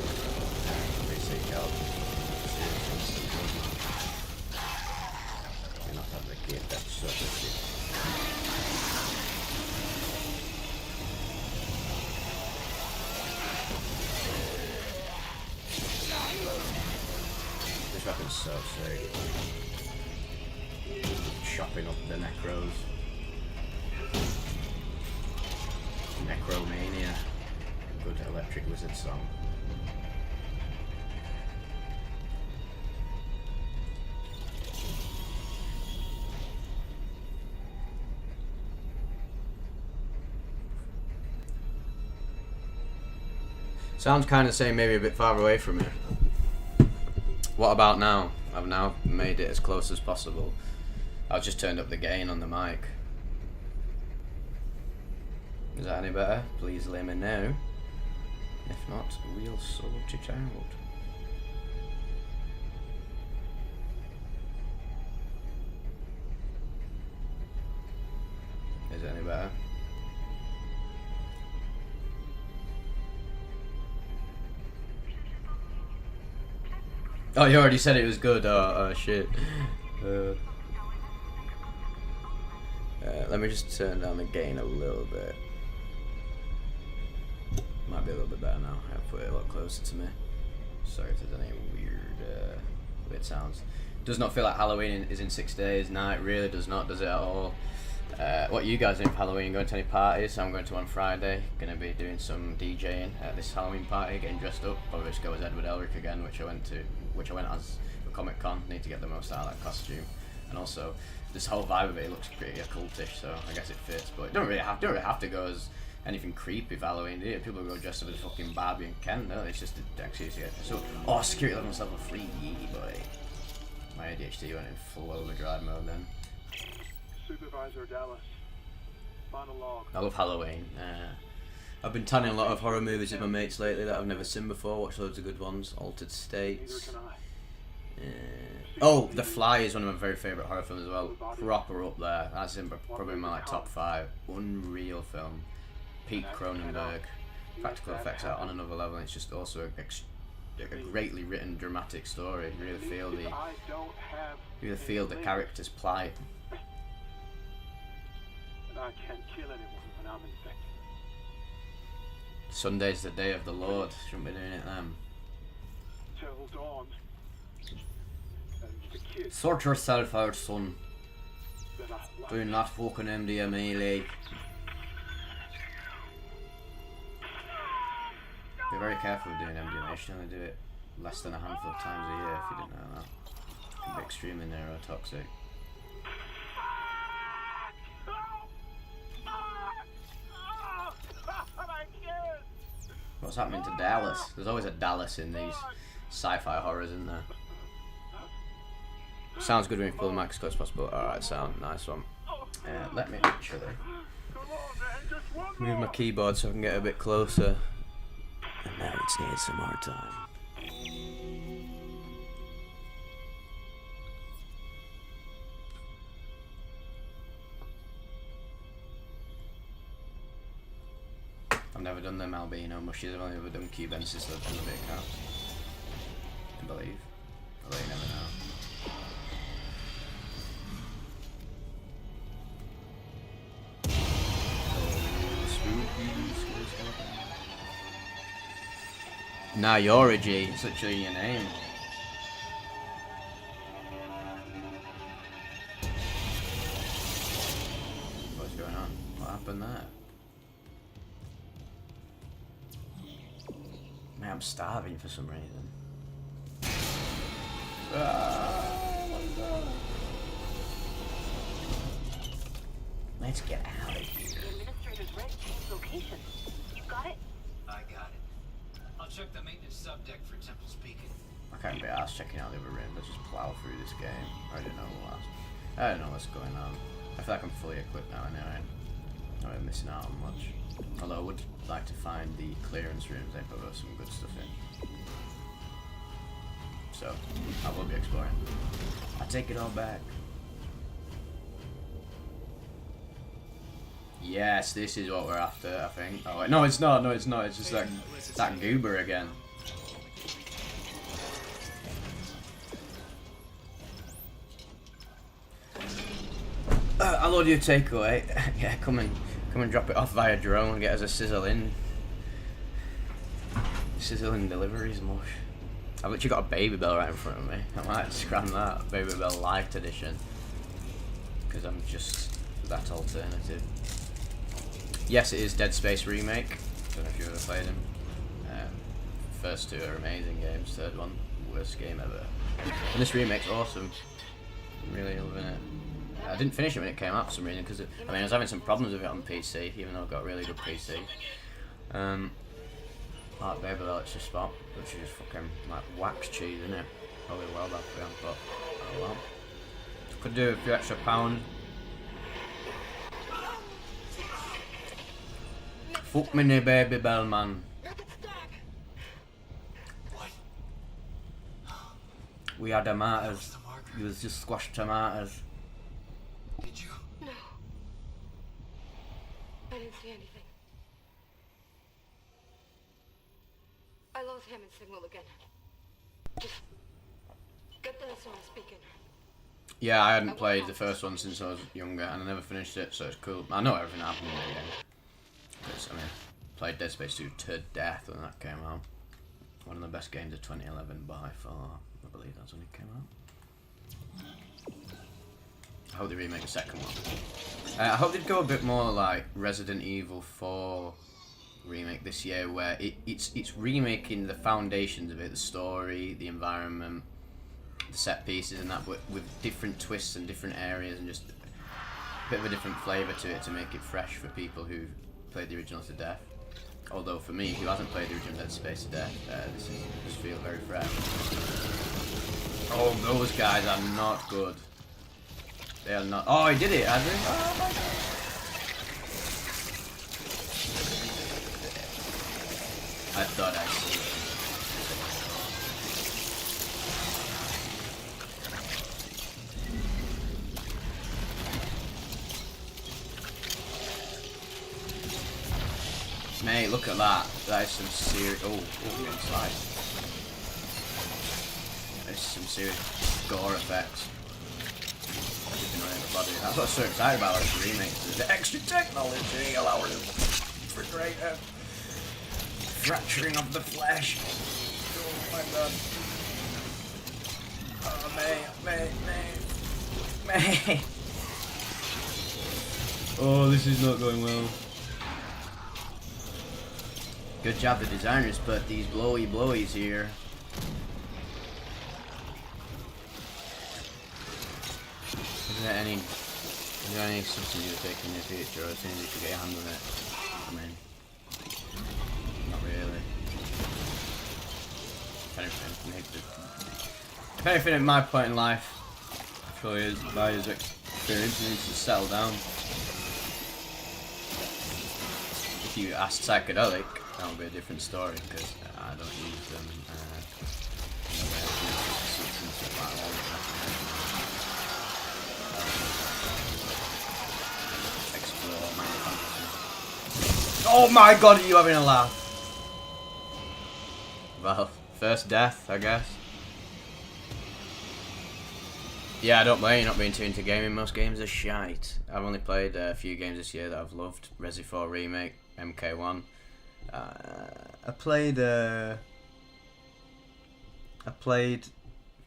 Please seek help. You're not having a kid, that's so shit. This weapon's so sick. Chopping up the necros. Necromania. Good Electric Wizard song. Sounds kind of saying maybe a bit far away from it. What about now? I've now made it as close as possible. I've just turned up the gain on the mic. Is that any better? Please let me know. If not, we'll sort it out. Is it any better? Oh, you already said it was good. Oh shit. Let me just turn down the gain a little bit. Might be a little bit better now. I've put it a lot closer to me. Sorry if there's any weird sounds. Does not feel like Halloween is in 6 days. Nah, it really does not, does it at all? What are you guys doing for Halloween? Going to any parties? I'm going to one Friday. Gonna be doing some DJing at this Halloween party, getting dressed up. Probably just go as Edward Elric again, which I went as for Comic Con. Need to get the most out of that costume. And also, this whole vibe of it looks pretty occultish, so I guess it fits. But you don't really have to go as anything creepy for Halloween, do you? People go dressed up as fucking Barbie and Ken, no? It's just an excuse to get. So, oh, security level myself a free, boy. My ADHD went in full overdrive mode then. Supervisor Dallas. Final log. I love Halloween. I've been tanning a lot of horror movies with my mates lately that I've never seen before. Watched loads of good ones. Altered States. Neither can I. Oh, The Fly is one of my very favourite horror films as well. Proper up there. That's in probably my top 5. Unreal film. Pete Cronenberg. Practical effects are on another level. And it's just also a greatly written, dramatic story. You really feel the character's plight. And I can't kill anyone when I'm infected. Sunday's the day of the Lord. Shouldn't be doing it then. Till dawn. And the kids Sort yourself out, son. that I love. Do not fucking MDMA, like. Be very careful with doing MDMA. You should only do it less than a handful of times a year if you didn't know that. It can be extremely neurotoxic. What's happening to Dallas? There's always a Dallas in these sci-fi horrors, isn't there? Sounds good when you pull the mic as close as possible. Alright, sound. Nice one. Let me actually move my keyboard so I can get a bit closer. And now it's ASMR time. I've never done them albino mushies, I've only ever done cubensis that have done the big cows. I believe. Although you never know. Nah, you're a G. It's literally your name. What's going on? What happened there? Man, I'm starving for some reason. What is that? Let's get out of here. The administrator's red changed location. You got it? I got it. I'll check the maintenance subdeck for Temple's Beacon. I can't be arsed checking out the other room. Let's just plow through this game. I don't know what. I don't know what's going on. I feel like I'm fully equipped now anyway. I'm not missing out on much. Although I would like to find the clearance rooms. They put some good stuff in. So, I will be exploring. I take it all back. Yes, this is what we're after, I think. Oh wait, no it's not, no it's not. It's just that goober again. I'll order you a takeaway. Yeah, come and drop it off via drone and get us a sizzling deliveries mush. I've literally got a Baby Bell right in front of me. I might scram that Baby Bell Light Edition because I'm just that alternative. Yes, it is Dead Space remake. Don't know if you've ever played them. First two are amazing games. Third one, worst game ever. And this remake's awesome. I'm really loving it. I didn't finish it when it came out for some reason because I was having some problems with it on PC, even though I've got a really good PC. Like Baby Bell, it's just spot, which is just fucking like wax cheese, isn't it? Probably well bad for them, but oh well. Could do a few extra pound. Fuck me, no Baby Bell, man. What? We had tomatoes. It was just squashed tomatoes. Did you? No. I didn't see anything. I lost Hammond's signal again. Just get the lesson on speaking. Yeah, I hadn't played the first one since I was younger, and I never finished it, so it's cool. I know everything happened in the game. I mean, played Dead Space 2 to death when that came out. One of the best games of 2011 by far. I believe that's when it came out. I hope they remake the second one. I hope they'd go a bit more like Resident Evil 4 remake this year, where it's remaking the foundations of it, the story, the environment, the set pieces and that, but with different twists and different areas and just a bit of a different flavour to it to make it fresh for people who played the original to death. Although for me, who hasn't played the original Dead Space to death, this just feels very fresh. Oh, those guys are not good. They are not. Oh, he did it, has he? Oh my god. I thought I see it. Mate, look at that. That is some serious. Oh, getting sliced. That is some serious gore effects. That's what I'm so excited about this remake. The extra technology allowing us for greater fracturing of the flesh. Oh my god. Oh, mate. Oh, this is not going well. Good job, the designers, but these blowies here. Is there any substance you're taking in the future, or as soon as you could get your hand on it? I mean, not really. If anything, at my point in life, I feel by his experience, he needs to settle down. If you ask psychedelic, that would be a different story, because I don't use them. Oh Oh my god, are you having a laugh? Well, first death, I guess. Yeah, I don't blame you not being too into gaming. Most games are shite. I've only played a few games this year that I've loved. Resi 4 Remake, MK1. I played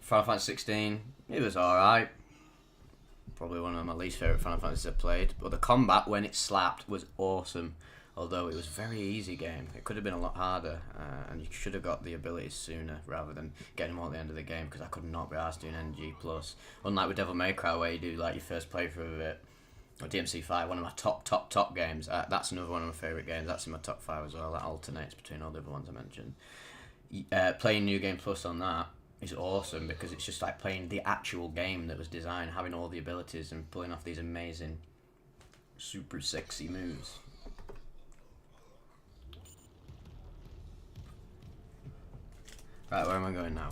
Final Fantasy 16. It was alright. Probably one of my least favourite Final Fantasies I've played. But the combat, when it slapped, was awesome. Although it was a very easy game. It could have been a lot harder. And you should have got the abilities sooner rather than getting them all at the end of the game. Because I could not be asked doing NG+. Unlike with Devil May Cry where you do like your first playthrough of it. Or DMC5, one of my top games. That's another one of my favourite games. That's in my top 5 as well. That alternates between all the other ones I mentioned. Playing New Game Plus on that is awesome because it's just like playing the actual game that was designed, having all the abilities and pulling off these amazing, super sexy moves. Right, where am I going now?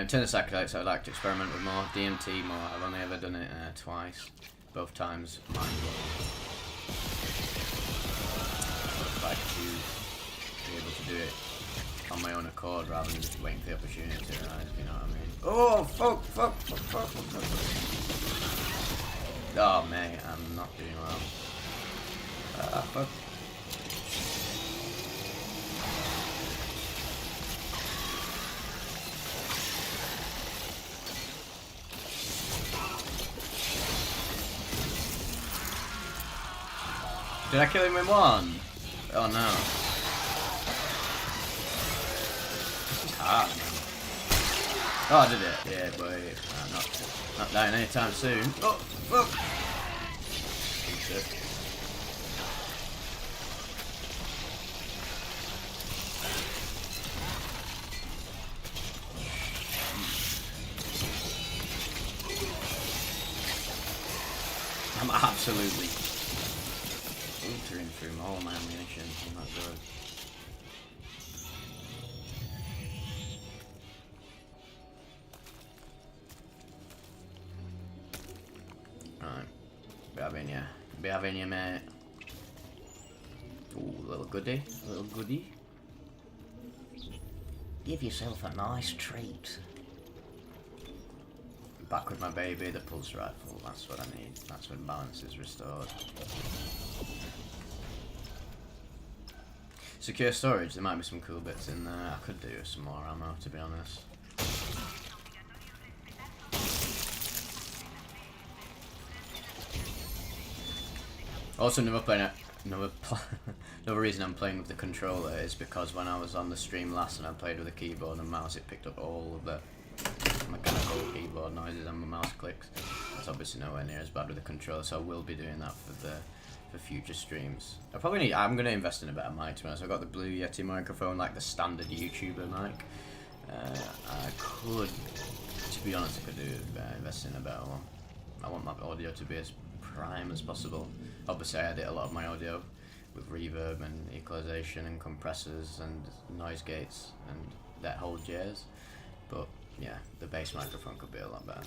Turn the psychedelics, I'd like to experiment with more. DMT more. I've only ever done it twice. Both times mind blowing. I'd like to be able to do it on my own accord rather than just waiting for the opportunity to arise, if you know what I mean. Oh, fuck. Oh, mate, I'm not doing well. Fuck. Did I kill him in one? Oh no. This is hard, man. Oh, I did it. Yeah, boy. Not dying anytime soon. Oh, fuck. I'm absolutely filtering through all my ammunition. I'm not good. Right. Be having you, mate. Ooh, little goodie. Give yourself a nice treat. Back with my baby, the pulse rifle. That's what I need. That's when balance is restored. Secure storage. There might be some cool bits in there. I could do some more ammo, to be honest. Also, another reason I'm playing with the controller is because when I was on the stream last and I played with a keyboard and mouse, it picked up all of the mechanical keyboard noises and my mouse clicks. That's obviously nowhere near as bad with the controller, so I will be doing that for future streams. I'm going to invest in a better mic, to be honest. I've got the Blue Yeti microphone, like the standard YouTuber mic. I could, to be honest, invest in a better one. I want my audio to be as prime as possible. Obviously, I edit a lot of my audio with reverb and equalization and compressors and noise gates and that whole jazz. But yeah, the bass microphone could be a lot better.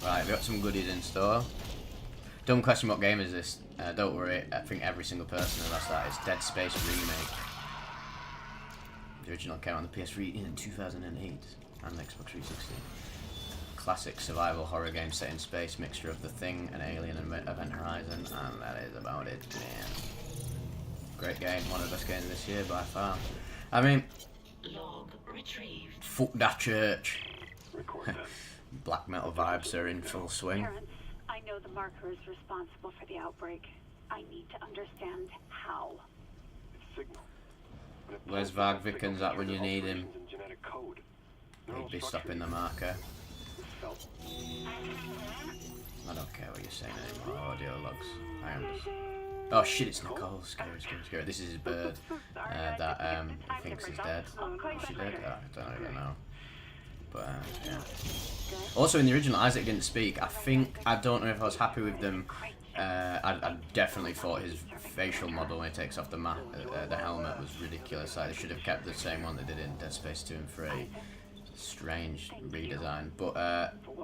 Right, we've got some goodies in store. Don't question what game is this. Don't worry, I think every single person has asked that. It's Dead Space Remake. The original came out on the PS3 in 2008 and Xbox 360. Classic survival horror game set in space, mixture of The Thing and Alien and Event Horizon, and that is about it, man. Great game, one of the best games this year by far. I mean, Log retrieved. fuck that church. Black metal vibes are in full swing. Parents, I know the marker is responsible for the outbreak. I need to understand how. Signal. Where's Varg Vickens at when you need him? He'd be stopping the marker. I don't care what you're saying anymore. Audio logs. I understand. Oh shit, it's Nicole. Scary. This is his bird that he thinks is dead. Is she dead? I don't even know. But yeah. Also in the original, Isaac didn't speak. I don't know if I was happy with them I definitely thought his facial model when he takes off the helmet was ridiculous. Like, they should have kept the same one they did in Dead Space 2 and 3. Strange redesign, but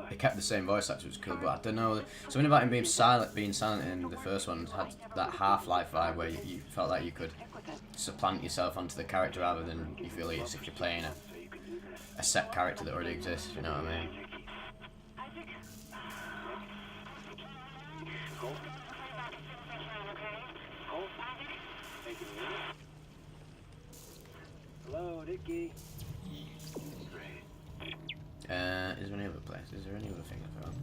they kept the same voice actor, which was cool. But I don't know, something about him being silent in the first one had that Half-Life vibe where you felt like you could supplant yourself onto the character rather than you feel as if you're playing a set character that already exists. You know what I mean? Hello, Nicky. Is there any other place? Is there any other thing I found?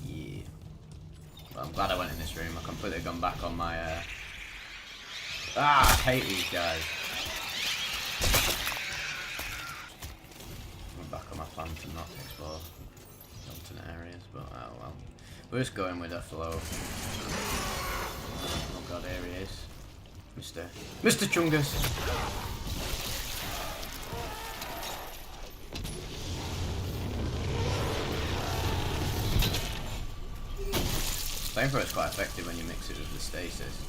Yeah. Well, I'm glad I went in this room. I completely gone back on my. I hate these guys. I'm back on my plan to not explore alternate areas, but oh well. We're just going with a flow. Oh god, here he is. Mr. Chungus! Flamethrower is quite effective when you mix it with the stasis.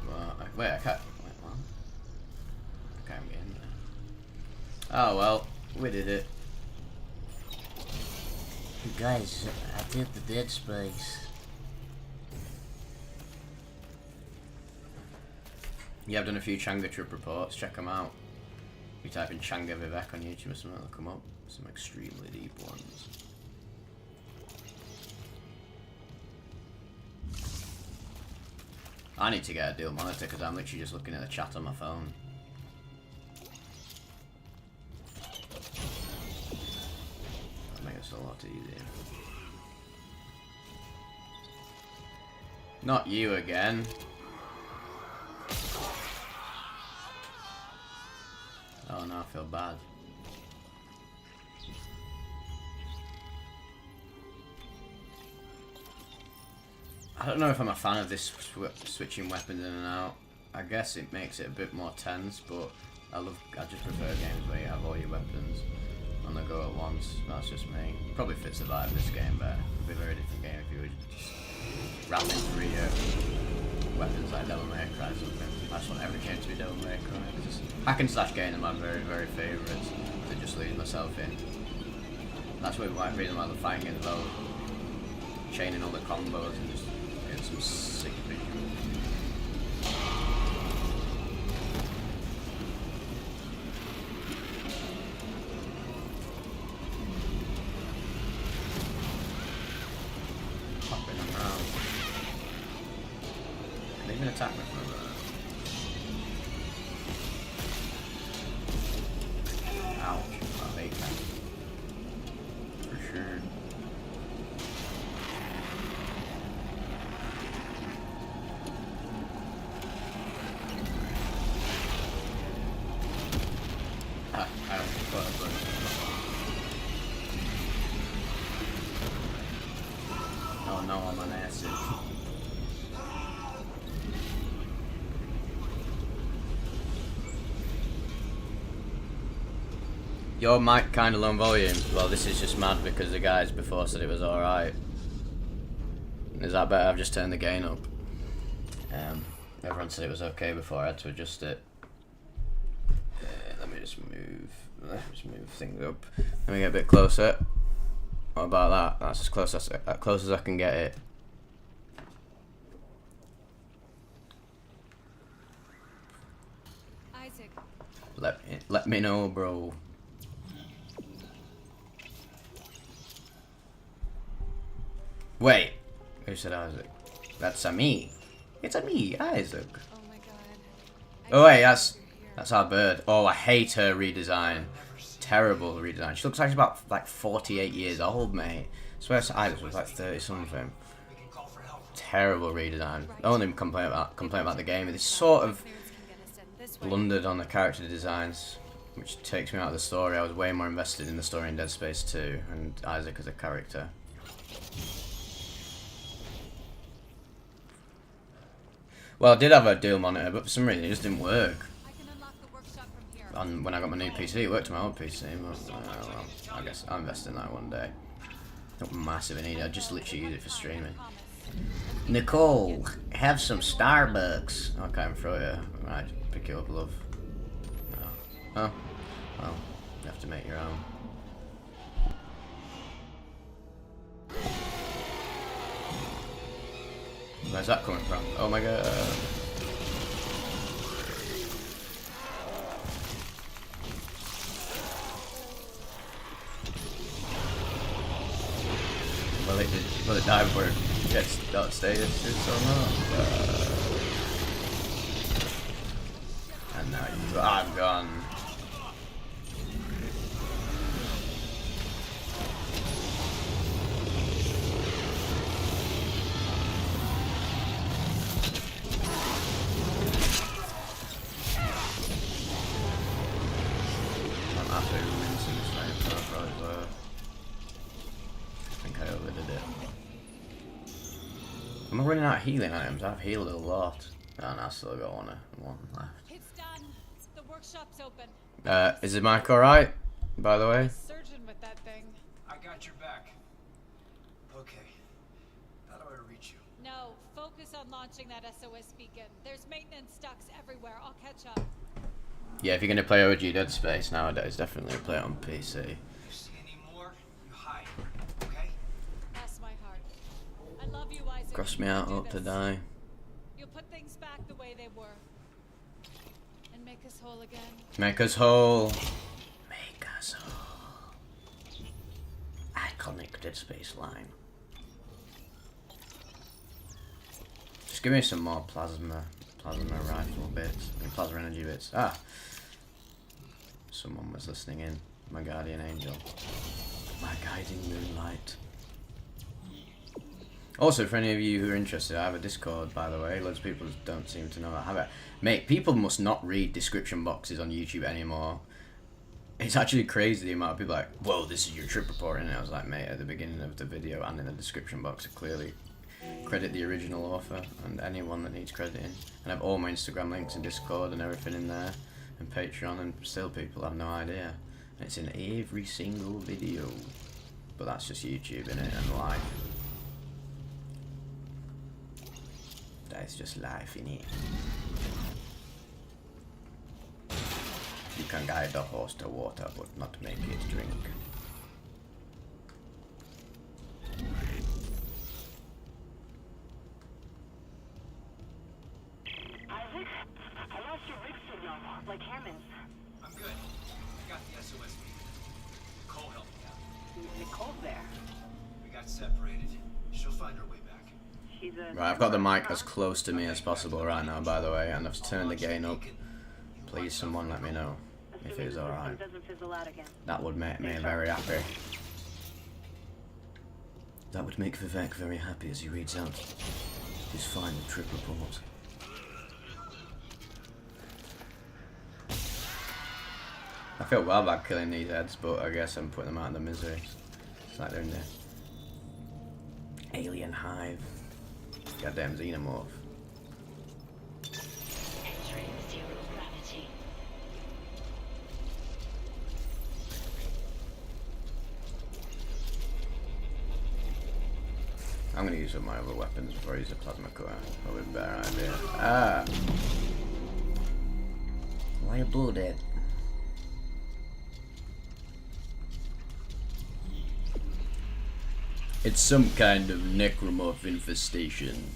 Well, wait, I can't. Wait, what? I can't get in there. Oh well, we did it. You guys, I did the Dead Space. Yeah, I've done a few Changa trip reports. Check them out. You type in Changa Vivec on YouTube or something, they'll come up. Some extremely deep ones. I need to get a dual monitor because I'm literally just looking at the chat on my phone. That makes it a lot easier. Not you again. Oh no, I feel bad. I don't know if I'm a fan of this switching weapons in and out. I guess it makes it a bit more tense, but I just prefer games where you have all your weapons on the go at once. That's just me. Probably fits the vibe of this game better. It'd be a very different game if you were just ramming through your weapons like Devil May Cry or something. I just want every game to be Devil May Cry. Hack and slash games are my very, very favourites to just leave myself in. That's why the reason why I love fighting games about chaining all the combos and just getting some sick visuals. Popping them around. Can they even attack me from over there? Ouch. Oh, they can. For sure. I don't think oh no, I'm on acid. Your mic kinda low volume. Well, this is just mad because the guys before said it was alright. Is that better? I've just turned the gain up. Everyone said it was okay before, I had to adjust it. Let me just move things up. Let me get a bit closer. What about that? That's as close as I can get it. Isaac. Let me know, bro. Wait, who said Isaac? That's a me. It's a me, Isaac. Oh my god. Oh wait, that's our bird. Oh, I hate her redesign. Terrible redesign. She looks like she's about like 48 years old, mate. I swear Isaac was like 30 something. Terrible redesign. The only complaint about the game is it's sort of blundered on the character designs, which takes me out of the story. I was way more invested in the story in Dead Space 2 and Isaac as a character. Well, I did have a dual monitor, but for some reason it just didn't work. I can unlock the workshop from here. when I got my new PC. It worked on my old PC, but well, I guess I'll invest in that one day. Not massive need. I just literally use it for streaming. Nicole, have some Starbucks. I can't even throw it. Right, pick it up, love. Oh, well, you have to make your own. Where's that coming from? Oh my god. Will it die before it gets that status or not? And now I'm gone. I'm absolutely rinsing this thing. I think I overdid it. I'm running out of healing items. I've healed a lot. And I still got one left. It's done. The workshop's open. Is the mic alright? By the way? Surgeon with that thing. I got your back. Okay. How do I reach you? No, focus on launching that SOS beacon. There's maintenance ducts everywhere. I'll catch up. Yeah, if you're gonna play OG Dead Space nowadays, definitely play it on PC. If you see any more, you hide. Okay? Bless my heart. I love you, Isaac. Cross me You'll out do up to this. die. You'll put things back the way they were. And make us whole again. Make us whole. Make us whole. Iconic Dead Space line. Just give me some more plasma rifle bits. I mean, plasma energy bits. Ah! Someone was listening in. My guardian angel. My guiding moonlight. Also, for any of you who are interested, I have a Discord, by the way. Loads of people don't seem to know I have it. Mate, people must not read description boxes on YouTube anymore. It's actually crazy the amount of people like, whoa, this is your trip report. And I was like, mate, at the beginning of the video and in the description box, clearly credit the original author and anyone that needs crediting. And I have all my Instagram links and Discord and everything in there. And Patreon, and still people have no idea. And it's in every single video. But that's just YouTube, innit, and life. That's just life, innit? You can guide the horse to water, but not make it drink. Isaac, I lost your rig signal, like Hammond's. I'm good. I got the SOS beacon. Nicole helped me out. Nicole's there. We got separated. She'll find her way back. She's a... Right, I've got the mic as close to me as possible right now, by the way, and I've turned the gain up. Please, someone let me know if it is alright. Doesn't fizzle out again. That would make me very happy. That would make Vivec very happy as he reads out his final trip report. I feel well bad killing these heads, but I guess I'm putting them out of the misery. It's like they're in there. Alien hive. Goddamn xenomorph. Entering zero gravity. I'm gonna use some of my other weapons before I use a plasma cutter. Probably a better idea. Ah! Why you blew that? It's some kind of necromorph infestation.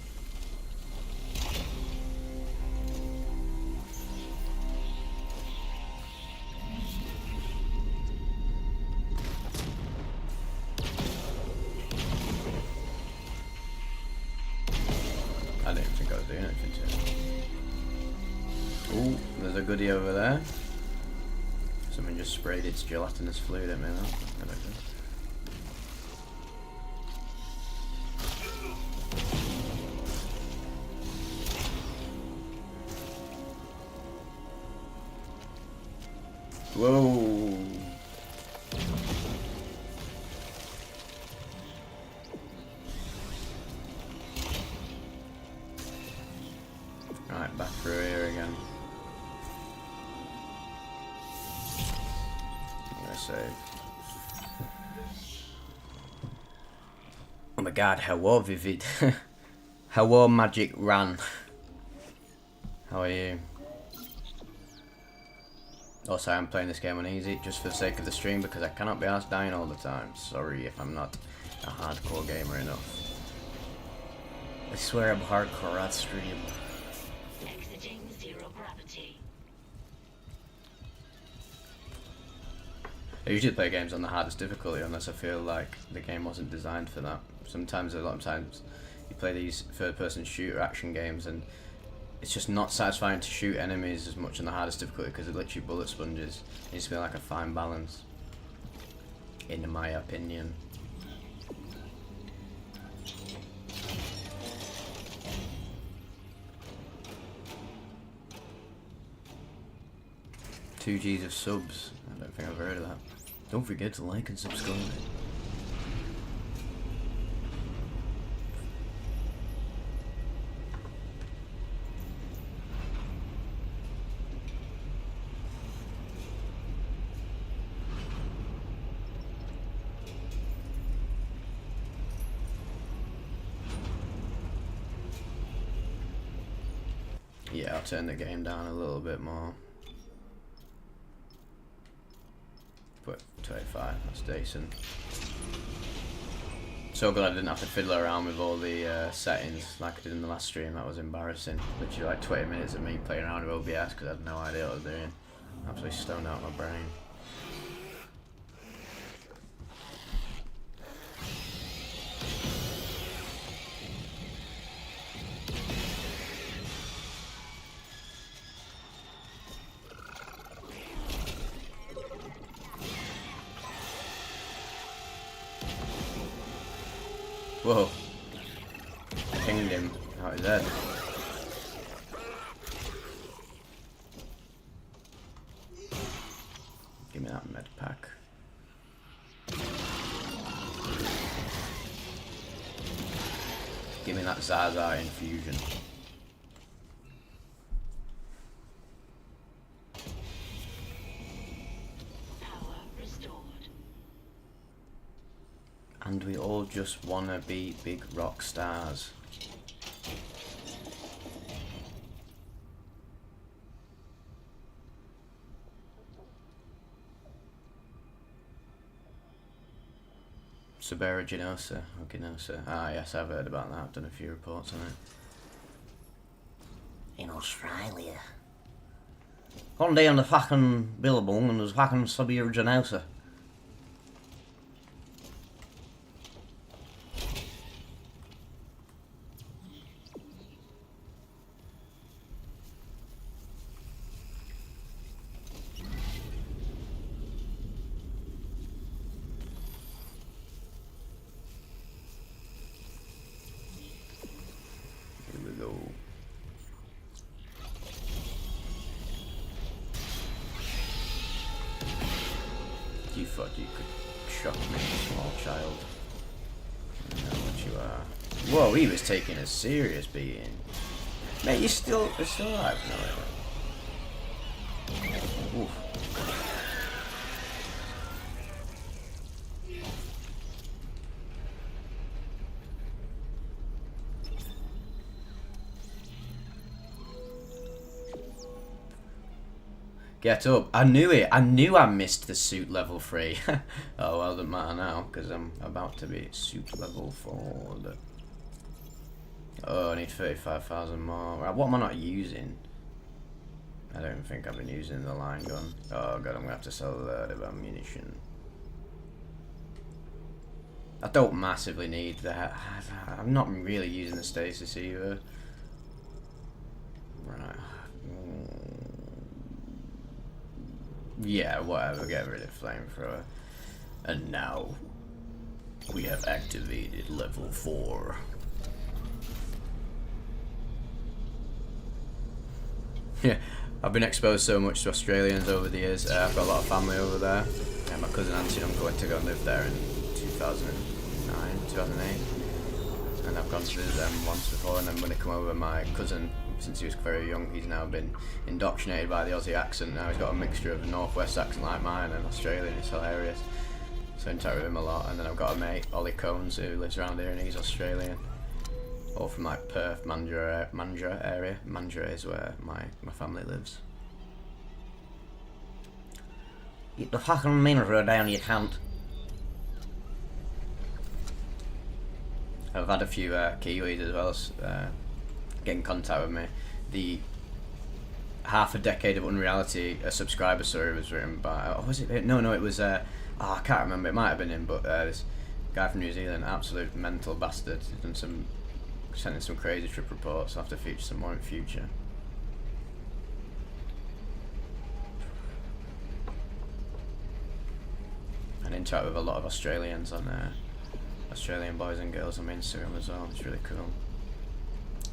I didn't think I was doing anything to it. Ooh, there's a goodie over there. Someone just sprayed its gelatinous fluid at me though. Whoa. Right, back through here again. save. Oh my god, hello Vivid. Hello Magic Ran. How are you? Also, I'm playing this game on easy just for the sake of the stream because I cannot be asked dying all the time. Sorry if I'm not a hardcore gamer enough. I swear I'm hardcore at stream. Exiting zero gravity. I usually play games on the hardest difficulty unless I feel like the game wasn't designed for that. Sometimes, a lot of times, you play these third-person shooter action games and it's just not satisfying to shoot enemies as much on the hardest difficulty because they're literally bullet sponges. It needs to be like a fine balance, in my opinion. $2 Gs of subs. I don't think I've heard of that. Don't forget to like and subscribe. Yeah, I'll turn the game down a little bit more. Put 25, that's decent. So glad I didn't have to fiddle around with all the settings like I did in the last stream. That was embarrassing. Literally like 20 minutes of me playing around with OBS because I had no idea what I was doing. Absolutely stoned out my brain. Whoa. Pinged him out his head. Give me that med pack. Give me that Zaza infusion. And we all just wanna be big rock stars. Seberogenosa, or Ginosa. Ah yes, I've heard about that. I've done a few reports on it. In Australia. One day on the fucking billabong and there's fucking Seberogenosa. You thought you could shock me, small child. I know what you are. Whoa, he was taking a serious beating. Mate, you're still alive? No, oof. Get up. I knew it. I knew I missed the suit level 3. Oh, well, it doesn't matter now, because I'm about to be suit level 4. Oh, I need 35,000 more. Right, what am I not using? I don't think I've been using the line gun. Oh, God, I'm going to have to sell a load of ammunition. I don't massively need that. I'm not really using the stasis either. Right. Yeah, whatever, get rid of flamethrower. And now we have activated level 4. Yeah, I've been exposed so much to Australians over the years. I've got a lot of family over there. Yeah, my cousin Auntie and uncle went to go and live there in 2009, 2008. and I've gone to visit them once before, and then when they come over, my cousin, since he was very young, he's now been indoctrinated by the Aussie accent. Now he's got a mixture of a northwest accent like mine and Australian. It's hilarious. So I interact with him a lot. And then I've got a mate, Ollie Cones, who lives around here, and he's Australian. All from like Perth, Mandurah area. Mandurah is where my family lives. Get the fucking mineral down, you cunt. I've had a few Kiwis as well get in contact with me. The half a decade of Unreality, a subscriber story was written by. Oh, was it? No, it was. I can't remember. It might have been him, but this guy from New Zealand, absolute mental bastard. He's done sent in some crazy trip reports. I'll have to feature some more in future. And interact with a lot of Australians on Australian boys and girls on my Instagram as well. It's really cool.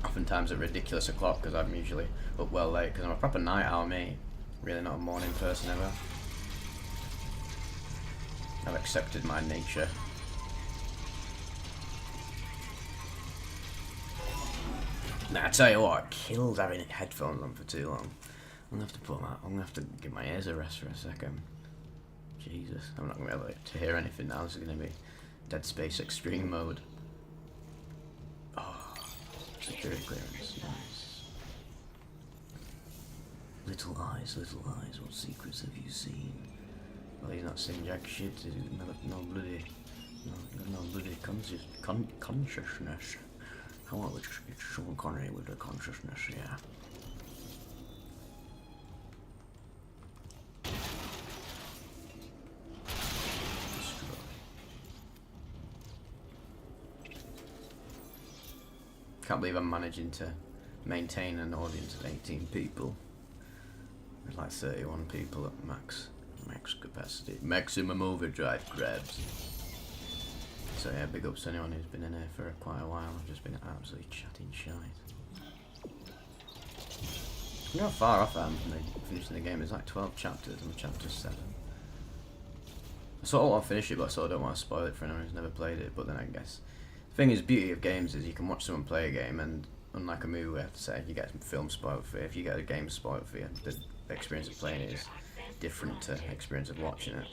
Oftentimes at ridiculous o'clock because I'm usually up well late because I'm a proper night owl, mate. Really not a morning person ever. I've accepted my nature. Nah, I tell you what, it kills having headphones on for too long. I'm gonna have to put them out. I'm gonna have to give my ears a rest for a second. Jesus, I'm not gonna be able to hear anything now. This is gonna be Dead Space Extreme mode. Oh, security clearance, nice. Little eyes, what secrets have you seen? Well, he's not seen jack shit. He's no bloody consciousness. How about it's Sean Connery with the consciousness, yeah. Can't believe I'm managing to maintain an audience of 18 people. There's like 31 people at max capacity. Maximum overdrive grabs. So yeah, big ups to anyone who's been in here for quite a while. I've just been absolutely chatting shite. You know how far off I am from finishing the game. It's like 12 chapters. I'm chapter 7. I sort of want to finish it, but I sort of don't want to spoil it for anyone who's never played it. But then I guess the thing is, beauty of games is you can watch someone play a game, and unlike a movie where, say, you get some film spoiled for you, if you get a game spoiled for you, the experience of playing it is different to the experience of watching it.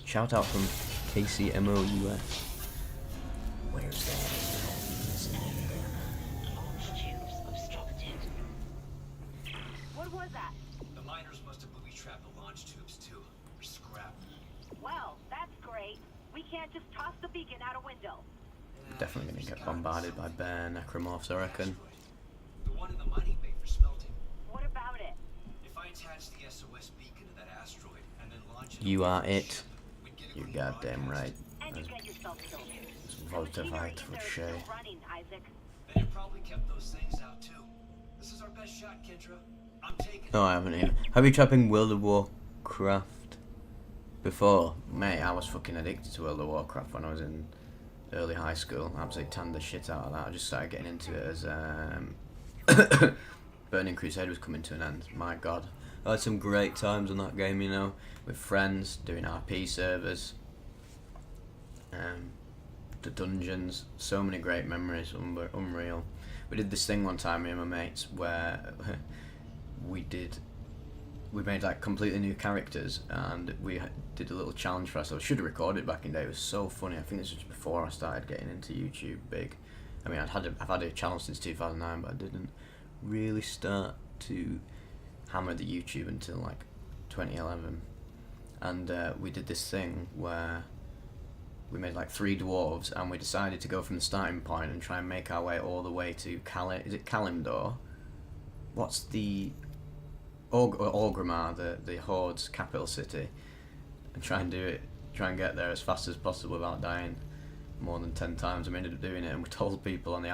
Shout out from KCMOUS. Where's that? What was that? The miners must have booby-trapped the launch tubes too. Or scrap. Well, that's great. We can't just toss the beacon out a window. Definitely gonna get bombarded by bear necromorphs, I reckon. The one in the mining bay for smelting. What about it? If I attach the SOS beacon to that asteroid and then launch it, You are it. You're goddamn right. And you get yourself killed. Voltivite for Shay. Running, Isaac. Then it probably kept those things out too. This is our best shot, Kendra. I'm taking it. No, I haven't either. Have you tried playing World of Warcraft before? Mate, I was fucking addicted to World of Warcraft when I was in early high school. I absolutely tanned the shit out of that. I just started getting into it as Burning Crusade was coming to an end. My god. I had some great times on that game, you know, with friends, doing RP servers, the dungeons, so many great memories, unreal. We did this thing one time, me and my mates, where we made like completely new characters, and we did a little challenge for ourselves. Should have recorded it back in the day. It was so funny. I think this was before I started getting into YouTube big. I mean, I've had a channel since 2009, but I didn't really start to hammer the YouTube until like 2011. And we did this thing where we made like 3 dwarves, and we decided to go from the starting point and try and make our way all the way to Kalimdor? What's the Orgrimmar, the Horde's capital city, and try and get there as fast as possible without dying more than 10 times. And we ended up doing it, and we told people on the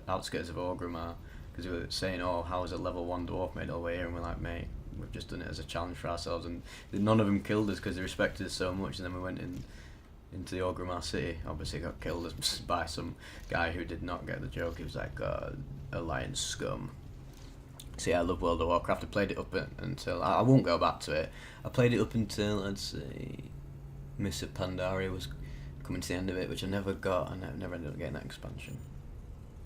outskirts of Orgrimmar, because we were saying, oh, how is a level 1 dwarf made all the way here? And we're like, mate, we've just done it as a challenge for ourselves. And none of them killed us because they respected us so much. And then we went into the Orgrimmar city, obviously got killed by some guy who did not get the joke. He was like, alliance scum. So yeah, I love World of Warcraft. I played it up until, I won't go back to it. I played it up until, I'd say, Miss of Pandaria was coming to the end of it, which I never got, and I never ended up getting that expansion.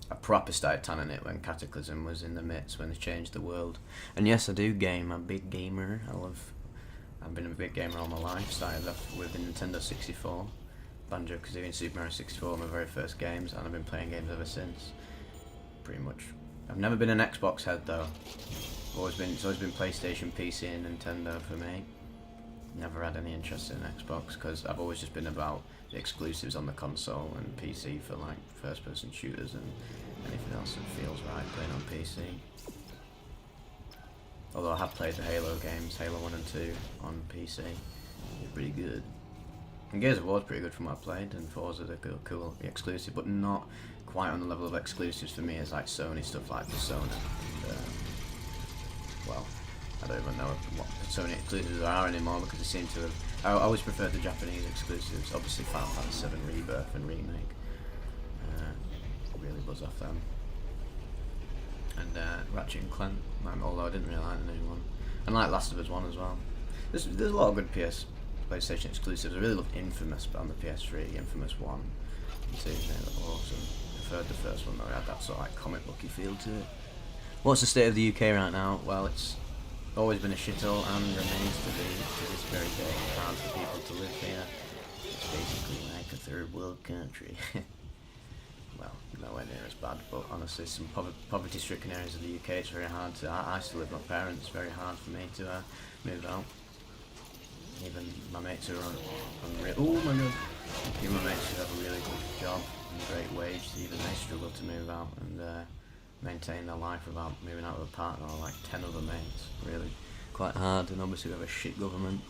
I proper started tanning it when Cataclysm was in the midst, when they changed the world. And yes, I do game. I'm a big gamer. I've been a big gamer all my life. Started off with the Nintendo 64, Banjo-Kazooie and Super Mario 64 were my very first games, and I've been playing games ever since. Pretty much. I've never been an Xbox head though. It's always been PlayStation, PC, and Nintendo for me. Never had any interest in Xbox because I've always just been about the exclusives on the console and PC for like first-person shooters and anything else that feels right playing on PC. Although I have played the Halo games, Halo 1 and 2 on PC. It's pretty good. And Gears of War is pretty good from what I played, and Forza are cool exclusive, but not quite on the level of exclusives for me as like Sony stuff like Persona. And, well, I don't even know what Sony exclusives are anymore because they seem to have. I always preferred the Japanese exclusives. Obviously, Final Fantasy VII Rebirth and Remake. Really buzz off them. And Ratchet and Clank, although I didn't really like the new one. And like Last of Us 1 as well. There's a lot of good PlayStation exclusives. I really loved Infamous on the PS3, Infamous 1 and 2, they were awesome. Preferred the first one though, it had that sort of like comic booky feel to it. What's the state of the UK right now? Well, it's always been a shithole and remains to be to this very day. Hard for people to live here. It's basically like a third world country. Well, nowhere near as bad, but honestly, some poverty-stricken areas of the UK, it's very hard to. I still live with my parents. It's very hard for me to move out. Even my mates who are on oh my god! Even my mates who have a really good job and great wage, even they struggle to move out and maintain their life without moving out with a partner or like 10 other mates. Really quite hard, and obviously we have a shit government.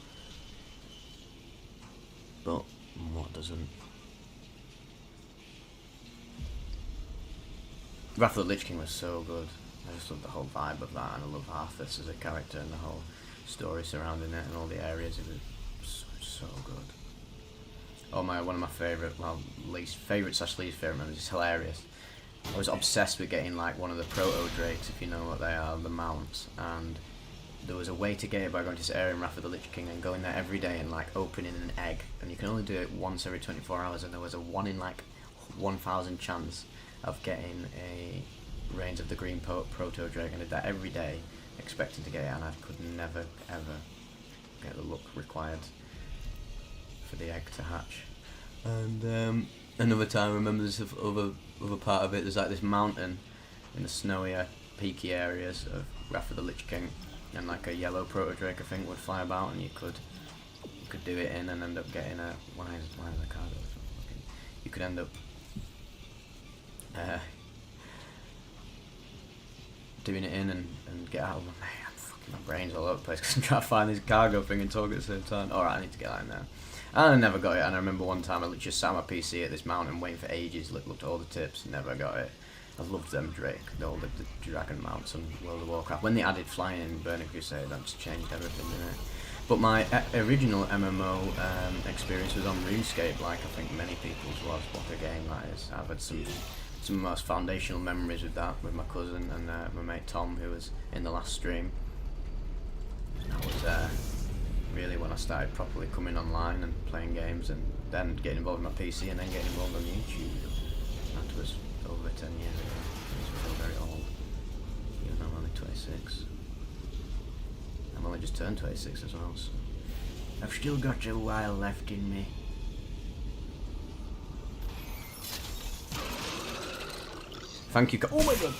But what doesn't? Wrath of the Lich King was so good. I just love the whole vibe of that, and I love Arthas as a character and the whole story surrounding it and all the areas. It was so good. Oh my, one of my favourite, well, least favourite members. It's hilarious. I was obsessed with getting like one of the proto-drakes, if you know what they are, the mounts, and there was a way to get it by going to this area in Wrath of the Lich King and going there every day and like opening an egg, and you can only do it once every 24 hours, and there was a 1 in like 1,000 chance of getting a Reigns of the Green proto-drake, and I did that every day expecting to get it, and I could never ever get the luck required for the egg to hatch. And another time I remember this other part of it, there's like this mountain in the snowier, peaky areas of Wrath of the Lich King, and like a yellow proto-drake I think would fly about, and you could do it in and end up getting a why is the card okay. You could end up doing it in and get out of my brain's all over the place because I'm trying to find this cargo thing and talk at the same time. Alright, I need to get that in there. And I never got it, and I remember one time I literally sat on my PC at this mountain waiting for ages, looked at all the tips, never got it. I loved them Drake, all the dragon mounts on World of Warcraft. When they added flying in Burning Crusade, that just changed everything, didn't it? But my original MMO experience was on RuneScape, like I think many people's was. What a game that is. I've had some of the most foundational memories with that, with my cousin and my mate Tom, who was in the last stream. That was really when I started properly coming online and playing games, and then getting involved in my PC, and then getting involved on YouTube. That was over 10 years ago. I feel very old, even though I'm only 26. I've only just turned 26 as well, so I've still got a while left in me. Thank you, oh my god!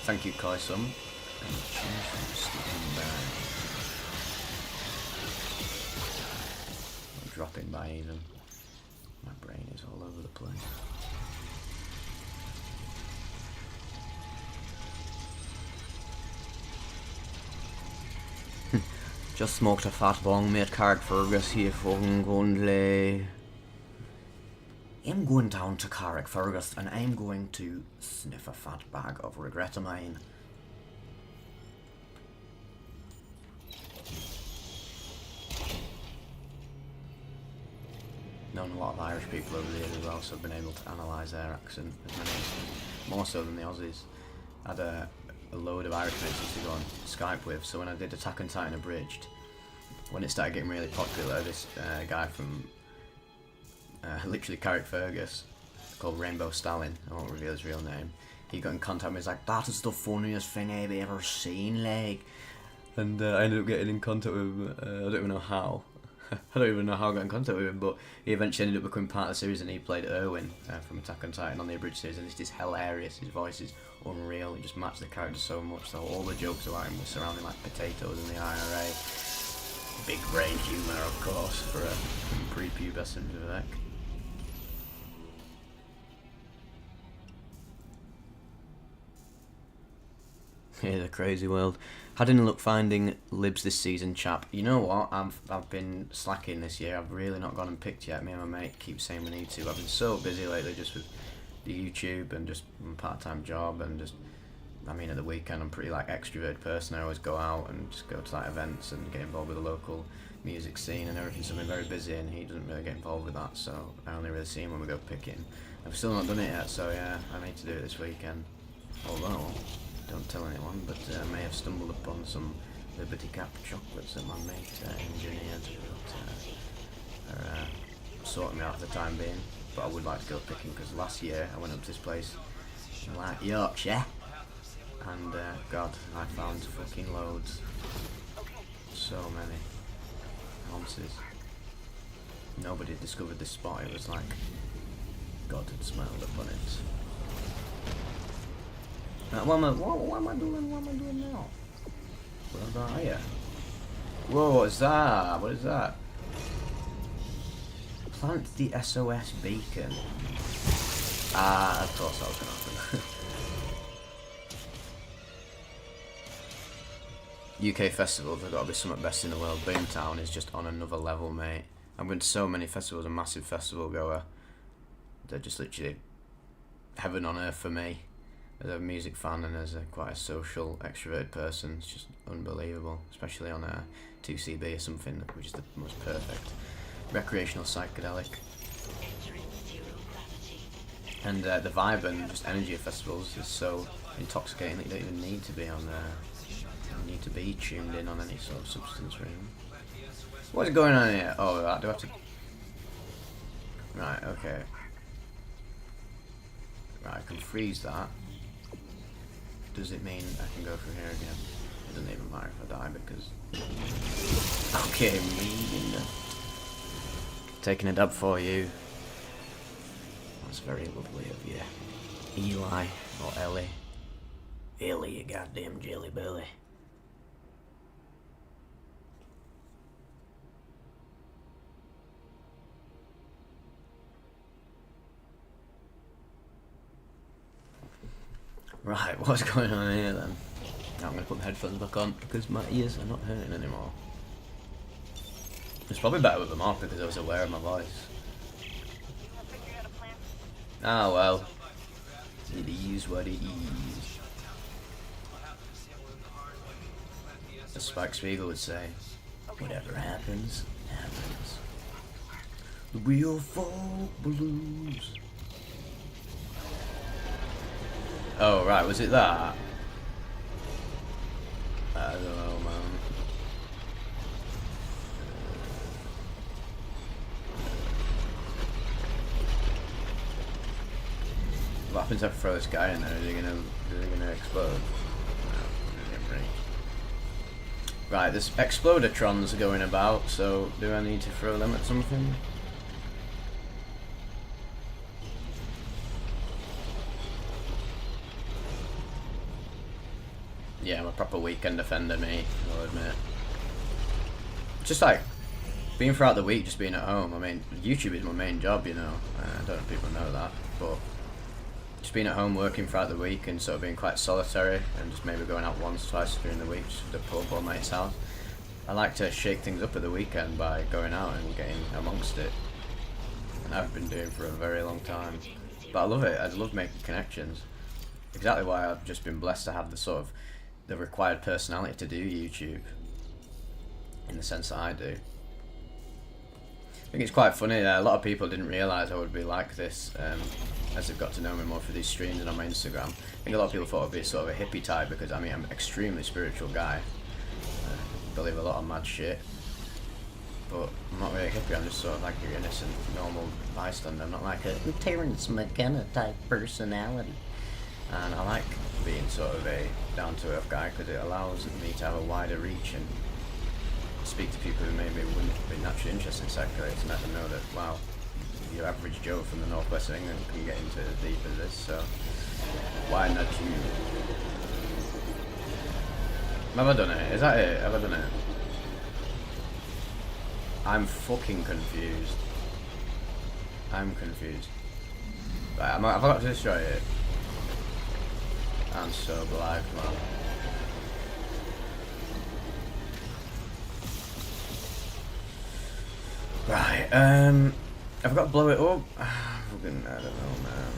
Thank you, Kai-sum. I'm dropping by even. My brain is all over the place. Just smoked a fat bong, mate. Carrickfergus here fucking going I'm going down to Carrickfergus and I'm going to sniff a fat bag of regret of mine. Known a lot of Irish people over the years as well, so I've been able to analyse their accent as many, more so than the Aussies. I had a load of Irish mates to go on Skype with, so when I did Attack on Titan Abridged, when it started getting really popular, this guy from literally Carrick Fergus, called Rainbow Stallion, I won't reveal his real name. He got in contact with me, he's like, that is the funniest thing I've ever seen, like. And I ended up getting in contact with him, I don't even know how. I don't even know how I got in contact with him, but he eventually ended up becoming part of the series, and he played Erwin from Attack on Titan on the abridged series, and it's just hilarious. His voice is unreal, he just matched the character so much, so all the jokes about him were surrounding like potatoes in the IRA. Big brain humour, of course, for a prepubescent Vivec. Yeah, the crazy world. Had any luck finding libs this season, chap? You know what? I've been slacking this year. I've really not gone and picked yet. Me and my mate keep saying we need to. I've been so busy lately, just with the YouTube and just my part-time job, and just, I mean, at the weekend I'm pretty like extrovert person. I always go out and just go to like events and get involved with the local music scene and everything. So I've been very busy, and he doesn't really get involved with that. So I only really see him when we go picking. I've still not done it yet. So yeah, I need to do it this weekend. Although, don't tell anyone, but I may have stumbled upon some Liberty Cap chocolates that my mate engineered that are sorting me out for the time being. But I would like to go picking, because last year I went up to this place in like Yorkshire, and God, I found fucking loads. So many ounces. Nobody had discovered this spot. It was like God had smiled upon it. What am I doing now? Where am I here? Whoa, what is that? What is that? Plant the SOS beacon. Ah, of course that was going to happen. UK festivals have got to be some of the best in the world. Boomtown is just on another level, mate. I've been to so many festivals, a massive festival goer. They're just literally heaven on earth for me. As a music fan and as quite a social, extroverted person, it's just unbelievable. Especially on a 2CB or something, which is the most perfect recreational psychedelic. And the vibe and just energy of festivals is so intoxicating that you don't even need to be on you need to be tuned in on any sort of substance, really. What is going on here? Oh, right, do I have to... Right, okay. Right, I can freeze that. Does it mean I can go through here again? It doesn't even matter if I die, because... Okay, me. Taking a dub for you. That's very lovely of you. Eli, or Ellie. Ellie, you goddamn jelly belly. Right, what's going on here then? Now I'm going to put the headphones back on because my ears are not hurting anymore. It's probably better with them off because I was aware of my voice. Ah well, it is what it is. As Spike Spiegel would say, whatever happens, happens. The real folk blues. Oh right, was it that? I don't know, man. What happens if I throw this guy in there? Is he gonna explode? No, he didn't break. Right, there's explodatrons going about, so do I need to throw them at something? Yeah, I'm a proper weekend offender, me, I'll admit. Just like, being throughout the week, just being at home. I mean, YouTube is my main job, you know. I don't know if people know that, but just being at home working throughout the week and sort of being quite solitary and just maybe going out once, twice during the week just to the pub or mate's house. I like to shake things up at the weekend by going out and getting amongst it. And I've been doing for a very long time. But I love it. I love making connections. Exactly why I've just been blessed to have the sort of the required personality to do YouTube, in the sense that I do. I think it's quite funny that a lot of people didn't realise I would be like this as they've got to know me more through these streams and on my Instagram. I think a lot of people thought I'd be sort of a hippie type because I mean I'm an extremely spiritual guy. Believe a lot of mad shit. but I'm not really a hippie, I'm just sort of like your innocent, normal bystander. I'm not like a Terrence McKenna type personality. And I like being sort of a down-to-earth guy because it allows me to have a wider reach and speak to people who maybe wouldn't be naturally interested in psychedelics and let them know that, wow, your average Joe from the northwest of England can get into as deep as this, so why not you? Have I done it? Is that it? Have I done it? I'm fucking confused. I'm confused. Right, have I got to destroy it? I'm so black, man. Right, I've got to blow it up. Fucking, I don't know, man.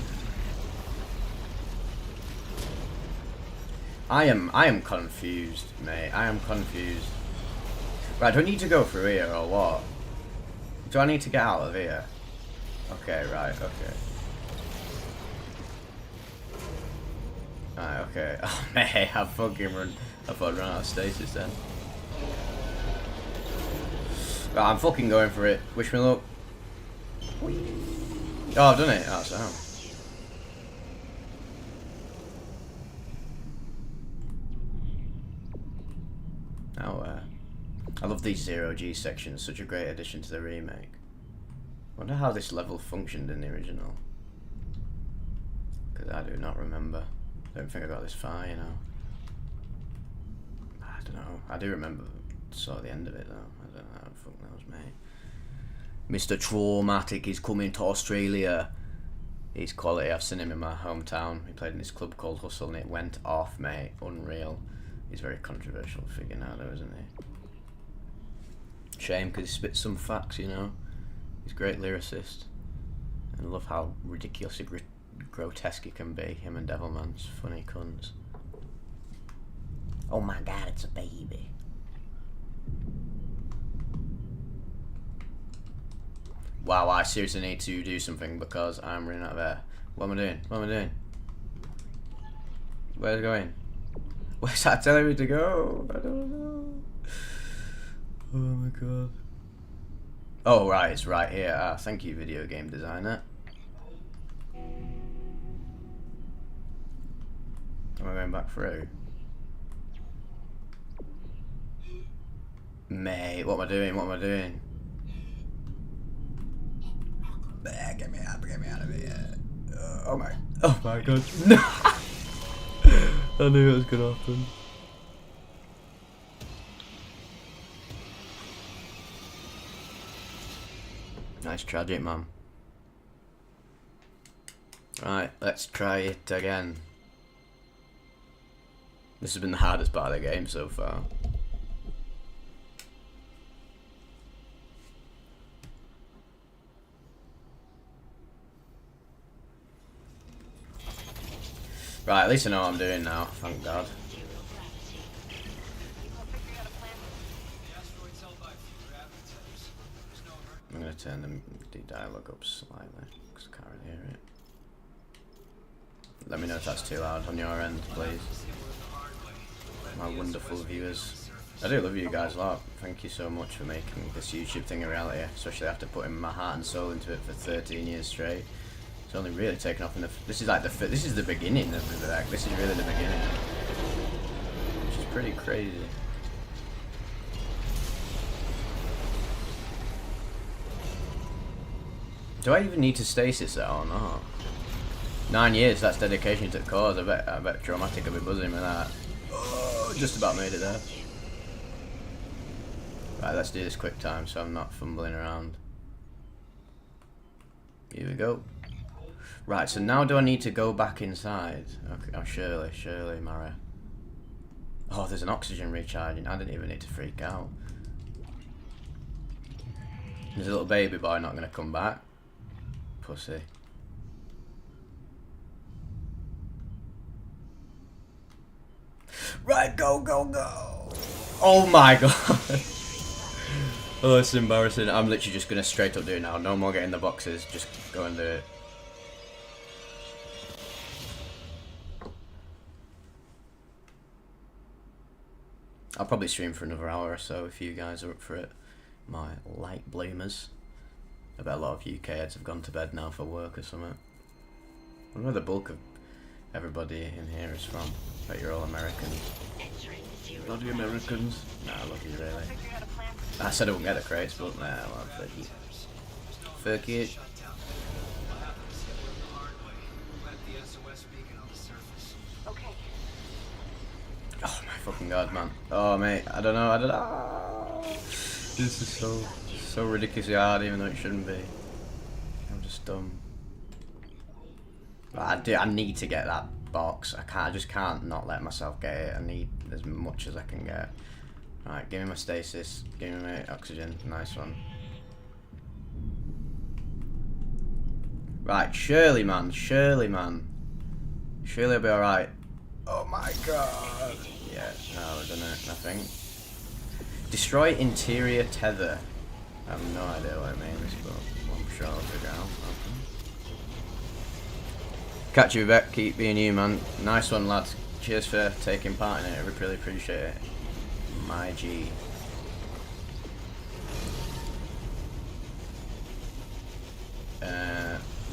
I am confused, mate. I am confused. Right, do I need to go through here or what? Do I need to get out of here? Okay, right, okay. Right, okay. Oh, mate, I fucking run out of stasis then. Right, I'm fucking going for it. Wish me luck. Oh, I've done it. Oh, so. Now, I love these 0G sections. Such a great addition to the remake. Wonder how this level functioned in the original. Because I do not remember. Don't think I got this far, you know. I don't know. I do remember sort of the end of it though. I don't know how the fuck that was made. Mr. Traumatic is coming to Australia. He's quality. I've seen him in my hometown. He played in this club called Hustle and it went off, mate. Unreal. He's a very controversial figure now though, isn't he? Shame because he spits some facts, you know. He's a great lyricist. And I love how ridiculously grotesque he can be. Him and Devilman's funny cunts. Oh my god, it's a baby. Wow, I seriously need to do something because I'm running out of air. What am I doing? What am I doing? Where's it going? Where's that telling me to go? I don't know. Oh my god. Oh right, it's right here. Ah, thank you, video game designer. Am I going back through? Mate, what am I doing? What am I doing? Get me out of here. Oh my god. No! I knew it was gonna happen. Nice tragic, man. Right, let's try it again. This has been the hardest part of the game so far. Right, at least I know what I'm doing now, thank God. I'm going to turn the dialogue up slightly, because I can't really hear it. Let me know if that's too loud on your end, please. My wonderful viewers. I do love you guys a lot. Thank you so much for making this YouTube thing a reality, especially after putting my heart and soul into it for 13 years straight. It's only really taken off in the... This is like this is the beginning of the Vivec. This is really the beginning. Which is pretty crazy. Do I even need to stasis that or not? 9 years, that's dedication to the cause. I bet Traumatic will be buzzing with that. Oh, just about made it there. Right, let's do this quick time so I'm not fumbling around. Here we go. Right, so now do I need to go back inside? Okay, oh, surely, Mara. Oh, there's an oxygen recharging. I didn't even need to freak out. There's a little baby boy not going to come back. Pussy. Right, go, go, go! Oh my god! Oh, it's embarrassing. I'm literally just going to straight up do it now. No more getting the boxes. Just go and do it. I'll probably stream for another hour or so if you guys are up for it. my light bloomers. I bet a lot of UK heads have gone to bed now for work or something. I wonder where the bulk of everybody in here is from. Bet you're all Americans. Bloody Americans. Nah, lucky really. I said I wouldn't get the crates, but nah, well, fuck it. Fuck it. Okay. Oh my fucking god, man. Oh mate, I don't know. This is so ridiculously hard, even though it shouldn't be. I'm just dumb. But I need to get that box. I just can't not let myself get it. I need as much as I can get. Right, give me my stasis. Give me my oxygen. Nice one. Right, surely, man. Surely, man. Surely I'll be alright. Oh my god. Yeah, no, we've done it. Nothing. Destroy interior tether. I have no idea what it means, but I'm sure I'll figure out. Catch you, Vivec. Keep being you, man. Nice one, lads. Cheers for taking part in it. I really appreciate it. My G.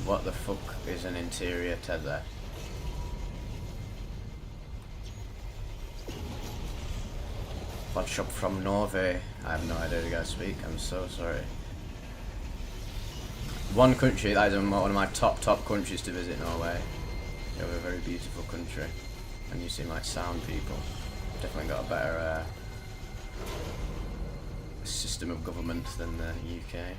What the fuck is an interior tether? Pod shop from Norway. I have no idea you guys speak. I'm so sorry. One country, that is one of my top countries to visit, Norway. They have a very beautiful country. And you seem like sound people. Definitely got a better system of government than the UK.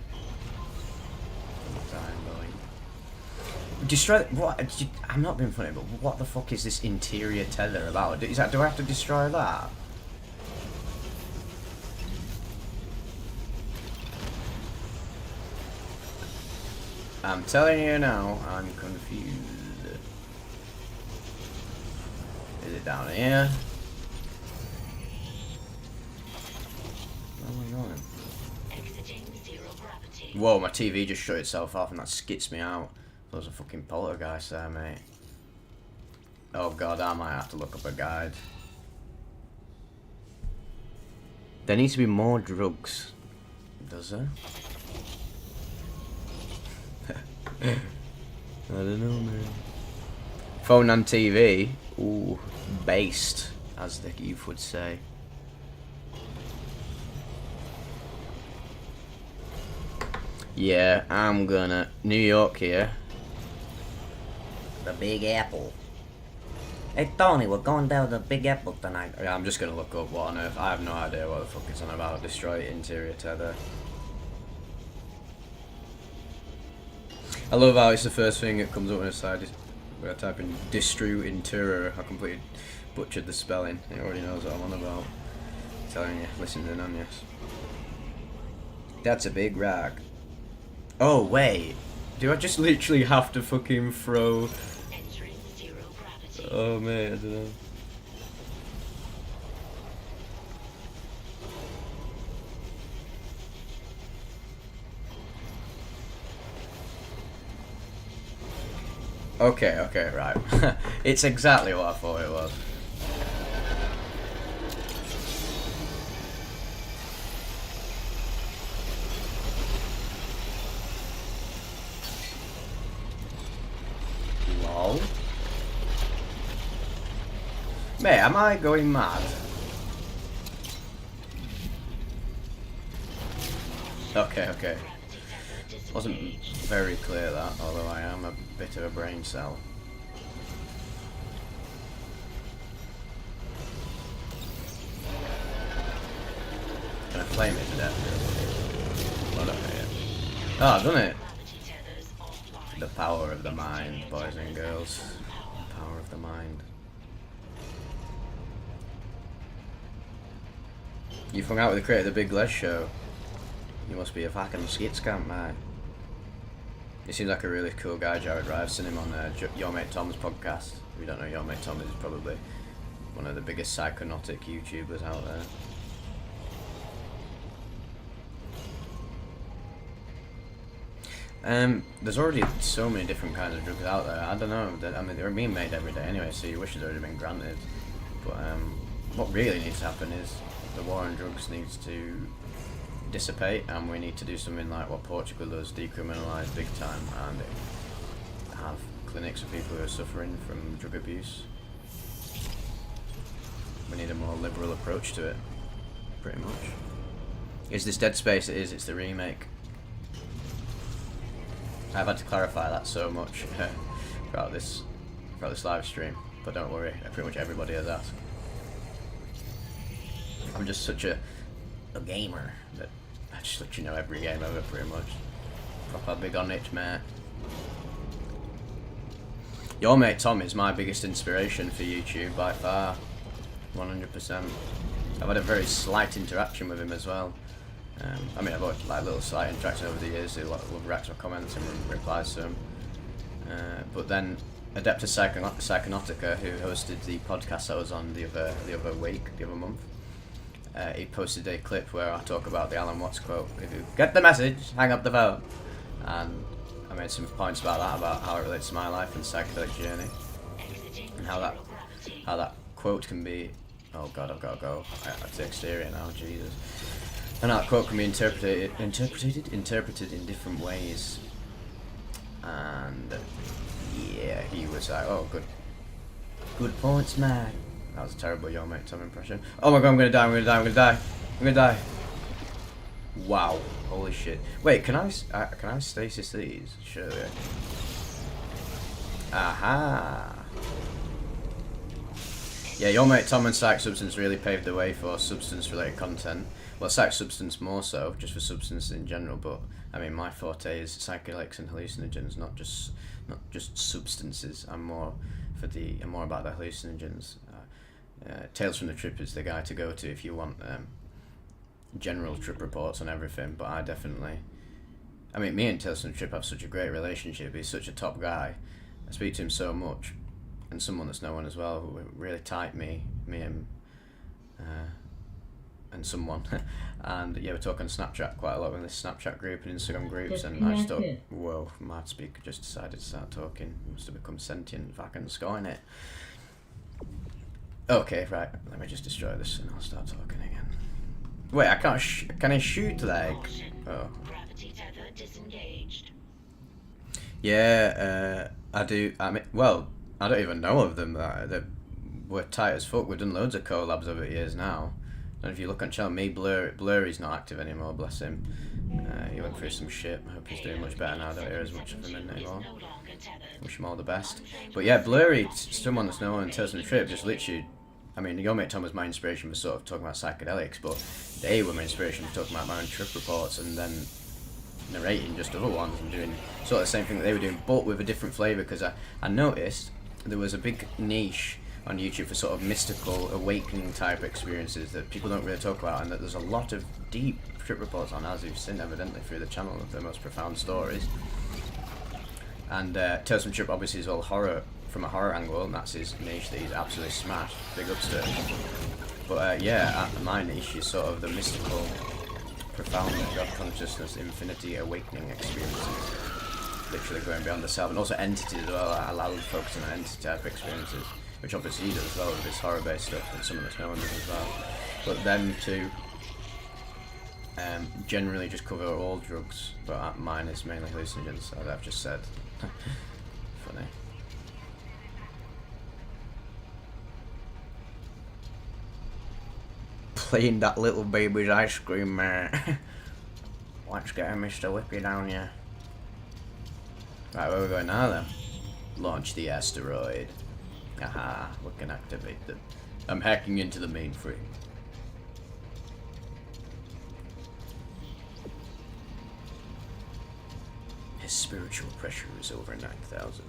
Destroy what? I'm not being funny, but what the fuck is this interior tether about? Is that, do I have to destroy that? I'm telling you now, I'm confused. Is it down here? Where am I going? Whoa, my TV just shut itself off and that skits me out. There's a fucking poltergeist there, mate. Oh god, I might have to look up a guide. There needs to be more drugs. Does there? I don't know, man. Phone and TV. Ooh, based, as the youth would say. Yeah, I'm gonna New York here. The Big Apple. Hey Tony, we're going down to the Big Apple tonight. Yeah, I'm just gonna look up what on earth. I have no idea what the fuck it's on about. Destroy interior tether. I love how it's the first thing that comes up on the side. When I type in Distru Interior, I completely butchered the spelling. It already knows what I'm on about. I'm telling you, listen in on this. That's a big rock. Oh wait, do I just literally have to fucking throw? Oh mate, I don't know. Okay, right. It's exactly what I thought it was. Lol. Mate, am I going mad? Okay. Wasn't very clear that, although I am a bit of a brain cell. Can I flame it to death? Oh, okay. Oh, I've done it! The power of the mind, boys and girls. The power of the mind. You've hung out with the creator of the Big Les show. You must be a fucking skit scamp, man. He seems like a really cool guy, Jared. Right? I've seen him on Your Mate Tom's podcast. If you don't know Your Mate Tom, is probably one of the biggest psychonautic YouTubers out there. There's already so many different kinds of drugs out there. I don't know. I mean, they're being made every day anyway, so your wish has already been granted. But what really needs to happen is the war on drugs needs to dissipate, and we need to do something like what Portugal does, decriminalise big time, and have clinics for people who are suffering from drug abuse. We need a more liberal approach to it, pretty much. Is this Dead Space? It is, it's the remake. I've had to clarify that so much throughout this live stream, but don't worry, pretty much everybody has asked. I'm just such a gamer that I just let you know every game ever, pretty much. Proper big on it, mate. Your mate Tom is my biggest inspiration for YouTube by far, 100%. I've had a very slight interaction with him as well. I mean, I've had like little slight interaction over the years. He will react to my comments and replies to them. But then Adeptus Psychonautica, who hosted the podcast I was on the other month, he posted a clip where I talk about the Alan Watts quote: "If you get the message, hang up the phone." And I made some points about that, about how it relates to my life and psychedelic journey, and how that quote can be. Oh God, I've got to go. That's the exterior now, Jesus. And that quote can be interpreted in different ways. And yeah, he was like, "Oh, good points, man." That was a terrible Your Mate Tom impression. Oh my God, I'm gonna die. Wow, holy shit. Wait, can I stasis these? Surely. Aha. Yeah, Your Mate Tom and Psych Substance really paved the way for substance-related content. Well, Psych Substance more so, just for substance in general. But I mean, my forte is psychedelics and hallucinogens, not just substances. I'm more about the hallucinogens. Tales from the Trip is the guy to go to if you want general trip reports on everything. But I mean, me and Tales from the Trip have such a great relationship. He's such a top guy. I speak to him so much, and someone that's known as well, who were really tight. Me and someone, and yeah, we're talking Snapchat quite a lot in this Snapchat group and Instagram groups, and I just thought, whoa, my speaker just decided to start talking. He must have become sentient, fucking scoring it. Okay, right, let me just destroy this and I'll start talking again. Wait, I can't can I shoot like? Oh. Gravity tether disengaged. Yeah, I do. I mean, well, I don't even know of them. We're tight as fuck. We've done loads of collabs over the years now. And if you look on channel, Blurry's not active anymore, bless him. He went through some shit. I hope he's doing much better now. I don't hear as much of him anymore. Wish him all the best. But yeah, Blurry, someone that's known on Tales from the Trip, just literally, I mean, Your Mate Tom was my inspiration for sort of talking about psychedelics, but they were my inspiration for talking about my own trip reports and then narrating just other ones and doing sort of the same thing that they were doing, but with a different flavour, because I noticed there was a big niche on YouTube for sort of mystical, awakening type experiences that people don't really talk about, and that there's a lot of deep trip reports on, as you've seen evidently through the channel, of the most profound stories. And Tales from the Trip obviously is all horror, from a horror angle, and that's his niche that he's absolutely smashed. Big ups to him. But yeah, my niche is sort of the mystical, profound God consciousness, infinity, awakening experiences. Literally going beyond the self, and also entities as well. I love focusing on entity type experiences, which obviously he does as well with his horror-based stuff, and someone that's known as well. But them two generally just cover all drugs, but mine is mainly hallucinogens, as I've just said. Funny. Playing that little baby's ice cream, mate. Let's get a Mr. Whippy down here. Right, where are we going now then? Launch the asteroid. Aha, we can activate them. I'm hacking into the mainframe. His spiritual pressure is over 9,000.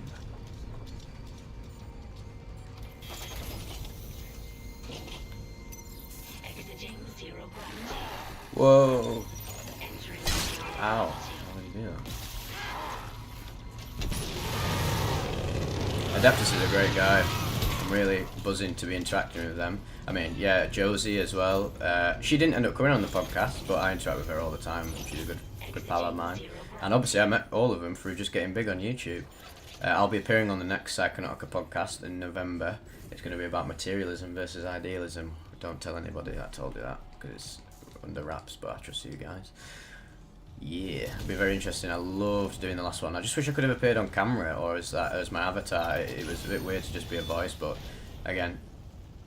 Exiting zero gravity. Whoa. Entering Ow. What did you do? Adeptus is a great guy. I'm really buzzing to be interacting with them. I mean, yeah, Josie as well. She didn't end up coming on the podcast, but I interact with her all the time. She's a good pal of mine. And obviously I met all of them through just getting big on YouTube. I'll be appearing on the next Psychonautica podcast in November. It's going to be about materialism versus idealism. Don't tell anybody I told you that, because under wraps, but I trust you guys. Yeah, it'll be very interesting. I loved doing the last one. I just wish I could have appeared on camera or as my avatar. It was a bit weird to just be a voice, but again,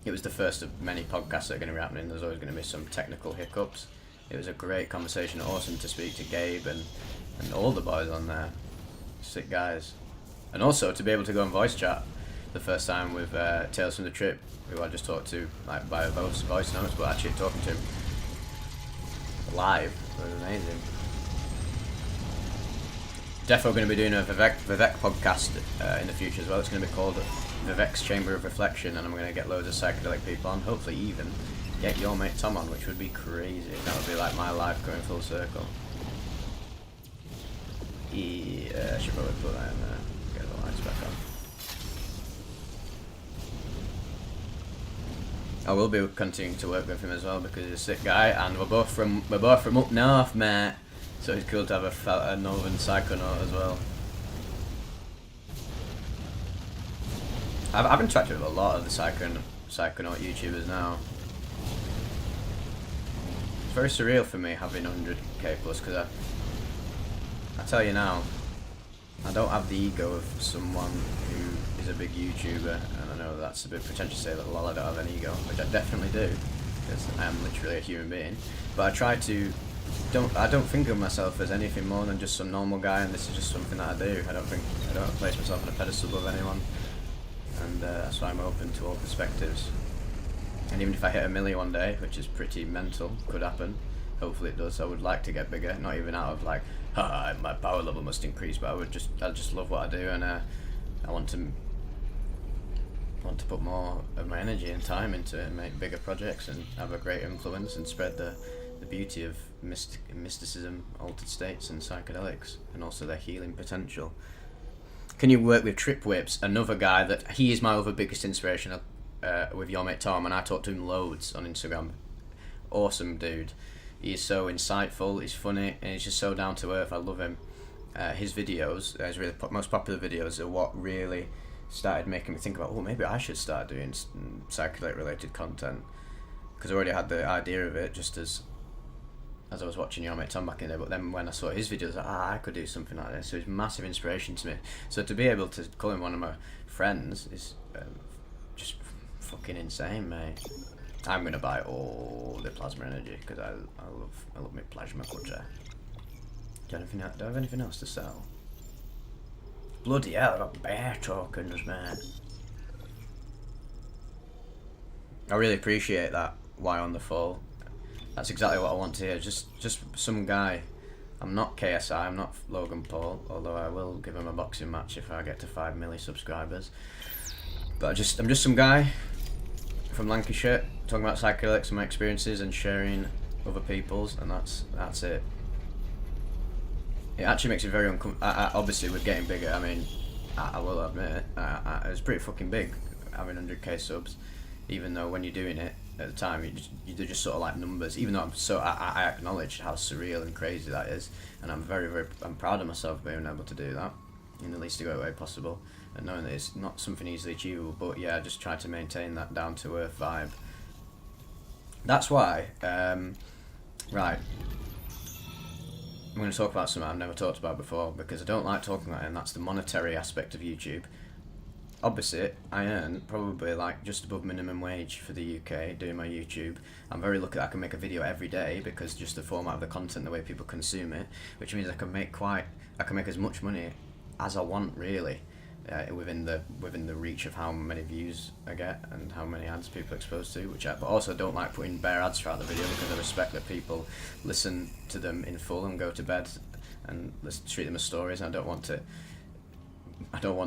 it was the first of many podcasts that are going to be happening. There's always going to be some technical hiccups. It was a great conversation. Awesome to speak to Gabe and all the boys on there. Sick guys. And also to be able to go and voice chat the first time with Tales from the Trip, who I just talked to like by voice notes, but actually talking to him live was amazing. Defo going to be doing a Vivec podcast in the future as well. It's going to be called Vivec's Chamber of Reflection, and I'm going to get loads of psychedelic people on. Hopefully even get your mate Tom on, which would be crazy. That would be like my life going full circle. Yeah, I should probably put that in there. Get the lights back on. I will be continuing to work with him as well because he's a sick guy, and we're both from up north, mate. So it's cool to have a northern psychonaut as well. I've interacted with a lot of the psychonaut YouTubers now. It's very surreal for me having 100k plus because I tell you now, I don't have the ego of someone who is a big YouTuber, and I know that's a bit pretentious to say that lol I don't have an ego, which I definitely do because I am literally a human being. But I try to. I don't think of myself as anything more than just some normal guy, and this is just something that I do. I don't place myself on a pedestal above anyone, and that's why I'm open to all perspectives. And even if I hit 1 million one day, which is pretty mental, could happen. Hopefully it does. I would like to get bigger, not even out of like, my power level must increase, but I just love what I do, and I want to put more of my energy and time into it and make bigger projects and have a great influence and spread the beauty of mysticism, altered states and psychedelics, and also their healing potential. Can you work with Trip Whips? Another guy that he is my other biggest inspiration with your mate Tom, and I talk to him loads on Instagram. Awesome dude. He is so insightful, he's funny, and he's just so down to earth. I love him. His videos, his really most popular videos, are what really started making me think about, oh, maybe I should start doing psychedelic related content, because I already had the idea of it just as I was watching your mate Tom back in there, but then when I saw his videos, I could do something like this. So he's massive inspiration to me. So to be able to call him one of my friends is just fucking insane, mate. I'm gonna buy all the plasma energy because I love my plasma butter. Do I have anything else to sell? Bloody hell, I got bear tokens, man. I really appreciate that. Why on the fall? That's exactly what I want to hear. Just some guy. I'm not KSI, I'm not Logan Paul, although I will give him a boxing match if I get to 5 million subscribers. But I'm just some guy from Lancashire talking about psychedelics and my experiences and sharing other people's, and that's it. It actually makes it very uncomfortable. Obviously, with getting bigger, I mean, I will admit it, it was pretty fucking big having 100k subs, even though when you're doing it at the time, they're just sort of like numbers. Even though I acknowledge how surreal and crazy that is, and I'm I'm proud of myself being able to do that in the least way possible, and knowing that it's not something easily achievable. But yeah, I just try to maintain that down to earth vibe. That's why, right. I'm going to talk about something I've never talked about before because I don't like talking about it, and that's the monetary aspect of YouTube. Obviously, I earn probably like just above minimum wage for the UK doing my YouTube. I'm very lucky that I can make a video every day because just the format of the content, the way people consume it, which means I can make as much money as I want really, within the reach of how many views I get and how many ads people are exposed to. But also don't like putting bare ads throughout the video because I respect that people listen to them in full and go to bed and treat them as stories. I don't want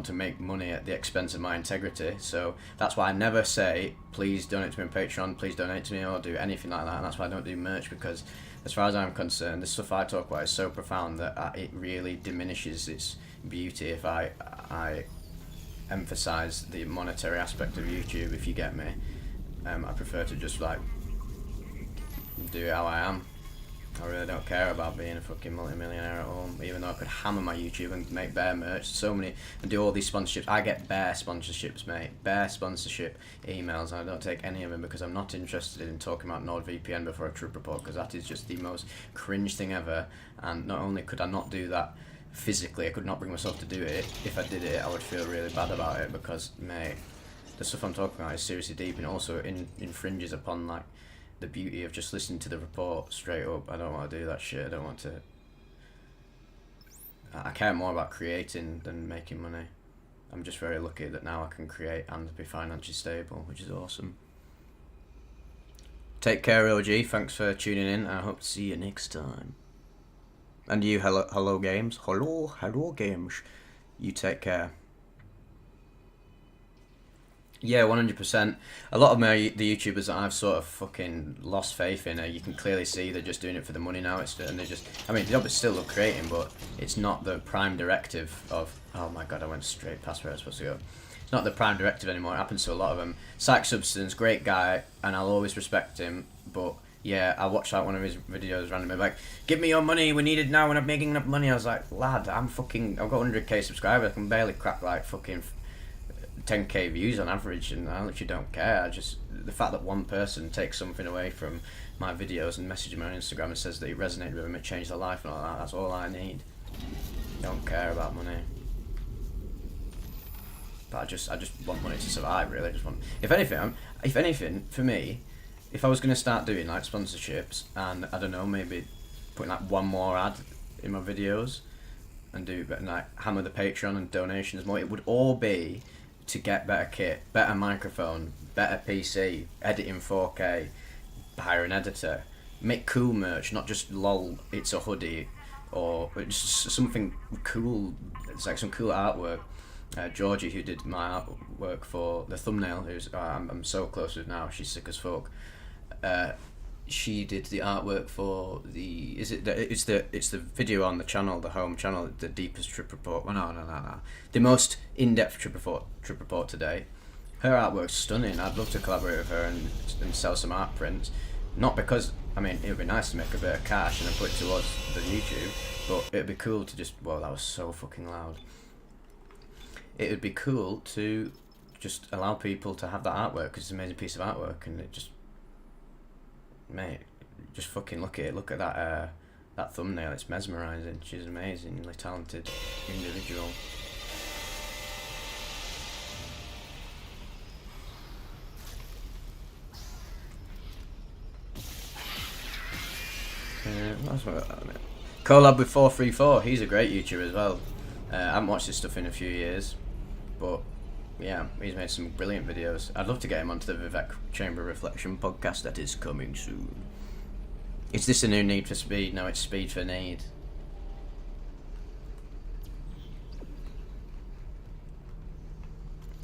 to make money at the expense of my integrity, so that's why I never say please donate to me on Patreon, please donate to me, or do anything like that. And that's why I don't do merch, because as far as I'm concerned, the stuff I talk about is so profound that it really diminishes its beauty if I emphasize the monetary aspect of YouTube, if you get me. I prefer to just like do it how I am, I really don't care about being a fucking multi-millionaire at home, even though I could hammer my YouTube and make bare merch, so many, and do all these sponsorships. I get bare sponsorships, mate, bare sponsorship emails, and I don't take any of them because I'm not interested in talking about NordVPN before a trip report, because that is just the most cringe thing ever. And not only could I not do that physically, I could not bring myself to do it. If I did it, I would feel really bad about it, because, mate, the stuff I'm talking about is seriously deep, and also infringes upon, like, the beauty of just listening to the report straight up. I don't want to do that shit. I don't want to. I care more about creating than making money. I'm just very lucky that now I can create and be financially stable, which is awesome. Take care, OG. Thanks for tuning in. I hope to see you next time. And you, hello games. Hello games. You take care. Yeah, 100%. A lot of the YouTubers that I've sort of fucking lost faith in, you can clearly see they're just doing it for the money now. And they just, I mean, they obviously still love creating, but it's not the prime directive of, oh my god, I went straight past where I was supposed to go. It's not the prime directive anymore. It happens to a lot of them. Psych Substance, great guy, and I'll always respect him, but yeah, I watched like one of his videos randomly, like, give me your money, we need it now, we're not making enough money. I was like, lad, I've got 100k subscribers, I can barely crack like fucking 10k views on average, and I literally don't care. I just, the fact that one person takes something away from my videos and messages me on Instagram and says that it resonated with them, it changed their life and all that, that's all I need. Don't care about money. But I just want money to survive, really. I just want, if anything, for me, if I was going to start doing like sponsorships and, I don't know, maybe putting like one more ad in my videos and do like hammer the Patreon and donations more, it would all be to get better kit, better microphone, better PC, edit in 4K, hire an editor, make cool merch, not just lol, it's a hoodie, or just something cool. It's like some cool artwork. Georgie, who did my artwork for the thumbnail, who's I'm so close with now, she's sick as fuck. She did the artwork for the, it's the video on the channel, the home channel, the deepest trip report. Well, no. The most in-depth trip report today. Her artwork's stunning. I'd love to collaborate with her and sell some art prints. Not because, I mean, it would be nice to make a bit of cash and then put it towards the YouTube, but it'd be cool to just, well, that was so fucking loud. It would be cool to just allow people to have that artwork, because it's an amazing piece of artwork, and it just, mate, just fucking look at it. Look at that thumbnail. It's mesmerising. She's an amazingly talented individual. That's what I mean. Collab with 434. He's a great YouTuber as well. I haven't watched his stuff in a few years, but yeah, he's made some brilliant videos. I'd love to get him onto the Vivec Chamber Reflection podcast that is coming soon. Is this a new Need for Speed? No, it's Speed for Need.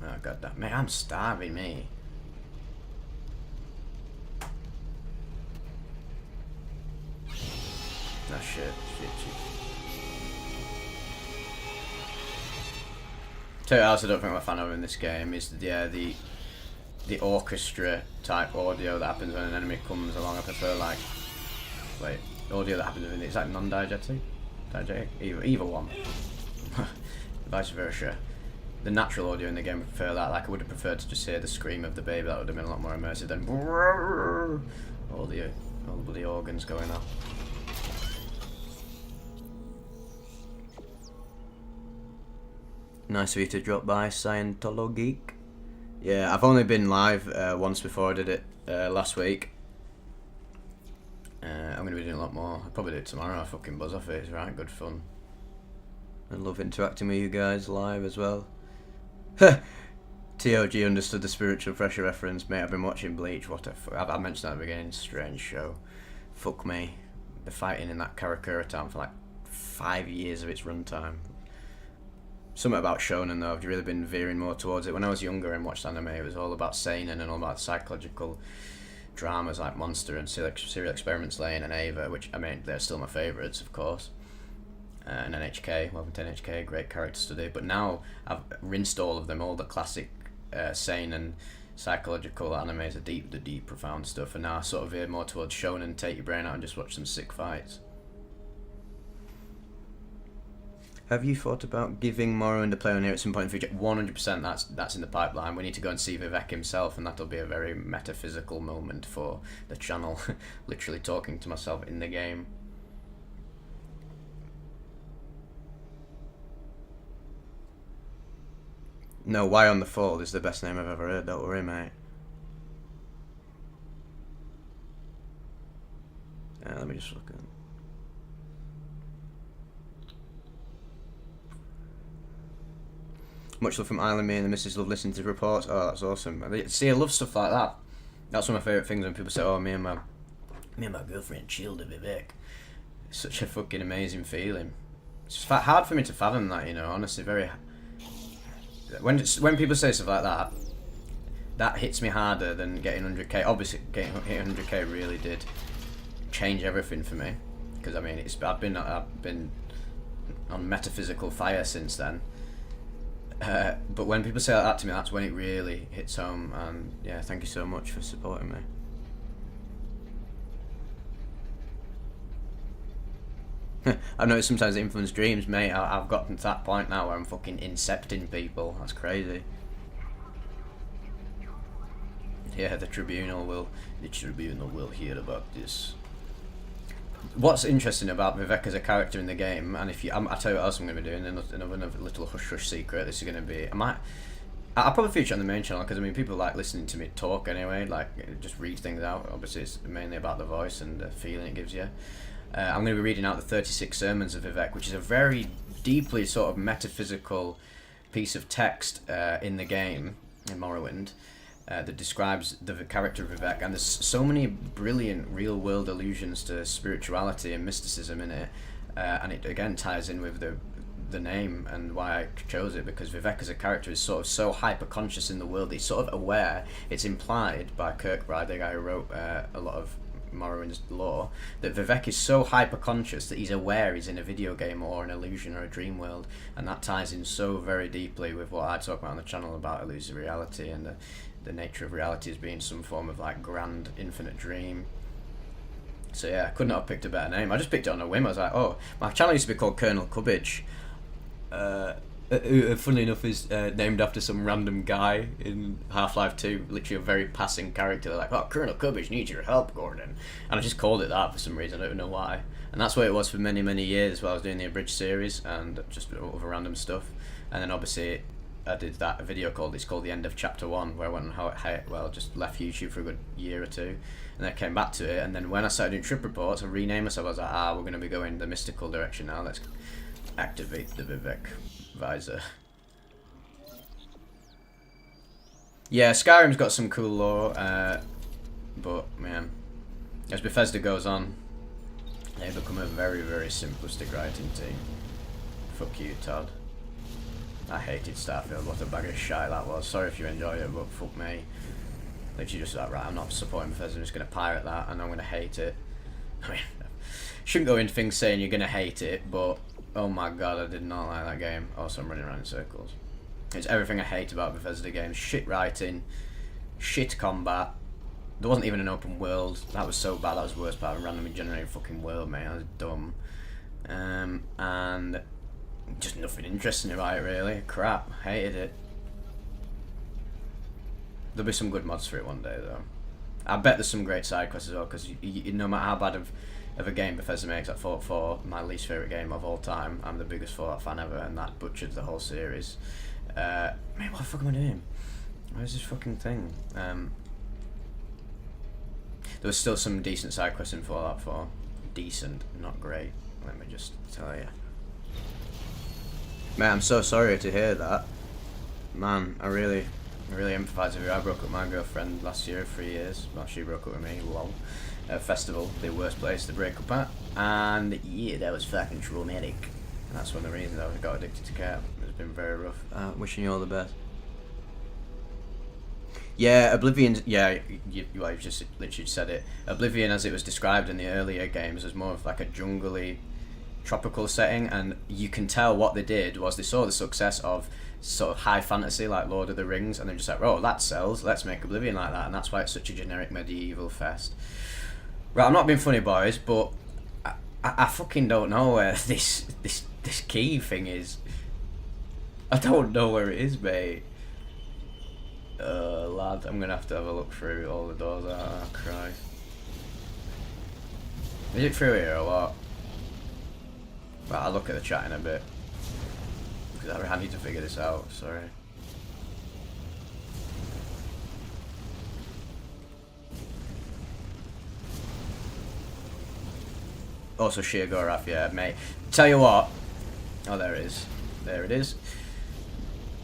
Oh god damn, mate, I'm starving, me. Oh shit. Tell you what else I don't think I'm a fan of in this game is the orchestra type audio that happens when an enemy comes along. I prefer like audio that happens when it's like non-diegetic, either one. Vice versa. The natural audio in the game, I prefer that. Like I would have preferred to just hear the scream of the baby. That would have been a lot more immersive than all the organs going off. Nice of you to drop by, Scientologeek. Yeah, I've only been live once before. I did it last week. I'm going to be doing a lot more. I'll probably do it tomorrow. I'll fucking buzz off it. It's right, good fun. I love interacting with you guys live as well. TOG understood the spiritual pressure reference. Mate, I've been watching Bleach. What a I mentioned that at the beginning. Strange show. Fuck me. The fighting in that Karakura town for like 5 years of its runtime. Something about shonen though, I've really been veering more towards it. When I was younger and watched anime, it was all about seinen and all about psychological dramas like Monster and Serial Experiments Lane and Ava, which, I mean, they're still my favourites, of course. And NHK, Welcome to NHK, great character study. But now I've rinsed all of them, all the classic seinen psychological animes, the deep, profound stuff, and now I sort of veer more towards shonen, take your brain out and just watch some sick fights. Have you thought about giving Morrowind a play on here at some point in the future? 100%. That's in the pipeline. We need to go and see Vivec himself, and that'll be a very metaphysical moment for the channel. Literally talking to myself in the game. No, Why on the Fold is the best name I've ever heard. Don't worry, mate. Let me just look at. Much love from Island. Me and the missus love listening to reports. Oh, that's awesome. See, I love stuff like that. That's one of my favourite things when people say, "Oh, me and my girlfriend chilled at Vivec." It's such a fucking amazing feeling. It's hard for me to fathom that, you know. Honestly, very. When people say stuff like that, that hits me harder than getting 100k. Obviously, getting 100k really did change everything for me. Because I mean, I've been on metaphysical fire since then. But when people say that to me, that's when it really hits home. And yeah, thank you so much for supporting me. I've noticed sometimes it influences dreams, mate. I've gotten to that point now where I'm fucking incepting people. That's crazy. Yeah, the tribunal will hear about this. What's interesting about Vivec as a character in the game, and if you, I'll tell you what else I'm going to be doing. Another little hush secret. This is going to be. I'll probably feature on the main channel because I mean people like listening to me talk anyway. Like just read things out. Obviously, it's mainly about the voice and the feeling it gives you. I'm going to be reading out the 36 sermons of Vivec, which is a very deeply sort of metaphysical piece of text in the game in Morrowind. That describes the character of Vivec, and there's so many brilliant real-world allusions to spirituality and mysticism in it, and it again ties in with the name and why I chose it, because Vivec as a character is sort of so hyper-conscious in the world. He's sort of aware. It's implied by Kirkbride, the guy who wrote a lot of Morrowind's lore, that Vivec is so hyper-conscious that he's aware he's in a video game or an illusion or a dream world, and that ties in so very deeply with what I talk about on the channel about illusory reality and the nature of reality as being some form of like grand infinite dream. So yeah, I could not have picked a better name. I just picked it on a whim. I was like, oh, my channel used to be called Colonel Cubbage, who funnily enough is named after some random guy in Half-Life 2, literally a very passing character. They're like, oh, Colonel Cubbage needs your help, Gordon, and I just called it that for some reason. I don't know why. And that's what it was for many years while I was doing the Abridged series and just other random stuff. And then obviously I did that video it's called The End of Chapter 1, where I went and just left YouTube for a good year or two, and then I came back to it, and then when I started doing trip reports, I renamed myself. I was like, we're going to be going the mystical direction now, let's activate the Vivec visor. Yeah, Skyrim's got some cool lore, but man, as Bethesda goes on, they become a very simplistic writing team. Fuck you, Todd. I hated Starfield. What a bag of shite that was. Sorry if you enjoyed it, but fuck me. Literally just like, right, I'm not supporting Bethesda, I'm just going to pirate that and I'm going to hate it. I mean, shouldn't go into things saying you're going to hate it, but oh my god, I did not like that game. Also, I'm running around in circles. It's everything I hate about Bethesda games. Shit writing, shit combat. There wasn't even an open world. That was so bad. That was the worst part of a randomly generated fucking world, mate. That was dumb. And just nothing interesting about it, really. Crap. Hated it. There'll be some good mods for it one day, though. I bet there's some great side quests as well, because no matter how bad of a game Bethesda makes, at Fallout 4, my least favourite game of all time, I'm the biggest Fallout fan ever, and that butchered the whole series. Mate, what the fuck am I doing? Where's this fucking thing? There was still some decent side quests in Fallout 4. Decent, not great. Let me just tell you. Man, I'm so sorry to hear that. Man, I really empathise with you. I broke up with my girlfriend last year, 3 years. Well, she broke up with me, lol. Festival, the worst place to break up at. And yeah, that was fucking traumatic. And that's one of the reasons I got addicted to cat. It's been very rough. Wishing you all the best. Yeah, Oblivion, yeah, you've just literally said it. Oblivion, as it was described in the earlier games, was more of like a jungly tropical setting, and you can tell what they did was they saw the success of sort of high fantasy like Lord of the Rings, and they're just like, oh, that sells, let's make Oblivion like that, and that's why it's such a generic medieval fest. Right, I'm not being funny, boys, but I fucking don't know where this key thing is. I don't know where it is, mate. Lad, I'm gonna have to have a look through all the doors. Oh, Christ. Is it through here or what? Right, I'll look at the chat in a bit. Because I need to figure this out, sorry. Also, Sheer Gorath, yeah, mate. Tell you what. Oh, there it is. There it is.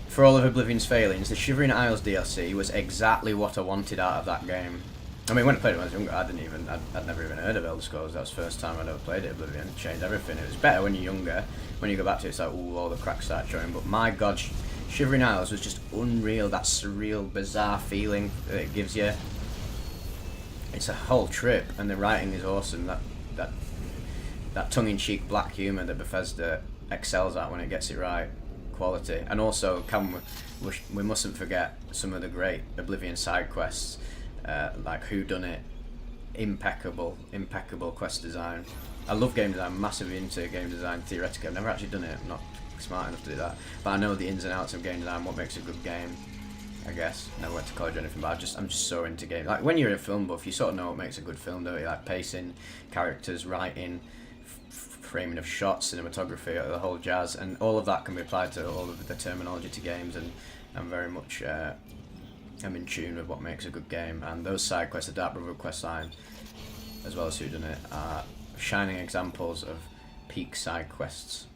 For all of Oblivion's failings, the Shivering Isles DLC was exactly what I wanted out of that game. I mean, when I played it when I was younger, I'd never even heard of Elder Scrolls. That was the first time I'd ever played it, Oblivion. It changed everything. It was better when you're younger. When you go back to it, it's like, ooh, all the cracks start showing. But my god, Shivering Isles was just unreal. That surreal, bizarre feeling that it gives you. It's a whole trip, and the writing is awesome. That tongue-in-cheek black humour that Bethesda excels at when it gets it right. Quality. And also, we mustn't forget some of the great Oblivion side quests, like Whodunit, impeccable quest design. I love game design, I'm massively into game design theoretically. I've never actually done it, I'm not smart enough to do that, but I know the ins and outs of game design, what makes a good game, I guess. Never went to college or anything, but I'm just so into games. Like when you're a film buff, you sort of know what makes a good film, don't you? Like pacing, characters, writing, framing of shots, cinematography, the whole jazz, and all of that can be applied to all of the terminology to games, and I'm very much I'm in tune with what makes a good game, and those side quests, the Dark Brotherhood quest line, as well as Whodunit, are shining examples of peak side quests.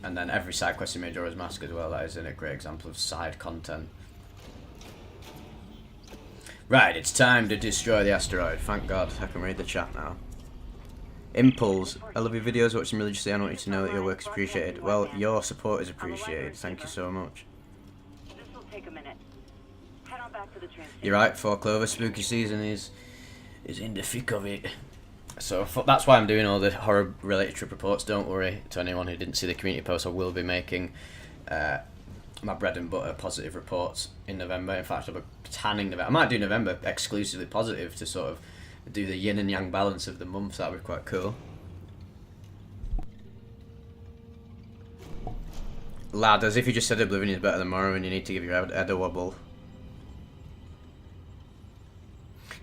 And then every side quest in Majora's Mask as well, that is a great example of side content. Right, it's time to destroy the asteroid. Thank God, I can read the chat now. Impulse, I love your videos, watch them religiously, I want you to know that your work is appreciated. Well, your support is appreciated, thank you so much. This will take a minute. Head on back to the train station. You're right, 4 Clover, spooky season is in the thick of it. So that's why I'm doing all the horror related trip reports. Don't worry, to anyone who didn't see the community post, I will be making my bread and butter positive reports in November. In fact, I'll be tanning November. I might do November exclusively positive to sort of do the yin and yang balance of the months. That would be quite cool. Lad, as if you just said Oblivion is better than Morrowind, you need to give your head a wobble.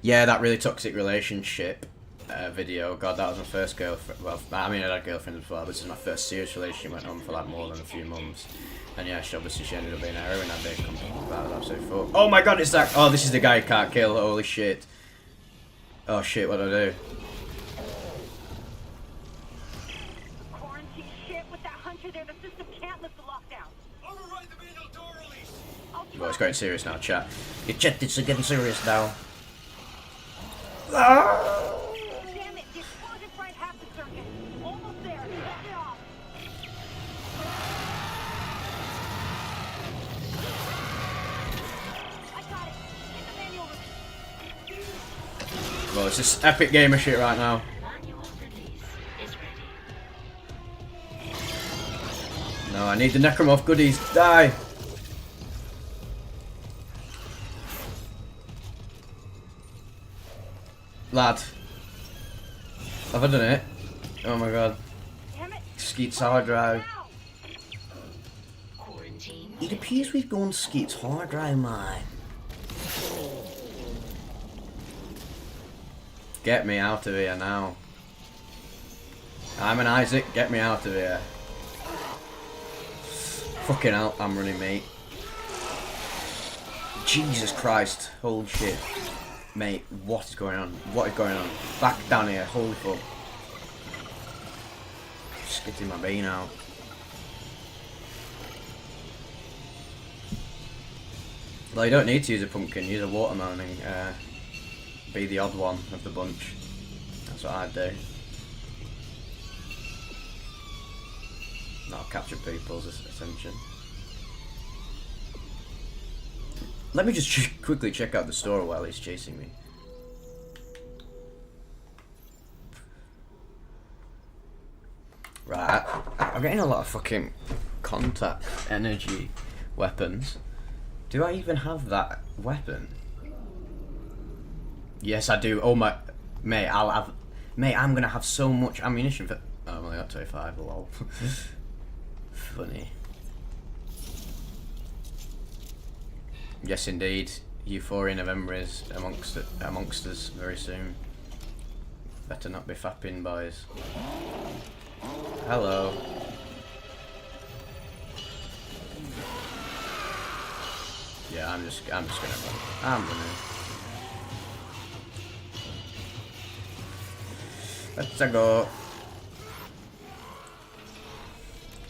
Yeah, that really toxic relationship video. God, that was my first girlfriend. Well, I mean, I had girlfriends before, but this is my first serious relationship. Went on for like more than a few months. And yeah, she ended up being a heroin addict. That was absolutely fuck. Oh my god, it's that. Oh, this is the guy who can't kill. Holy shit. Oh shit, what do I do? Quarantine shit with that hunter there. The system can't lift the lockdown. Override the manual door release. Well, it's getting serious now, chat. Your chat, it's getting serious now. Damn it, the explosion fried half the circuit. Almost there. Lift it off. I got it. Get the manual release. Well, it's just epic gamer shit right now. Manual release is ready. No, I need the Necromorph goodies. Die! Lad. Have I done it? Oh my god. Damn it. Skeet's hard drive. Quarantine. It appears we've gone Skeet's hard drive, mate. Get me out of here now. I'm an Isaac, get me out of here. Fucking hell, I'm running, mate. Jesus Christ, holy shit. Mate, what is going on? What is going on? Back down here, holy fuck. Just getting my bean out. Well, you don't need to use a pumpkin, use a watermelon and be the odd one of the bunch. That's what I'd do. That'll capture people's attention. Let me just quickly check out the store while he's chasing me. Right, I'm getting a lot of fucking contact energy weapons. Do I even have that weapon? Yes, I do. Oh my, mate, I'm gonna have so much ammunition for. Oh, I've only got 25. Lol. Funny. Yes, indeed. Euphoria November is amongst us very soon. Better not be fapping, boys. Hello. Yeah, I'm just gonna Let's go.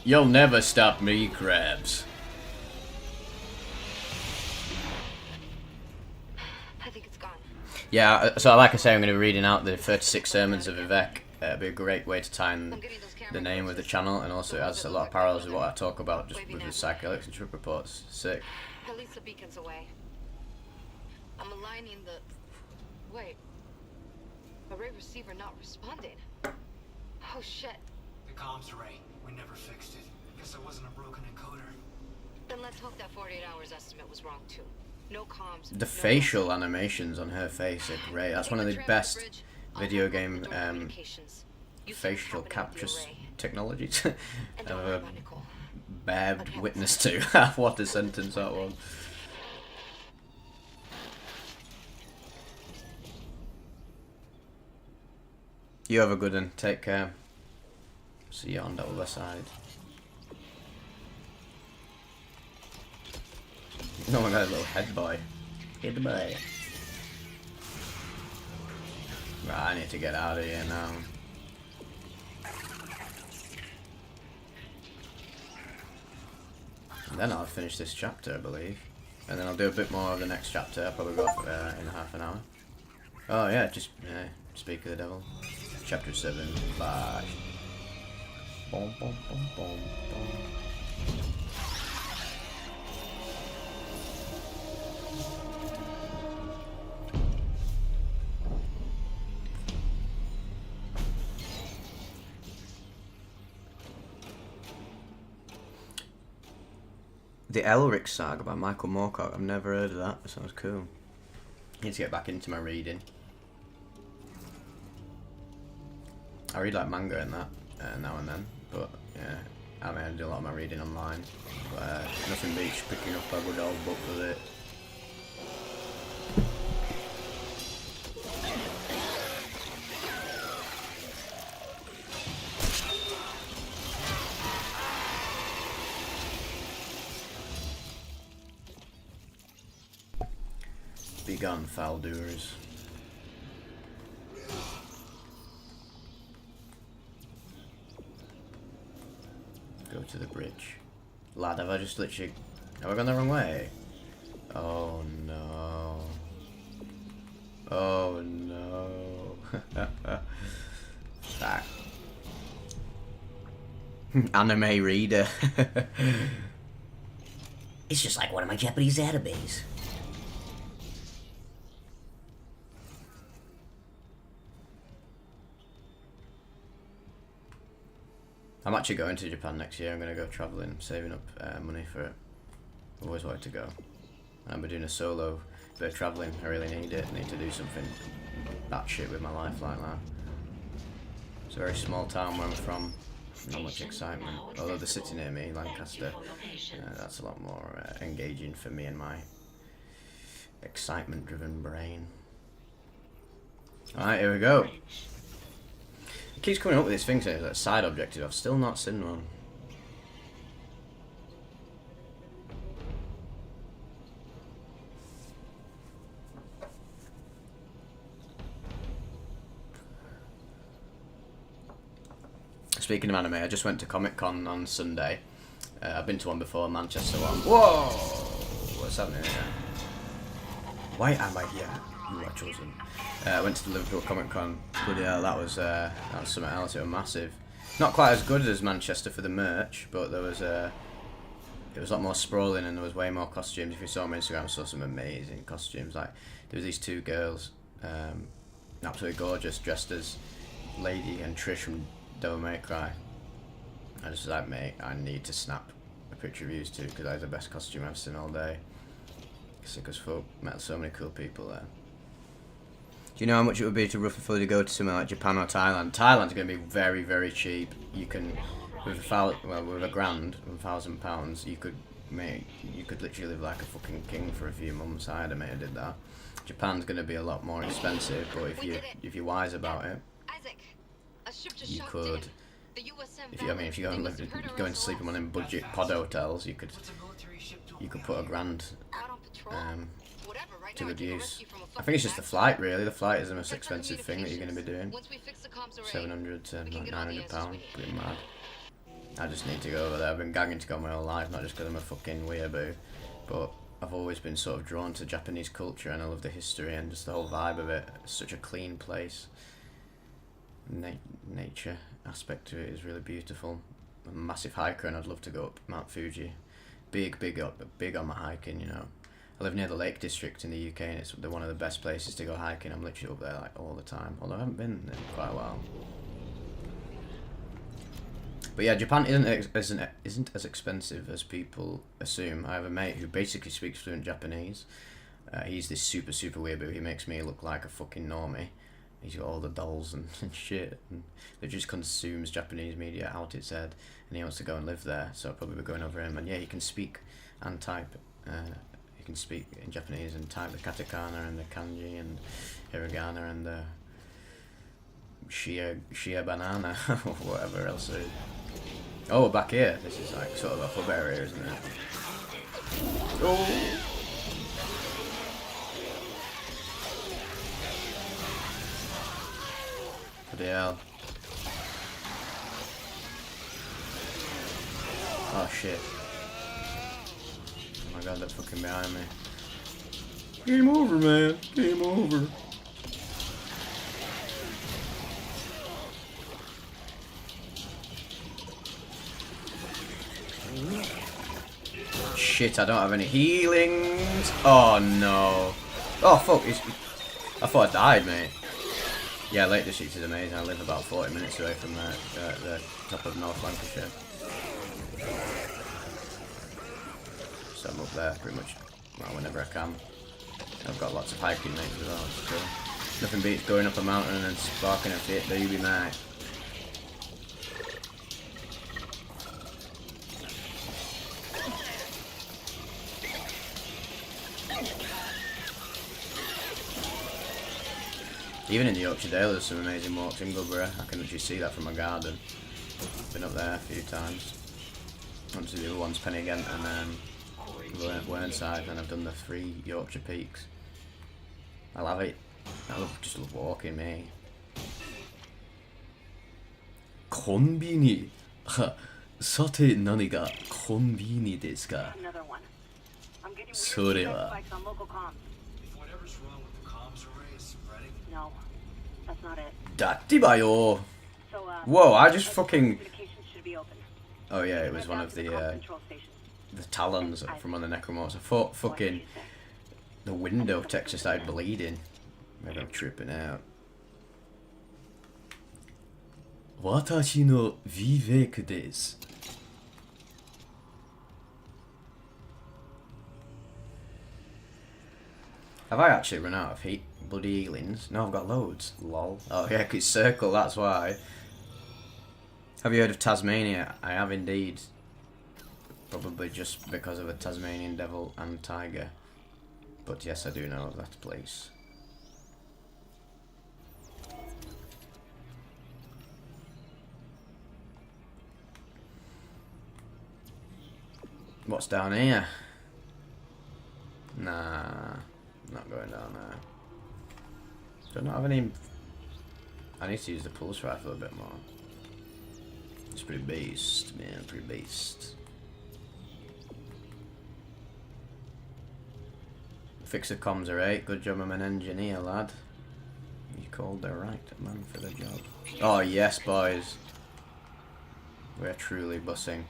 You'll never stop me, crabs. I think it's gone. Yeah, so like I say, I'm going to be reading out the 36 sermons of Vivec. It'll be a great way to tie in the name of the channel, and also it has a lot of parallels with what I talk about just with the psychedelics and trip reports. Sick. At least the beacon's away. I'm aligning the... Wait. Array receiver not responding. Oh shit. The comms array. We never fixed it. Guess it wasn't a broken encoder. Then let's hope that 48 hours estimate was wrong too. No comms. The facial animations on her face are great. That's one of the best video game facial capture technologies I've ever bared witness to. What a sentence that was. You have a good one. Take care. See you on the other side. Oh my god, little head boy. Head boy. Right, I need to get out of here now. And then I'll finish this chapter, I believe. And then I'll do a bit more of the next chapter. I'll probably go off in half an hour. Oh yeah, just speak of the devil. Chapter 7. Bye. Boom, boom, boom, boom, boom. The Elric Saga by Michael Moorcock. I've never heard of that. That sounds cool. I need to get back into my reading. I read like manga and that now and then, but yeah, I mean I do a lot of my reading online. But nothing beats picking up a good old book with it. Begone, foul doers. Go to the bridge. Lad, have I just literally... Have I gone the wrong way? Oh no. Oh no. Fuck. Anime reader. It's just like one of my Japanese animes. I'm actually going to Japan next year. I'm going to go travelling, saving up money for it. I've always wanted to go. I'm doing a solo bit of travelling. I really need it. I need to do something batshit with my life like that. It's a very small town where I'm from. Not much excitement. Although the city near me, Lancaster, that's a lot more engaging for me and my excitement-driven brain. Alright, here we go. It keeps coming up with this thing saying that side objective. I've still not seen one. Speaking of anime, I just went to Comic-Con on Sunday. I've been to one before, Manchester one. Whoa! What's happening here? Why am I here? You are chosen. I went to the Liverpool Comic-Con. Bloody hell, that was something else. It was massive. Not quite as good as Manchester for the merch, but there was it was a lot more sprawling and there was way more costumes. If you saw on my Instagram, I saw some amazing costumes. Like there was these two girls, absolutely gorgeous, dressed as Lady and Trish from Devil May Cry. I just was like, mate, I need to snap a picture of you two because that is the best costume I've seen all day. Sick as fuck. Met so many cool people there. Do you know how much it would be to roughly fully go to somewhere like Japan or Thailand? Thailand's going to be very, very cheap. You can, with with £1,000, you could literally live like a fucking king for a few months. I had a mate who did that. Japan's going to be a lot more expensive, but if you're wise about it, you could. If you go and sleep in one of them budget pod hotels, you could put £1,000 to good use. I think it's just the flight, really. The flight is the most expensive thing that you're going to be doing. 700 to like £900, pretty mad. I just need to go over there. I've been gagging to go my whole life, not just because I'm a fucking weeaboo, but I've always been sort of drawn to Japanese culture, and I love the history and just the whole vibe of it. It's such a clean place. Nature aspect to it is really beautiful. I'm a massive hiker, and I'd love to go up Mount Fuji. Big on my hiking, you know. I live near the Lake District in the UK, and it's one of the best places to go hiking. I'm literally up there like all the time, although I haven't been in quite a while. But yeah, Japan isn't as expensive as people assume. I have a mate who basically speaks fluent Japanese. He's this super weeaboo. He makes me look like a fucking normie. He's got all the dolls and shit, and he just consumes Japanese media out its head, and he wants to go and live there, so I'll probably be going over him. And yeah, he can speak and type. He can speak in Japanese and type the katakana and the kanji and hiragana and the shia banana or whatever else it is. Oh, back here. This is like sort of a hub area, isn't it? Oh! Bloody hell. Oh shit. Oh my god, they're fucking behind me. Game over, man. Game over. Shit, I don't have any healings. Oh no. Oh fuck, I thought I died, mate. Yeah, Lake District is amazing. I live about 40 minutes away from the top of North Lancashire. So I'm up there pretty much, well, whenever I can. I've got lots of hiking mates as well, so nothing beats going up a mountain and then sparking a fit, baby, mate. Even in the Yorkshire Dale, there's some amazing walks in Gilborough. I can actually see that from my garden. Been up there a few times. Went to the other ones, Pennygent and Whernside, and I've done the 3 Yorkshire peaks. I love it. Just love walking, me. Konbini. Sate nani ga konbini desu ka? Another one. I'm getting Sore weird wa. spikes on local comms. If whatever's wrong with the comms array is spreading, No, that's not it. Datti bayo. So, Whoa, I just fucking... communications should be open. Oh yeah, it was one of the talons from one of the necromotes. I thought fucking the window texture started bleeding. Maybe I'm tripping out. Watashi no Vivec desu. Have I actually run out of bloody healings? No, I've got loads. Lol. Oh yeah, 'cause it's circle, that's why. Have you heard of Tasmania? I have indeed. Probably just because of a Tasmanian devil and tiger. But yes, I do know of that place. What's down here? Nah, not going down there. Do I not have any... I need to use the pulse rifle a bit more. It's pretty beast, man, pretty beast. Fix the comms are 8. Good job, I'm an engineer, lad. You called the right man for the job. Oh yes, boys. We're truly bussing.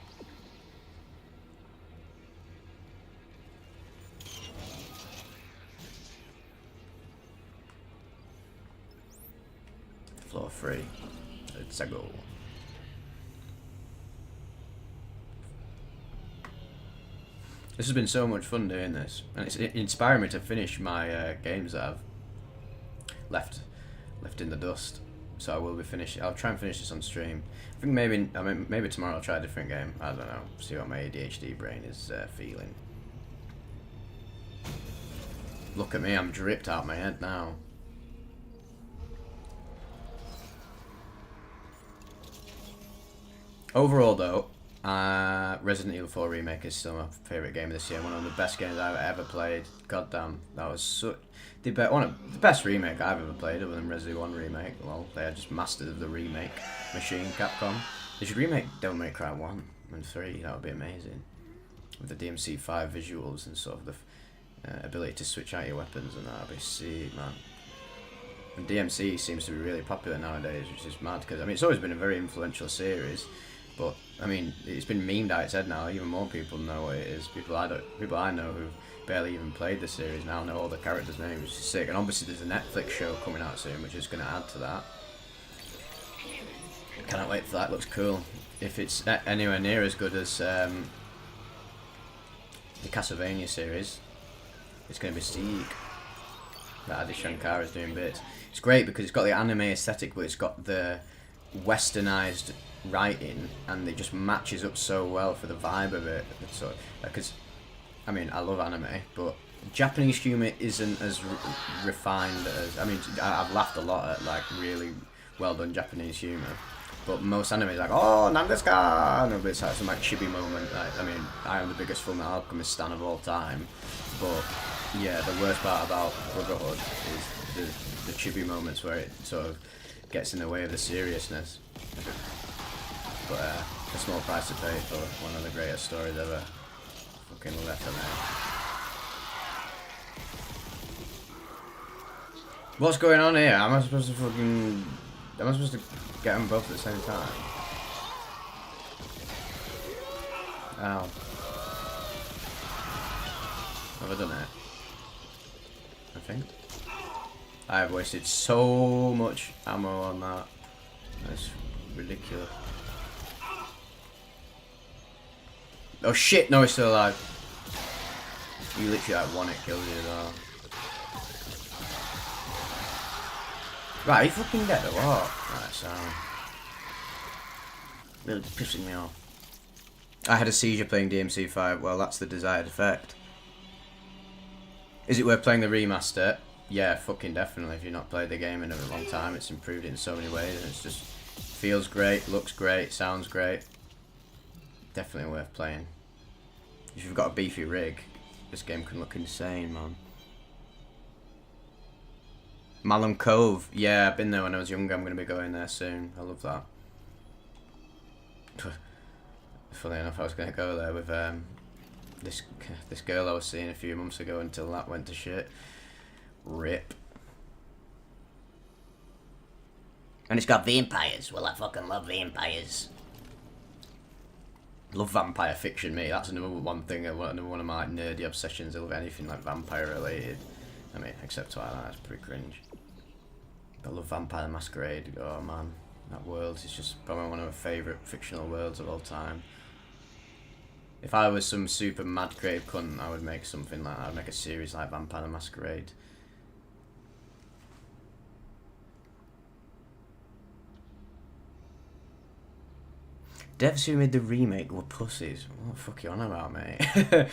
Floor 3. Let's go. This has been so much fun doing this, and it's inspiring me to finish my games that I've left in the dust. So I will be finishing. I'll try and finish this on stream. I think maybe tomorrow I'll try a different game. I don't know. See what my ADHD brain is feeling. Look at me, I'm dripped out my head now. Overall though, Resident Evil 4 Remake is still my favourite game of this year. One of the best games I've ever played. God damn, that was one of the best remake I've ever played, other than Resident Evil 1 Remake. Well, they are just masters of the remake machine, Capcom. They should remake Devil May Cry 1 and 3, that would be amazing. With the DMC5 visuals and sort of the ability to switch out your weapons, and that would be sick, man. And DMC seems to be really popular nowadays, which is mad, because I mean, it's always been a very influential series, but I mean, it's been memed out its head now. Even more people know what it is. People I know who barely even played the series now know all the characters' names, which is sick. And obviously there's a Netflix show coming out soon, which is going to add to that. Cannot wait for that. Looks cool. If it's anywhere near as good as the Castlevania series, it's going to be sick. That Adi Shankar is doing bits. It's great because it's got the anime aesthetic, but it's got the westernized writing, and it just matches up so well for the vibe of it. So, because I mean, I love anime, but Japanese humor isn't as refined as, I mean, I've laughed a lot at like really well done Japanese humor, but most anime is like, oh, nandesuka, no, but it's like some like chibi moment. Like, I mean, I am the biggest Fullmetal Alchemist stan of all time, but yeah, the worst part about Brotherhood is the chibi moments where it sort of gets in the way of the seriousness. But a small price to pay for one of the greatest stories ever. Fucking left on there. What's going on here? Am I supposed to get them both at the same time? Ow. Have I done it? I think. I have wasted so much ammo on that. That's ridiculous. Oh shit, no, he's still alive. You literally like one hit killed you as well. Right, he fucking dead or what? Right, so really pissing me off. I had a seizure playing DMC5. Well, that's the desired effect. Is it worth playing the remaster? Yeah, fucking definitely. If you've not played the game in a long time, it's improved in so many ways, and it's just feels great, looks great, sounds great. Definitely worth playing. If you've got a beefy rig, this game can look insane, man. Malum Cove, yeah, I've been there when I was younger. I'm going to be going there soon. I love that. Funny enough, I was going to go there with this girl I was seeing a few months ago until that went to shit. Rip. And it's got vampires. Well, I fucking love vampires. Love vampire fiction, mate. That's another one thing. Another one of my nerdy obsessions. I love anything like vampire related. I mean, except Twilight. It's pretty cringe. I love Vampire the Masquerade. Oh man, that world is just probably one of my favourite fictional worlds of all time. If I was some super mad creative cunt, I would make something like that. I'd make a series like Vampire the Masquerade. Devs who made the remake were pussies. What the fuck are you on about, mate? The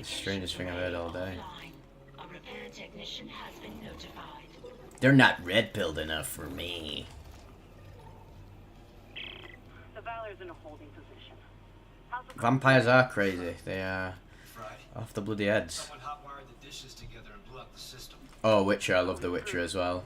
strangest thing I've heard all day. A repair technician has been notified. They're not red-pilled enough for me. The Valor's in a holding position. Vampires are crazy. They are off the bloody heads. Someone hot-wired the dishes together and blew up the system. Oh, Witcher. I love The Witcher as well.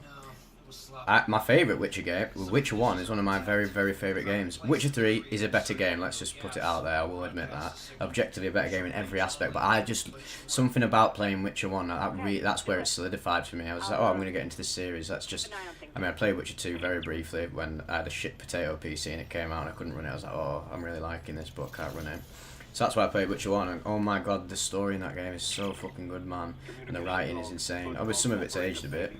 My favourite Witcher game, Witcher 1, is one of my very, very favourite games. Witcher 3 is a better game, let's just put it out there, I will admit that. Objectively a better game in every aspect, but I just, something about playing Witcher 1, that's where it solidified for me. I was like, oh, I'm going to get into this series, that's just, I mean, I played Witcher 2 very briefly when I had a shit potato PC and it came out and I couldn't run it. I was like, oh, I'm really liking this, but I can't run it. So that's why I played Witcher 1, and oh my god, the story in that game is so fucking good, man. And the writing is insane. Obviously, some of it's aged a bit.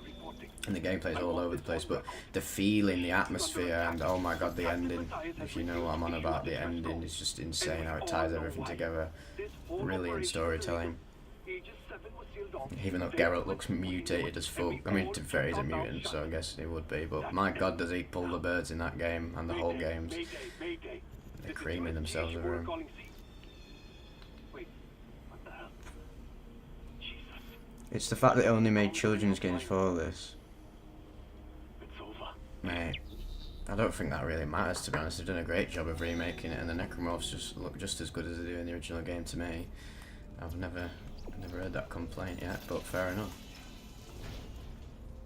and the gameplay is all over the place, but the feeling, the atmosphere, and oh my god, the ending, if you know what I'm on about, the ending is just insane how it ties everything together. Brilliant storytelling. Even though Geralt looks mutated as fuck. I mean, to be fair, he's a mutant, so I guess he would be, but my god, does he pull the birds in that game, and the whole games. They're creaming themselves over him. It's the fact that they only made children's games for this. Mate, I don't think that really matters, to be honest. They've done a great job of remaking it, and the necromorphs just look just as good as they do in the original game to me. I've never heard that complaint yet, but fair enough.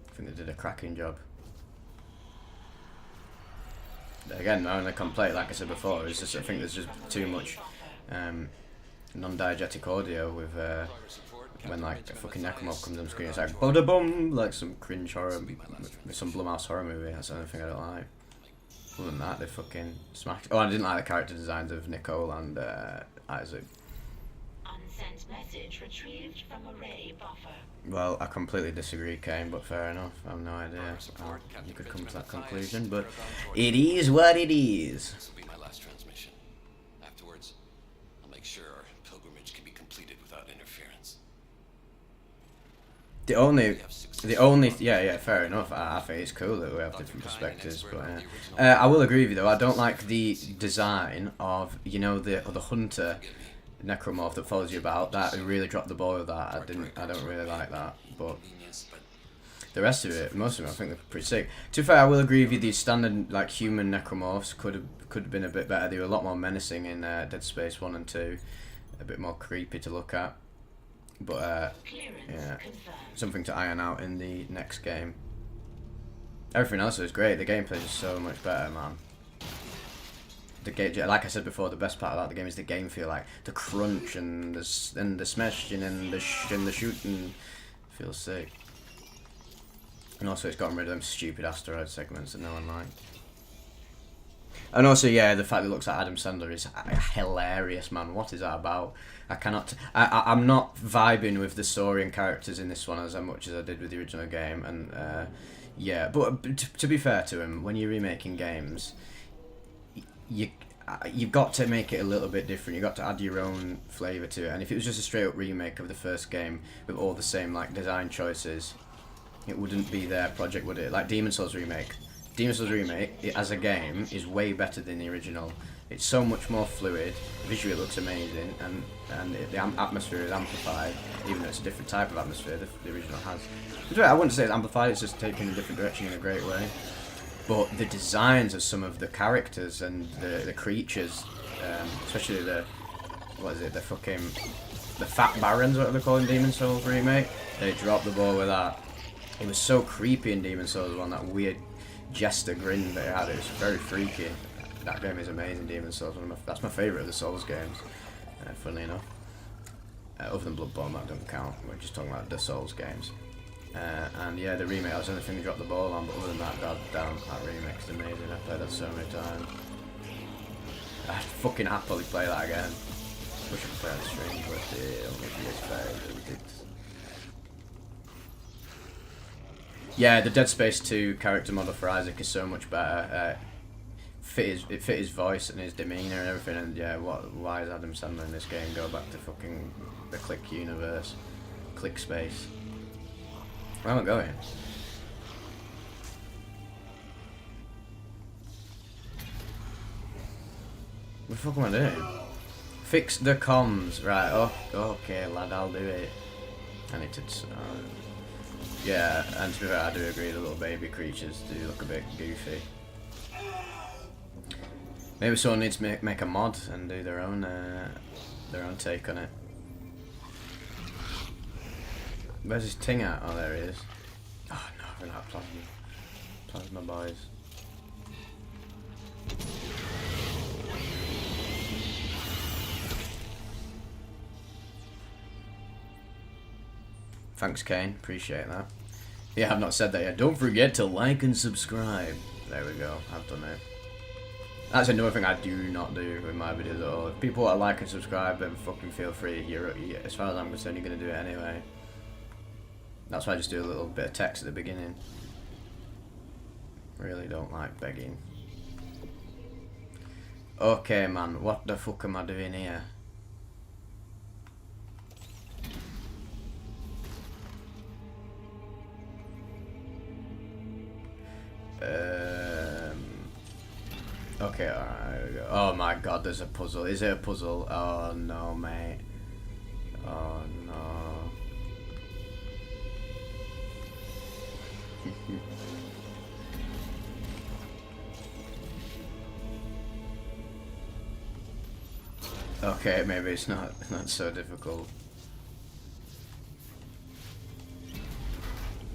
I think they did a cracking job. Again, my only complaint, like I said before, is just I think there's just too much non-diegetic audio with when like a fucking necromorph comes on screen. It's like bada bum, like some cringe horror, some Blumhouse horror movie. That's the only thing I don't like. Other than that, they fucking smacked. Oh, I didn't like the character designs of Nicole and Isaac. Unsent message retrieved from array buffer. Well, I completely disagree, Kane, but fair enough. I have no idea how you could come to that conclusion, but it is what it is. This will be my last transmission. Afterwards, I'll make sure our pilgrimage can be completed without interference. The only, yeah, fair enough. I think it's cool that we have different perspectives, but I will agree with you though. I don't like the design of, you know, the hunter necromorph that follows you about. That really dropped the ball with that. I don't really like that, but the rest of it, most of them, I think they're pretty sick. To be fair, I will agree with you. These standard like human necromorphs could have been a bit better. They were a lot more menacing in Dead Space 1 and 2, a bit more creepy to look at. But yeah, something to iron out in the next game. Everything else is great. The gameplay is so much better, man. The game, like I said before, the best part about the game is the game feel, like the crunch and the smashing and the shooting feels sick. And also, it's gotten rid of them stupid asteroid segments that no one liked. And also, yeah, the fact that it looks like Adam Sandler is hilarious, man. What is that about? I'm not vibing with the story and characters in this one as much as I did with the original game. And yeah, but to be fair to him, when you're remaking games, you've got to make it a little bit different. You've got to add your own flavour to it. And if it was just a straight up remake of the first game with all the same like design choices, it wouldn't be their project, would it? Like Demon's Souls remake. Demon's Souls remake, as a game, is way better than the original. It's so much more fluid, visually it looks amazing, and the atmosphere is amplified, even though it's a different type of atmosphere the original has. I wouldn't say it's amplified, it's just taken a different direction in a great way. But the designs of some of the characters and the creatures, especially the Fat Barons, what they're calling Demon's Souls remake, they dropped the ball with that. It was so creepy in Demon's Souls 1, that weird jester grin that it had. It was very freaky. That game is amazing, Demon's Souls. That's my favourite of the Souls games, funnily enough. Other than Bloodborne, that doesn't count. We're just talking about the Souls games. And yeah, the remake, that's the only thing we dropped the ball on, but other than that, goddamn, that remake's amazing. I've played that so many times. I'd fucking happily play that again. Wish I could play on the stream, but the only PS5 Yeah, the Dead Space 2 character model for Isaac is so much better. It fit his voice and his demeanour and everything, and yeah, why is Adam Sandler in this game? Go back to fucking the Click universe. Click space. Where am I going? What the fuck am I doing? Fix the comms. Right, oh, okay lad, I'll do it. I need to... yeah, and to be fair, I do agree the little baby creatures do look a bit goofy. Maybe someone needs to make a mod and do their own take on it. Where's his ting at? Oh, there he is. Oh no, I've run out of plasma boys. Thanks, Kane. Appreciate that. Yeah, I've not said that yet. Don't forget to like and subscribe. There we go. I've done it. That's another thing I do not do with my videos at all. If people want to like and subscribe, then fucking feel free. As far as I'm concerned, you're going to do it anyway. That's why I just do a little bit of text at the beginning. Really don't like begging. Okay, man, what the fuck am I doing here? Okay, alright, here we go. Oh my god, there's a puzzle. Is it a puzzle? Oh no, mate. Oh no. Okay, maybe it's not so difficult.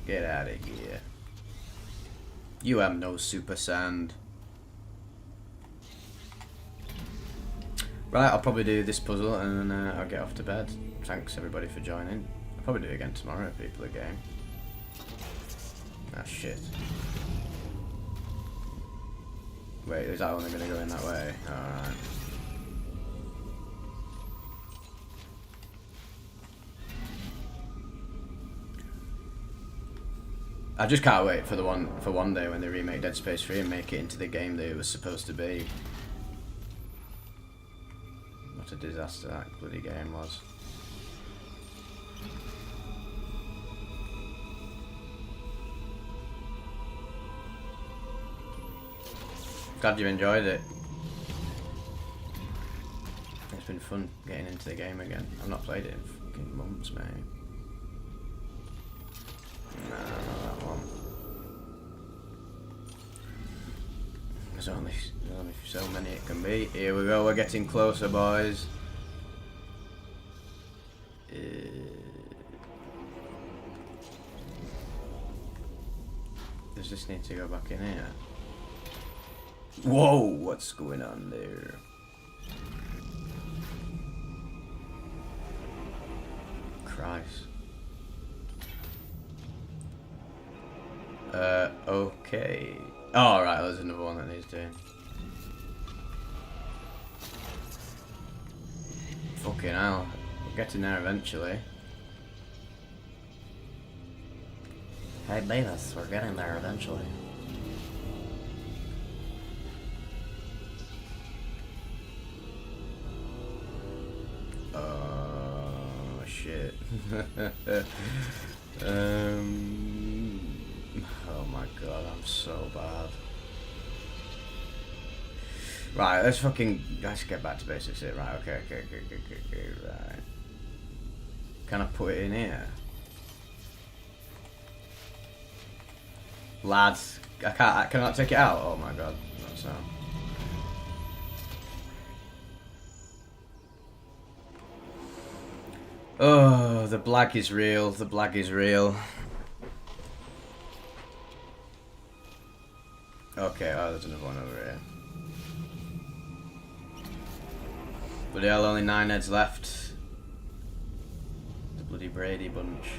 Get out of here. You have no super sand. Right, I'll probably do this puzzle and then I'll get off to bed. Thanks everybody for joining. I'll probably do it again tomorrow if people are game. Ah, shit. Wait, is that only going to go in that way? Alright. I just can't wait for one day when they remake Dead Space 3 and make it into the game that it was supposed to be. What a disaster that bloody game was. Glad you enjoyed it. It's been fun getting into the game again. I've not played it in fucking months, mate. No, not that one. There's only so many it can be. Here we go, we're getting closer, boys. Does this need to go back in here? Whoa, what's going on there? Christ. Okay. Oh, right, there's another one that needs doing. Fucking hell. We're getting there eventually. Hey Beavis, we're getting there eventually. Oh, shit. Oh my god, I'm so bad. Right, let's get back to basics here. Right, okay, right. Can I put it in here? Lads, I cannot take it out? Oh my god, that's so. Oh, the blag is real, the blag is real. Okay, oh, there's another one over here. But there are only 9 heads left. The bloody Brady bunch.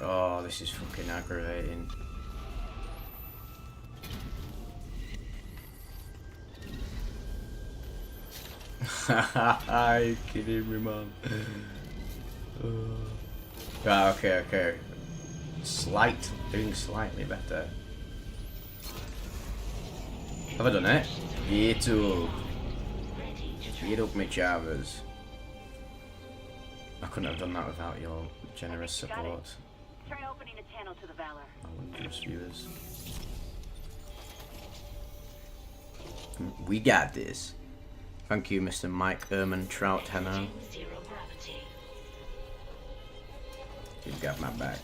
Oh, this is fucking aggravating. Are you kidding me, man? Right, okay. Doing slightly better. Have I done it? Get up, me chavers. I couldn't have done that without your generous support. Try opening a channel to the Valor. Wondrous viewers. We got this. Thank you, Mr. Mike Ehrman Trout Henno. You've got my back.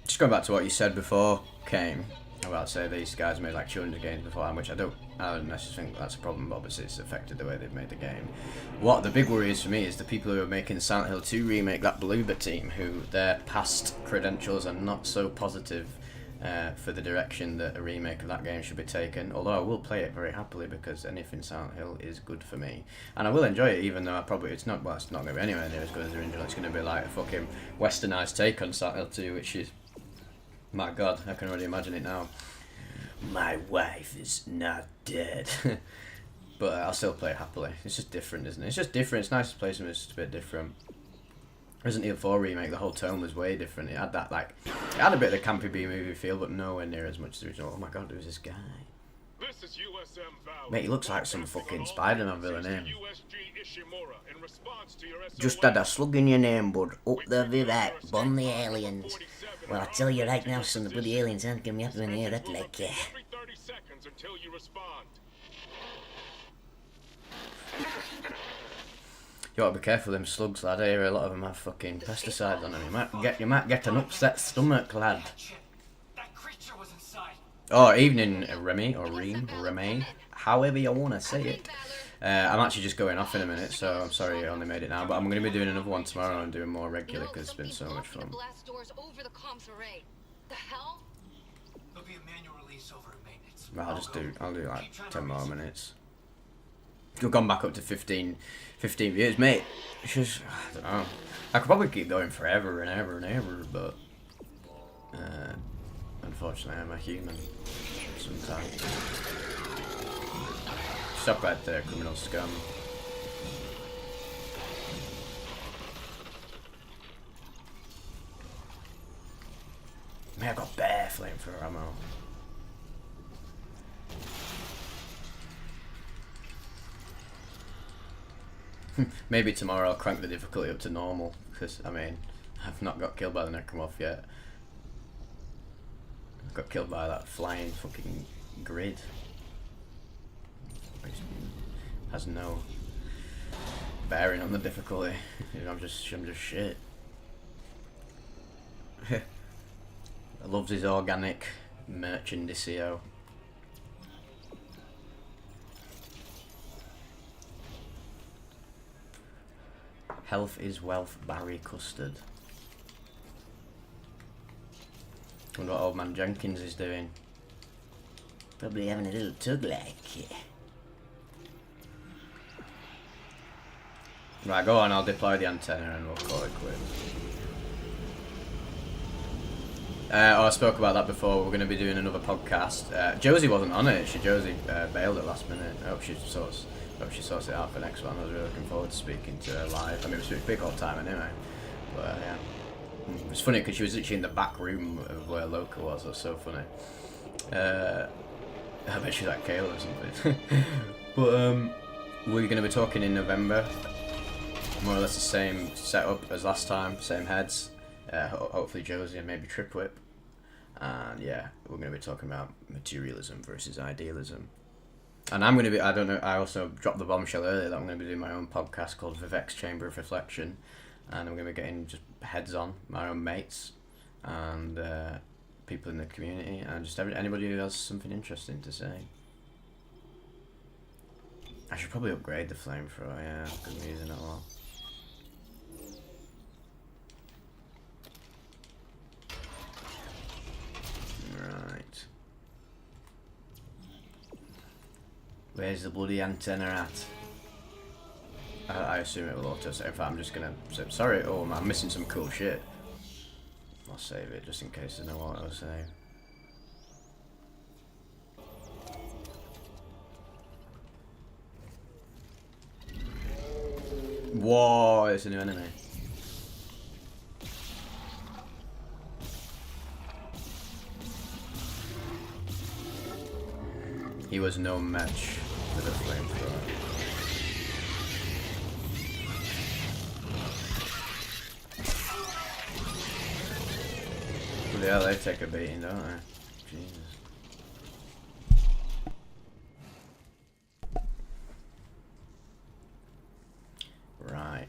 Just going back to what you said before, Kane, about say these guys made like 200 games before, which I don't necessarily think that's a problem, but obviously it's affected the way they've made the game. What the big worry is for me is the people who are making Silent Hill 2 remake, that Bloober team, who their past credentials are not so positive for the direction that a remake of that game should be taken, although I will play it very happily because anything Silent Hill is good for me. And I will enjoy it even though it's not going to be anywhere near as good as the original. It's going to be like a fucking westernised take on Silent Hill 2, which is, my god, I can already imagine it now. My wife is not dead. But I'll still play it happily. It's just different, isn't it? It's just different. It's nice to play something that's just a bit different. Resident Evil 4 remake, the whole tone was way different. It had that, like, it had a bit of the campy B-movie feel, but nowhere near as much as the original. Oh my god, who's this guy? This is USM Valley. Mate, he looks like some fucking Spider-Man villain, eh? USG Ishimura in response to your Just had a slug in your name, bud. Up the Vivec, bomb the aliens. Well, I tell you right now, son, the bloody aliens aren't gonna be happy when they hear that, like, Every 30 seconds until you respond. You ought to be careful of them slugs, lad. I hear a lot of them have fucking pesticides on them. You might get an upset stomach, lad. That creature was inside. Oh, evening, Remy, or Remy, however you want to say it. I'm actually just going off in a minute, so I'm sorry I only made it now, but I'm going to be doing another one tomorrow and doing more regular because it's been so much fun. The hell? There'll be a manual release over at maintenance. Well, I'll do like 10 more minutes. We've gone back up to 15 views, mate. It's just, I don't know. I could probably keep going forever and ever and ever, but unfortunately I'm a human sometimes. Stop right there, criminal scum. Man, I got bare flamethrower ammo. Maybe tomorrow I'll crank the difficulty up to normal, because, I mean, I've not got killed by the necromorph yet. I got killed by that flying fucking grid. Which has no bearing on the difficulty. I'm just shit. I loves his organic merchandisio. Health is wealth, Barry Custard. Wonder what old man Jenkins is doing. Probably having a little tug like. Right, go on, I'll deploy the antenna and we'll call it quits. I spoke about that before. We're going to be doing another podcast. Josie wasn't on it. Josie bailed at last minute. I hope she sorts it out for next one. I was really looking forward to speaking to her live. I mean, we speak all the time anyway. But yeah, it was funny because she was literally in the back room of where Loca was. It was so funny. I bet she's like Kayla or something. But we're going to be talking in November. More or less the same setup as last time, same heads. Hopefully Josie and maybe Tripwhip. And yeah, we're going to be talking about materialism versus idealism. And I'm going to be, I don't know, I also dropped the bombshell earlier that I'm going to be doing my own podcast called Vivec's Chamber of Reflection. And I'm going to be getting just heads on, my own mates, and people in the community, and just anybody who has something interesting to say. I should probably upgrade the flamethrower, yeah, because I'm using it a lot. Right. Where's the bloody antenna at? I assume it will auto-save. In fact, I'm just gonna say, sorry, oh, I'm missing some cool shit. I'll save it just in case there's no auto-save. Whoa, it's a new enemy. He was no match with a flamethrower. Yeah, they take a beating, don't they? Jesus. Right.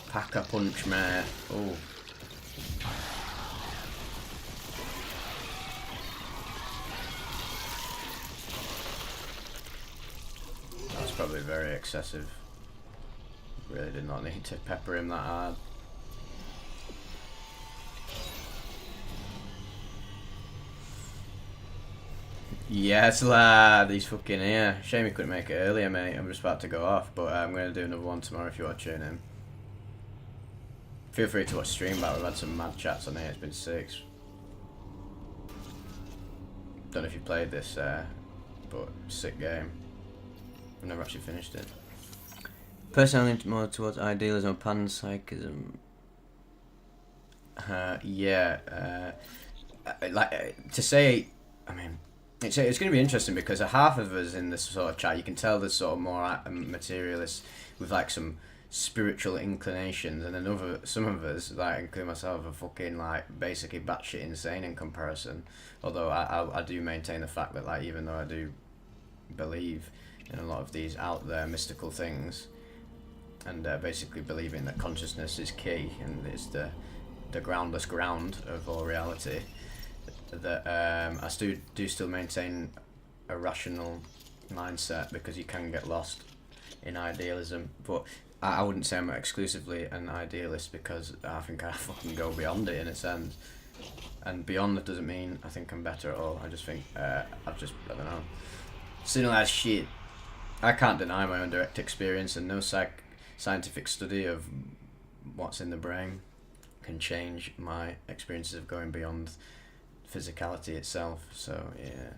Pack a punch, mate. Oh. That's probably very excessive. Really did not need to pepper him that hard. Yes, lad, he's fucking here. Shame he couldn't make it earlier, mate. I'm just about to go off, but I'm going to do another one tomorrow if you want to tune in. Feel free to watch stream back. We've had some mad chats on here. It's been sick. Don't know if you played this, but sick game. I've never actually finished it. Personally, more towards idealism or panpsychism. To say, I mean, it's going to be interesting because a half of us in this sort of chat, you can tell there's sort of more materialists with like some spiritual inclinations, and then some of us, like including myself, are fucking like basically batshit insane in comparison. Although I do maintain the fact that, like, even though I do believe in a lot of these out there mystical things, and basically believing that consciousness is key and is the groundless ground of all reality, that I do still maintain a rational mindset, because you can get lost in idealism. But I wouldn't say I'm exclusively an idealist, because I think I fucking go beyond it in a sense. And beyond that doesn't mean I think I'm better at all. I just think I don't know, seen a lot of shit. I can't deny my own direct experience, and no scientific study of what's in the brain can change my experiences of going beyond physicality itself. So yeah,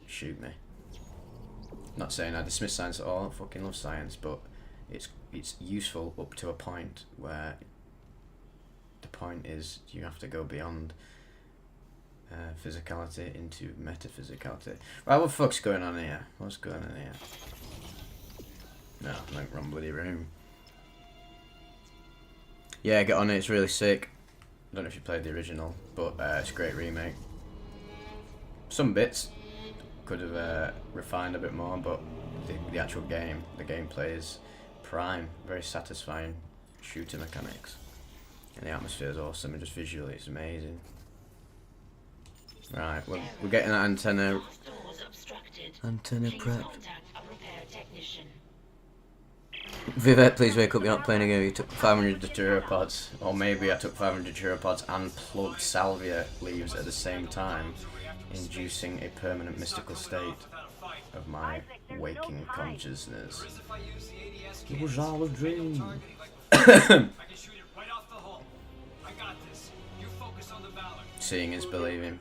shoot me. Not saying I dismiss science at all. I fucking love science, but it's useful up to a point where the point is you have to go beyond physicality into metaphysicality. Right, what the fuck's going on here? What's going on here? No, I'm like wrong bloody room. Yeah, get on it, it's really sick. I don't know if you played the original, but it's a great remake. Some bits could have refined a bit more, but the actual game, the gameplay is prime, very satisfying shooter mechanics. And the atmosphere is awesome, and just visually it's amazing. Right, we're getting that antenna prepped. Vivec, please wake up, you're not playing a game. You took 500 deuteropods, or maybe I took 500 deuteropods and plugged salvia leaves at the same time, inducing a permanent mystical state of my waking consciousness. It was all a dream. Seeing is believing.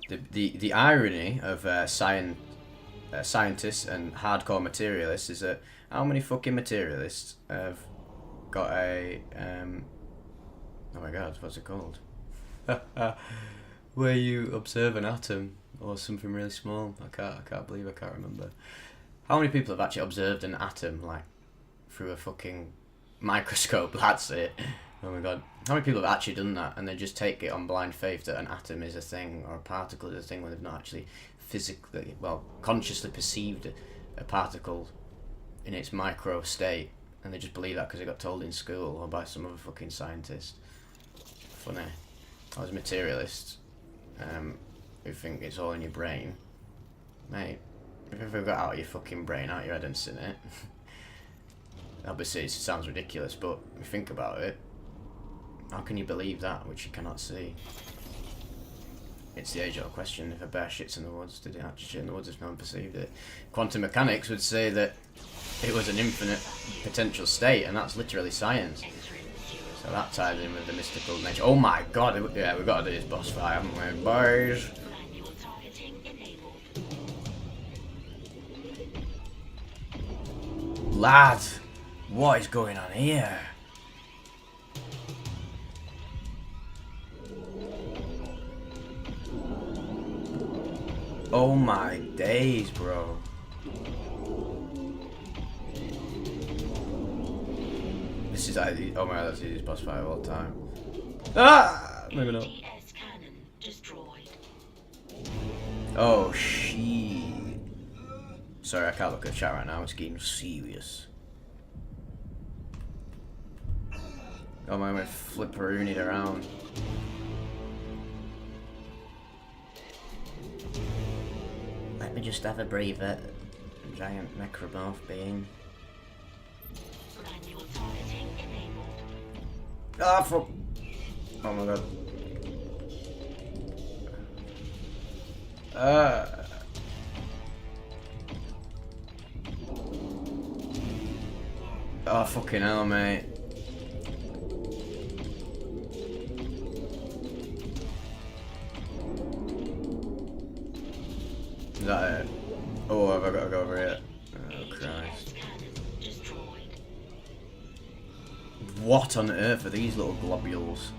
The irony of scientists and hardcore materialists is that how many fucking materialists have got a oh my god, what's it called? Where you observe an atom or something really small. I can't believe I can't remember. How many people have actually observed an atom, like through a fucking microscope? That's it. Oh my god. How many people have actually done that, and they just take it on blind faith that an atom is a thing or a particle is a thing when they've not actually physically, well, consciously perceived a particle in its micro state, and they just believe that because they got told in school or by some other fucking scientist. Funny. I was materialists who think it's all in your brain. Mate, if you've ever got out of your fucking brain, out your head and seen it, obviously it sounds ridiculous, but if you think about it, how can you believe that which you cannot see? It's the age-old question: if a bear shits in the woods, did it actually shit in the woods if no one perceived it? Quantum mechanics would say that it was an infinite potential state, and that's literally science. So that ties in with the mystical nature. Oh my god, yeah, we've got to do this boss fight, haven't we, boys? Lad, what is going on here? Oh my days, bro. This is like, oh my god, that's the easiest boss fight of all time. Ah! Maybe not. Oh shit. Sorry, I can't look at the chat right now, it's getting serious. Oh my, I flipperoonied around. Let me just have a breather. Giant necromorph being. Ah, fuck. Oh my god. Oh fucking hell, mate. Is that it? Oh, have I got to go over here? Oh, Christ. What on earth are these little globules?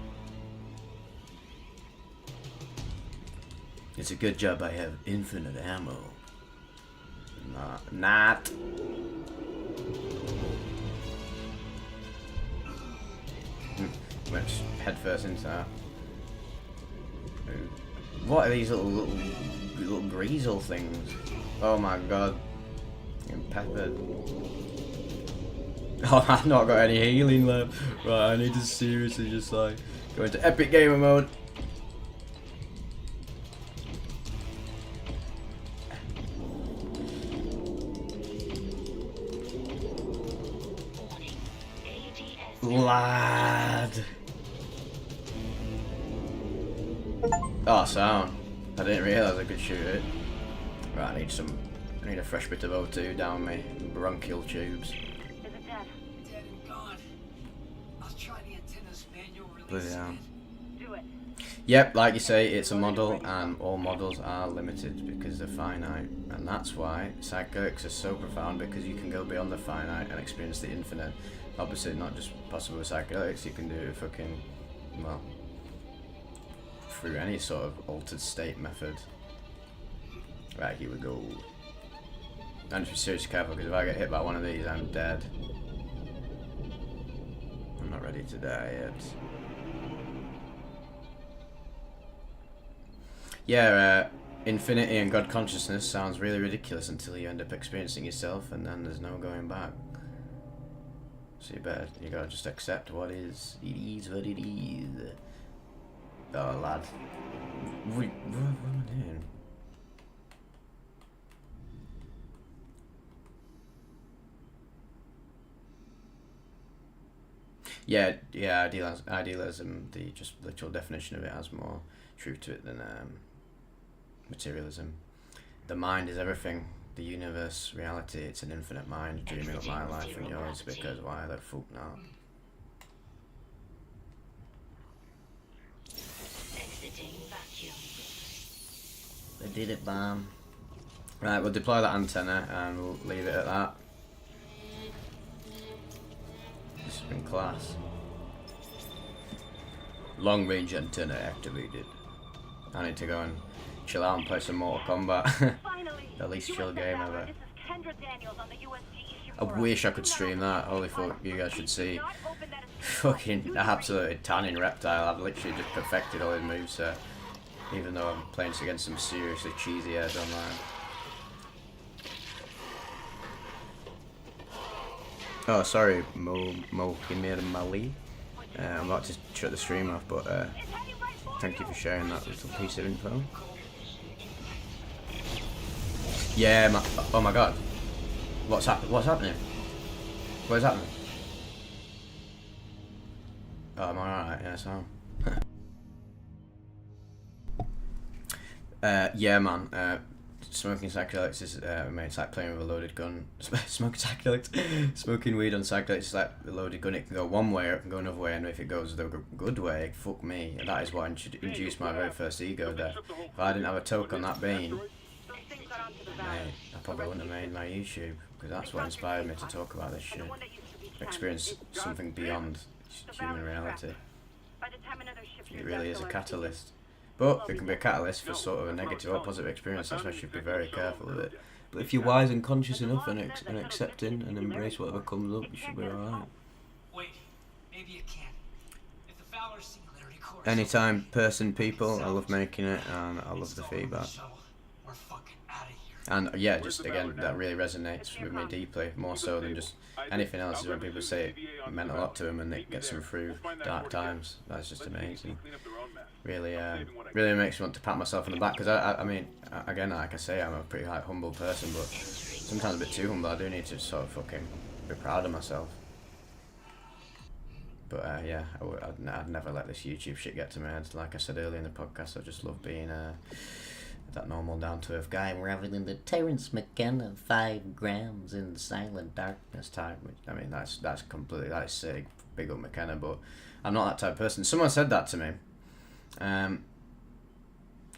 It's a good job I have infinite ammo. Not. Let's head first into that. What are these little greasel things? Oh my god. I'm peppered. Oh, I've not got any healing left. Right, I need to seriously just like go into epic gamer mode. Lad. Oh, sound. I didn't realise I could shoot it. Right, I need a fresh bit of O2 down me bronchial tubes. Is it dead? Dead and gone. I'll try the antenna's manual release. Bloody hell. Do it. Yep, like you say, it's a model, and all models are limited because they're finite, and that's why psychedelics are so profound, because you can go beyond the finite and experience the infinite. Obviously, not just possible with psychedelics, you can do it fucking, well, through any sort of altered state method. Right, here we go. I need to be seriously careful, because if I get hit by one of these, I'm dead. I'm not ready to die yet. Yeah, infinity and God consciousness sounds really ridiculous until you end up experiencing yourself, and then there's no going back. So you gotta just accept what is. It is what it is. Oh, lad. What am I doing? Yeah, idealism, the just literal definition of it has more truth to it than materialism. The mind is everything. The universe, reality, it's an infinite mind dreaming up my life and yours, because why the fuck not? They did it, Bam. Right, we'll deploy that antenna and we'll leave it at that. This has been class. Long range antenna activated. I need to go and chill out and play some Mortal Kombat. The least chill game ever. I wish I could stream that. Holy fuck, you guys should see. Fucking absolutely tanning reptile. I've literally just perfected all his moveset. Even though I'm playing against some seriously cheesy heads online. Oh, sorry, Mo Kimir Mali. I'm about to shut the stream off, but thank you for sharing that little piece of info. Yeah, oh my god. What's happening? What is happening? Oh, am I alright? Yeah, so. Yeah, man. Smoking psychedelics is, it's like playing with a loaded gun. Smoking psychedelics, smoking weed on psychedelics is like a loaded gun. It can go one way or it can go another way, and if it goes the good way, fuck me. And that is what induced my very first ego death. If I didn't have a toke on that bean, I probably wouldn't have made my YouTube, because that's what inspired me to talk about this shit. Experience something beyond human reality. It really is a catalyst. But it can be a catalyst for sort of a negative or positive experience, that's why you should be very careful with it. But if you're wise and conscious enough and accepting and embrace whatever comes up, you should be alright. Wait, maybe you can. If the Fowler singularity core is Anytime, person, people, I love making it and I love the feedback. we're fucking out of here. And yeah, just again, that really resonates with me deeply, more so than just anything else, is when people say it meant a lot to them and it gets them through dark times. That's just amazing. Really, really makes me want to pat myself on the back, because I mean, again, like I say, I'm a pretty humble person, but sometimes a bit too humble. I do need to sort of fucking be proud of myself. But yeah, I'd never let this YouTube shit get to my head. Like I said earlier in the podcast, I just love being that normal, down-to-earth guy Rather than the Terrence McKenna 5 grams in the silent darkness type. I mean, that's completely, that is sick. Big up McKenna, but I'm not that type of person. Someone said that to me.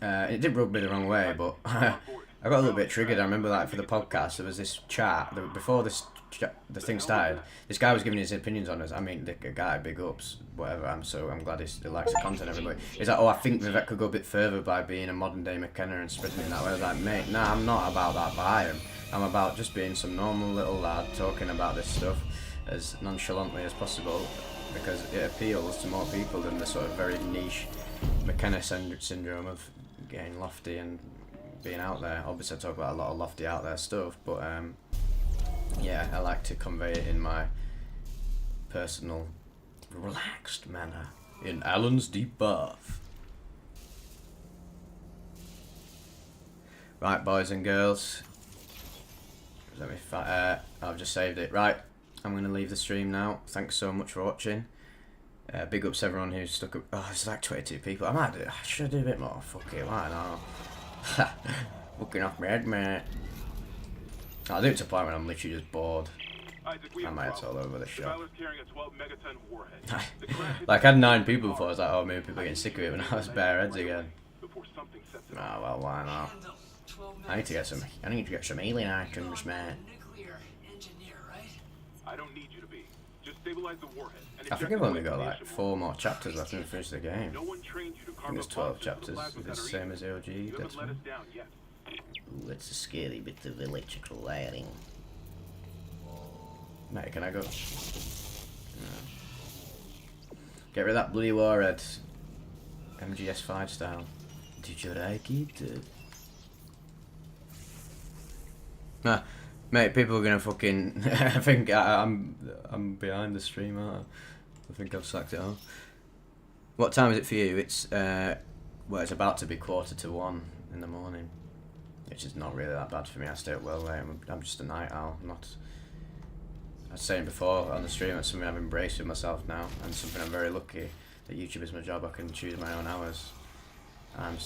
It did rub me the wrong way, but I got a little bit triggered. I remember, like, for the podcast, there was this chat before the thing started. This guy was giving his opinions on us. I mean, the guy, big ups, whatever. I'm glad he likes the content. Everybody, he's like, oh, I think Vivec could go a bit further by being a modern day McKenna and spreading it that way. I was like, mate, nah, I'm not about that vibe. I'm about just being some normal little lad talking about this stuff as nonchalantly as possible, because it appeals to more people than the sort of very niche McKenna syndrome of getting lofty and being out there. Obviously I talk about a lot of lofty out there stuff, but yeah, I like to convey it in my personal relaxed manner in Alan's deep bath. Right, boys and girls, let me I've just saved it. Right, I'm going to leave the stream now. Thanks so much for watching. Big ups everyone who's stuck up. Oh, it's like 22 people. I should do a bit more. Fuck it, why not? Looking off my head, mate. I'll do it to a point when I'm literally just bored. My head's all over the shop. Like, I had 9 people before. I was like, oh, maybe people are getting sick of it, but now it's bare heads again. Ah, well, why not? I need to get some alien items, man. I don't need you to be. Just stabilize the warhead. I think I've only got like 4 more chapters left to finish the game. I think there's 12 chapters. It's the same as the OG. That's fine. Ooh, that's a scary bit of electrical wiring. Mate, can I go? No. Get rid of that bloody warhead. MGS5 style. Did you like it? Nah, mate, people are gonna fucking. I think I'm behind the stream, aren't I think I've sacked it off. What time is it for you? It's well, it's about to be 1:45 in the morning, which is not really that bad for me. I stay up well late. I'm just a night owl. I was saying before on the stream, it's something I've embraced with myself now, and something I'm very lucky that YouTube is my job. I can choose my own hours. I'm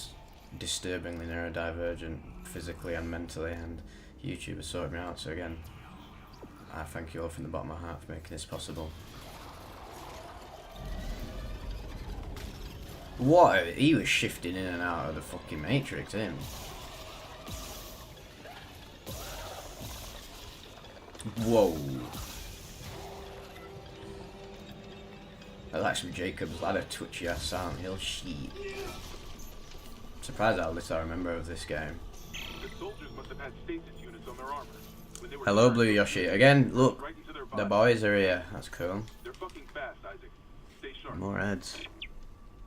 disturbingly neurodivergent, physically and mentally, and YouTube has sorted me out. So again, I thank you all from the bottom of my heart for making this possible. What? He was shifting in and out of the fucking Matrix, him. Whoa. That's actually Jacob's Ladder twitchy ass Silent Hill shit. Surprised how little I remember of this game. The soldiers must have had stasis units on their armor. Hello, Blue Yoshi. Again, look, the boys are here. That's cool. They're fucking fast, Isaac. Stay sharp. More ads.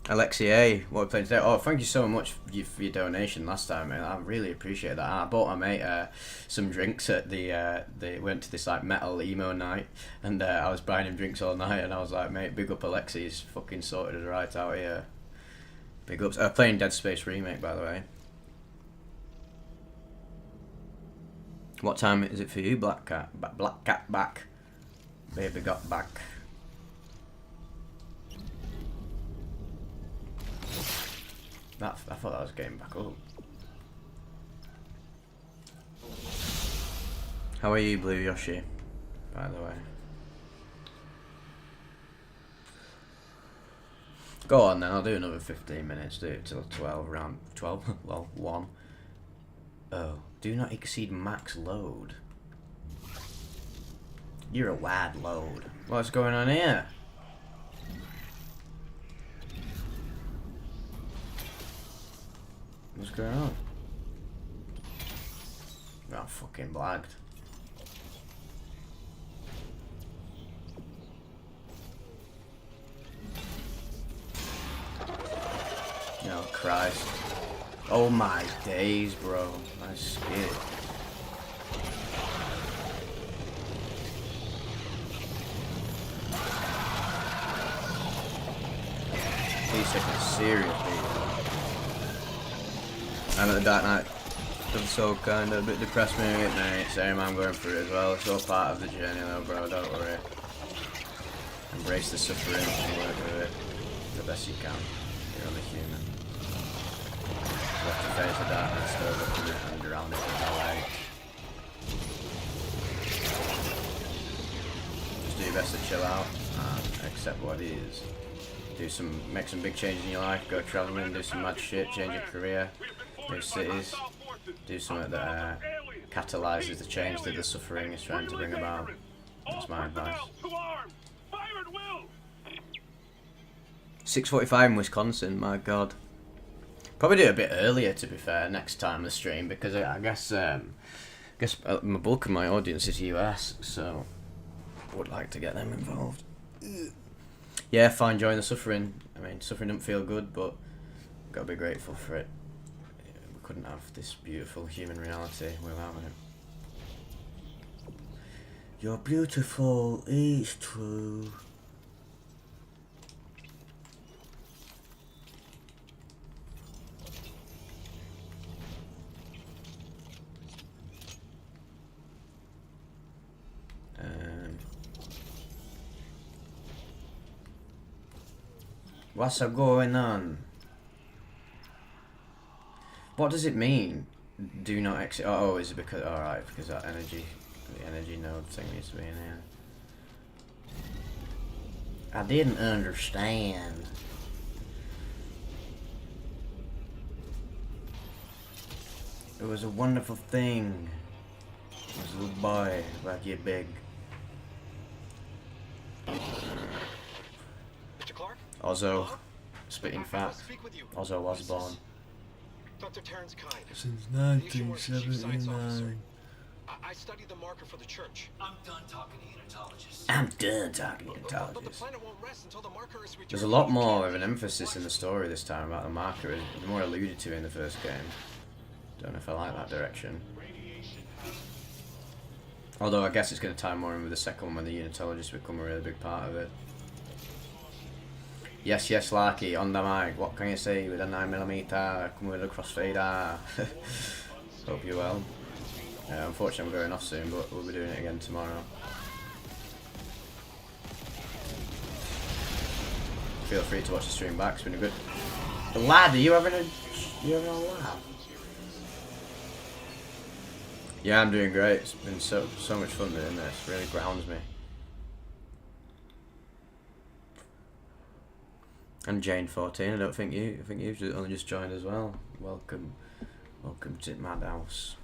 Alexia, what we played today? Oh, thank you so much for your donation last time, man. I really appreciate that. I bought my mate some drinks at they went to this like metal emo night, and I was buying him drinks all night, and I was like, mate, big up Alexi, he's fucking sorted us right out here. Big ups. Playing Dead Space Remake, by the way. What time is it for you, Black Cat? Black Cat back. Baby got back. I thought that was getting back up. How are you, Blue Yoshi? By the way. Go on then, I'll do another 15 minutes, do it till 12, around 12, well, 1. Oh, do not exceed max load. You're a wide load. What's going on here? What's going on? Oh, I'm fucking blagged. Oh Christ. Oh my days, bro. I'm scared. He's taking a serious beat. I'm at the Dark Knight of the Soul, kind of a bit depressed me, mate. Same, I'm going through it as well. It's all part of the journey though, bro, don't worry. Embrace the suffering and work with it the best you can. You're only human. You have to face the darkness, still looking at it and around it with no light. Just do your best to chill out and accept what it is. Make some big changes in your life, go travelling, do some mad shit, change your career, new cities, do something that catalyses the change that the suffering is trying to bring about. That's my advice. 6:45 in Wisconsin, my god. Probably do it a bit earlier, to be fair, next time the stream, because I guess my bulk of my audience is US, so I would like to get them involved. Yeah, fine, enjoying the suffering. I mean, suffering don't feel good, but gotta be grateful for it. We couldn't have this beautiful human reality without it. You're beautiful, it's true. What's going on? What does it mean? Do not exit. Oh, is it because? Alright, because that energy, the energy node thing needs to be in here. I didn't understand. It was a wonderful thing. It was a little boy, like you big. Mr. Clark? Ozzo, spitting fat. Ozzo was born. Dr. Terrence Kind. Since Nationwide Chief Science 1979. I studied the marker for the church. I'm done talking to unitologists. I'm done talking to But the unitologists. planet won't rest until the marker is returned. There's a lot more of an emphasis in the story this time about the marker. It's more alluded to in the first game. Don't know if I like that direction. Although I guess it's going to tie more in with the second one when the unitologists become a really big part of it. Yes, yes, Larky, on the mic. What can you say with a 9mm? Come with a crossfader. Hope you're well. Unfortunately, I'm going off soon, but we'll be doing it again tomorrow. Feel free to watch the stream back. It's been a good. Lad, are you having a laugh? Yeah, I'm doing great. It's been so much fun doing this. It really grounds me. And Jane14, I think you've only just joined as well. Welcome to Madhouse.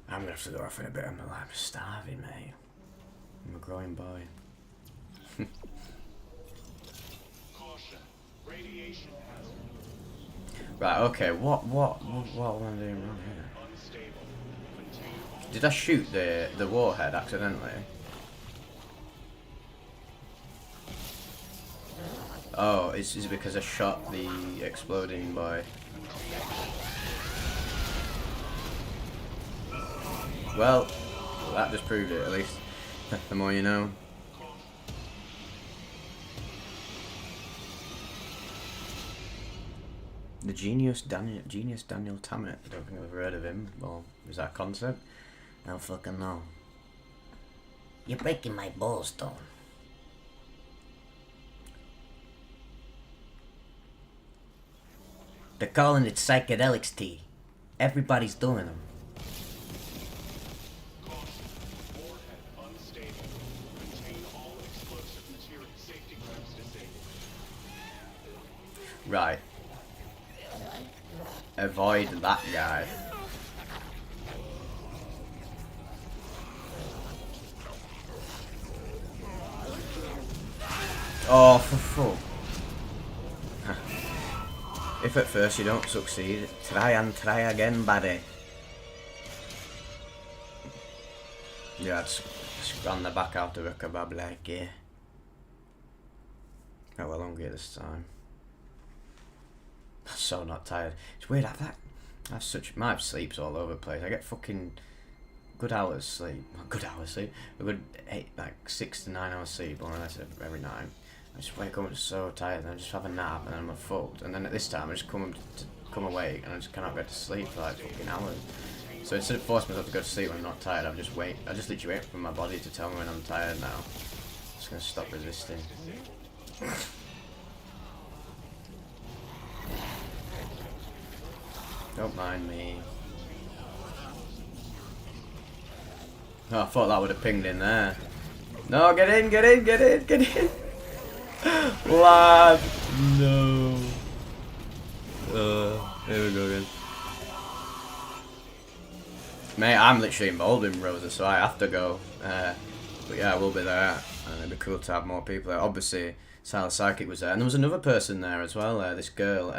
I'm gonna have to go off in a bit. I'm starving, mate. I'm a growing boy. Caution. Radiation hazard. Right. Okay. What am I doing wrong here? Did I shoot the warhead accidentally? Oh, is it because I shot the exploding boy? Well, that just proved it, at least. The more you know. The genius Daniel Tammet. I don't think I've ever heard of him. Or is that a concept? I don't fucking know. You're breaking my balls, Tom. They're calling it psychedelics tea. Everybody's doing them. Right. Avoid that guy. Oh, for fuck. If at first you don't succeed, try and try again, buddy. Yeah, just run the back out of a kebab like yeah. Oh well, hungry this time. I'm so not tired. It's weird. I've such my sleep's all over the place. I get fucking good hours sleep. Good hours sleep. A good 6 to 9 hours sleep more or less every night. I just wake up and so tired, and I just have a nap, and then I'm fucked. And then at this time, I just come awake, and I just cannot get to sleep for like fucking hours. So instead of forcing myself to go to sleep when I'm not tired, I just literally wait for my body to tell me when I'm tired now. I'm just gonna stop resisting. Don't mind me. Oh, I thought that would have pinged in there. No, get in, get in, get in, get in. Lad, no. Here we go again. Mate, I'm literally involved in Rosa, so I have to go. But yeah, I will be there, and it'd be cool to have more people there. Obviously, Silent Psychic was there, and there was another person there as well. This girl,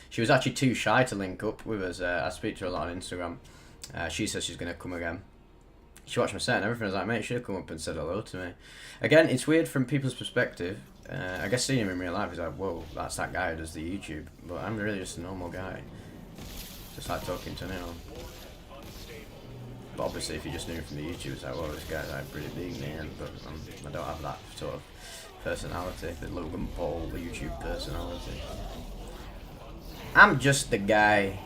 she was actually too shy to link up with us. I speak to her a lot on Instagram. She says she's gonna come again. She watched my set and everything. I was like, mate, you should have come up and said hello to me. Again, it's weird from people's perspective. I guess seeing him in real life is like, whoa, that's that guy who does the YouTube. But I'm really just a normal guy. Just like talking to anyone. But obviously, if you just knew him from the YouTube, it's like, well, this guy's like pretty big, man. But I don't have that sort of personality, the Logan Paul YouTube personality. I'm just the guy.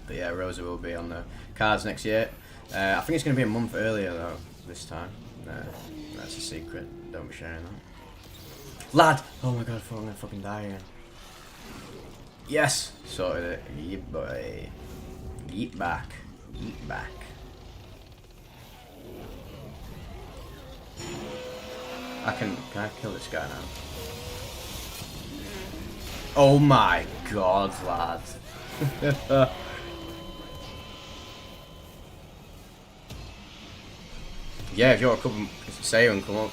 But yeah, Rosa will be on the cards next year. I think it's going to be a month earlier though, this time. That's a secret, don't be sharing that. Lad! Oh my god, I thought I'm going to fucking die again. Yes! Sorted it. Yeah, boy. Yeet back. Yeet back. Can I kill this guy now? Oh my god, lad. Yeah, if you're a couple, say and come up.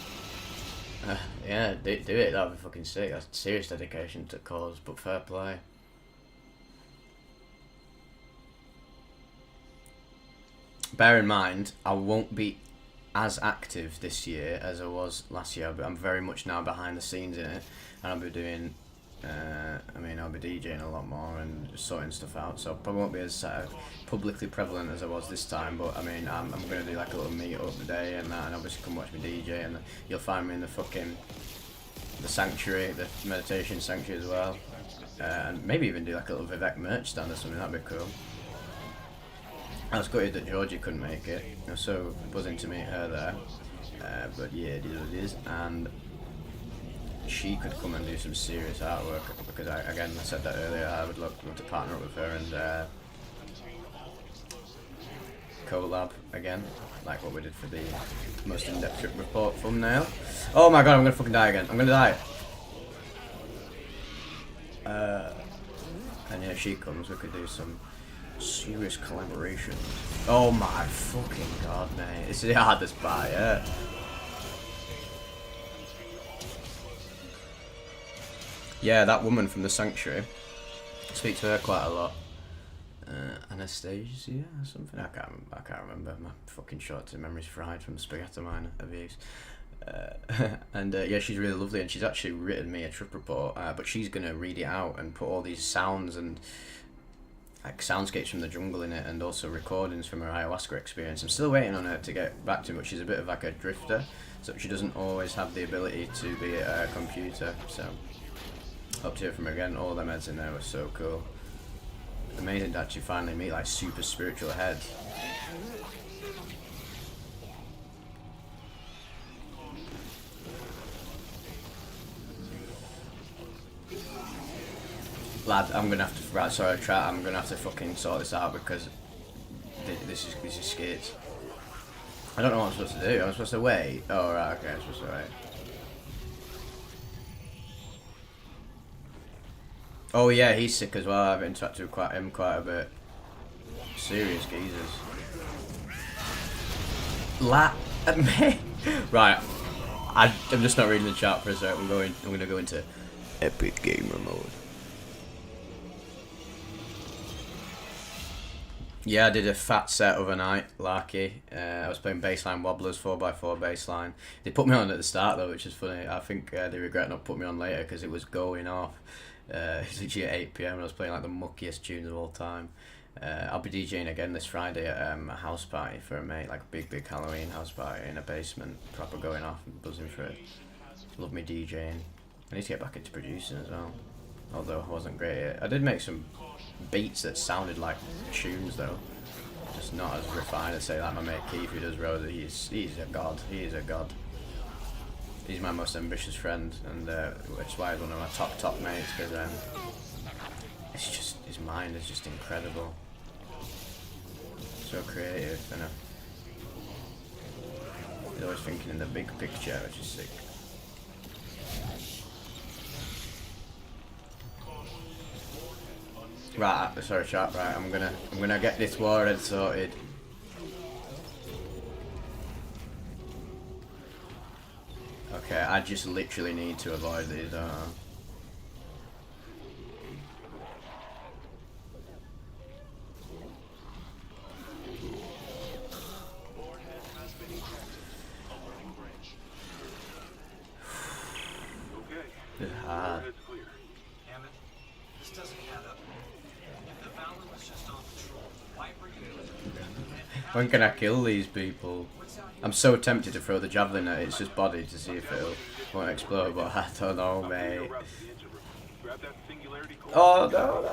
Yeah, do it, that'd be fucking sick. That's serious dedication to cause, but fair play. Bear in mind, I won't be as active this year as I was last year, but I'm very much now behind the scenes in it, and I'll be doing, I'll be DJing a lot more and sorting stuff out, so I probably won't be as publicly prevalent as I was this time, but I mean, I'm going to do like a little meet up today and that, and obviously come watch me DJ, and you'll find me in the sanctuary, the meditation sanctuary as well, and maybe even do like a little Vivec merch stand or something, that'd be cool. I was gutted that Georgie couldn't make it. I was so buzzing to meet her there. But yeah, it is what it is. And she could come and do some serious artwork because, I said that earlier, I would love to partner up with her and collab again, like what we did for the most in-depth trip report thumbnail. Oh my god, I'm gonna fucking die again. I'm gonna die. And yeah, if she comes, we could do some serious collaboration. Oh my fucking god, mate. This is the hardest part, yeah. Yeah, that woman from the sanctuary. I speak to her quite a lot. Anastasia or something? I can't remember. My fucking short-term memory's fried from the Spookathon abuse. Yeah, she's really lovely, and she's actually written me a trip report, but she's gonna read it out and put all these sounds and like soundscapes from the jungle in it, and also recordings from her ayahuasca experience. I'm still waiting on her to get back to me, but she's a bit of like a drifter, so she doesn't always have the ability to be a computer, so hope to hear from her again. All the meds in there were so cool. Amazing to actually finally meet like super spiritual head. Lad, I'm gonna have to. Right, sorry, I'm gonna have to fucking sort this out because this is skits. I don't know what I'm supposed to do. I'm supposed to wait. Oh right, okay, I'm supposed to wait. Oh yeah, he's sick as well. I've interacted with him quite a bit. Serious geezers. Right, I'm just not reading the chat for a sec. I'm gonna go into epic gamer mode. Yeah, I did a fat set overnight, Larky. I was playing baseline wobblers, 4x4 baseline. They put me on at the start though, which is funny. I think they regret not putting me on later because it was going off. It's literally at 8 PM and I was playing like the muckiest tunes of all time. I'll be DJing again this Friday at a house party for a mate, like a big Halloween house party in a basement, proper going off and buzzing for it. Love me DJing. I need to get back into producing as well, although I wasn't great at it. I did make some beats that sounded like tunes though, just not as refined as say like my mate Keith who does Rosa. He's a god. He is a god. He's my most ambitious friend, and which is why he's one of my top mates, because it's just, his mind is just incredible, so creative, and he's always thinking in the big picture, which is sick. Right, sorry, chat. Right, I'm gonna get this warhead sorted. Okay, I just literally need to avoid these. It's hard. Hammond, this doesn't add up. If the Valen was just on patrol, why bring it? When can I kill these people? I'm so tempted to throw the javelin at its just body to see if it won't explode, but I don't know, mate. Oh no.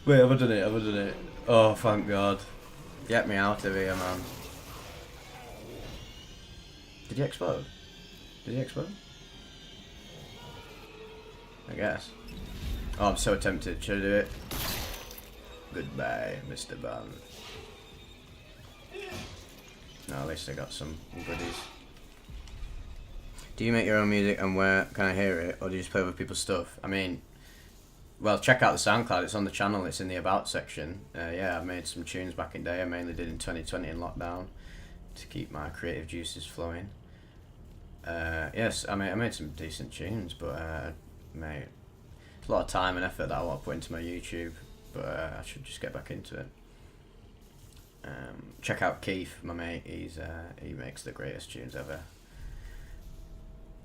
Wait, have I done it? Oh, thank God. Get me out of here, man. Did he explode? I guess. Oh, I'm so tempted. Should I do it? Goodbye, Mr. Bond. No, at least I got some goodies. Do you make your own music and where can I hear it? Or do you just play other people's stuff? I mean, well, check out the SoundCloud. It's on the channel. It's in the About section. Yeah, I made some tunes back in day. I mainly did in 2020 in lockdown to keep my creative juices flowing. Yes, I made some decent tunes, but mate, it's a lot of time and effort that I want to put into my YouTube, but I should just get back into it. Check out Keith, my mate. He makes the greatest tunes ever.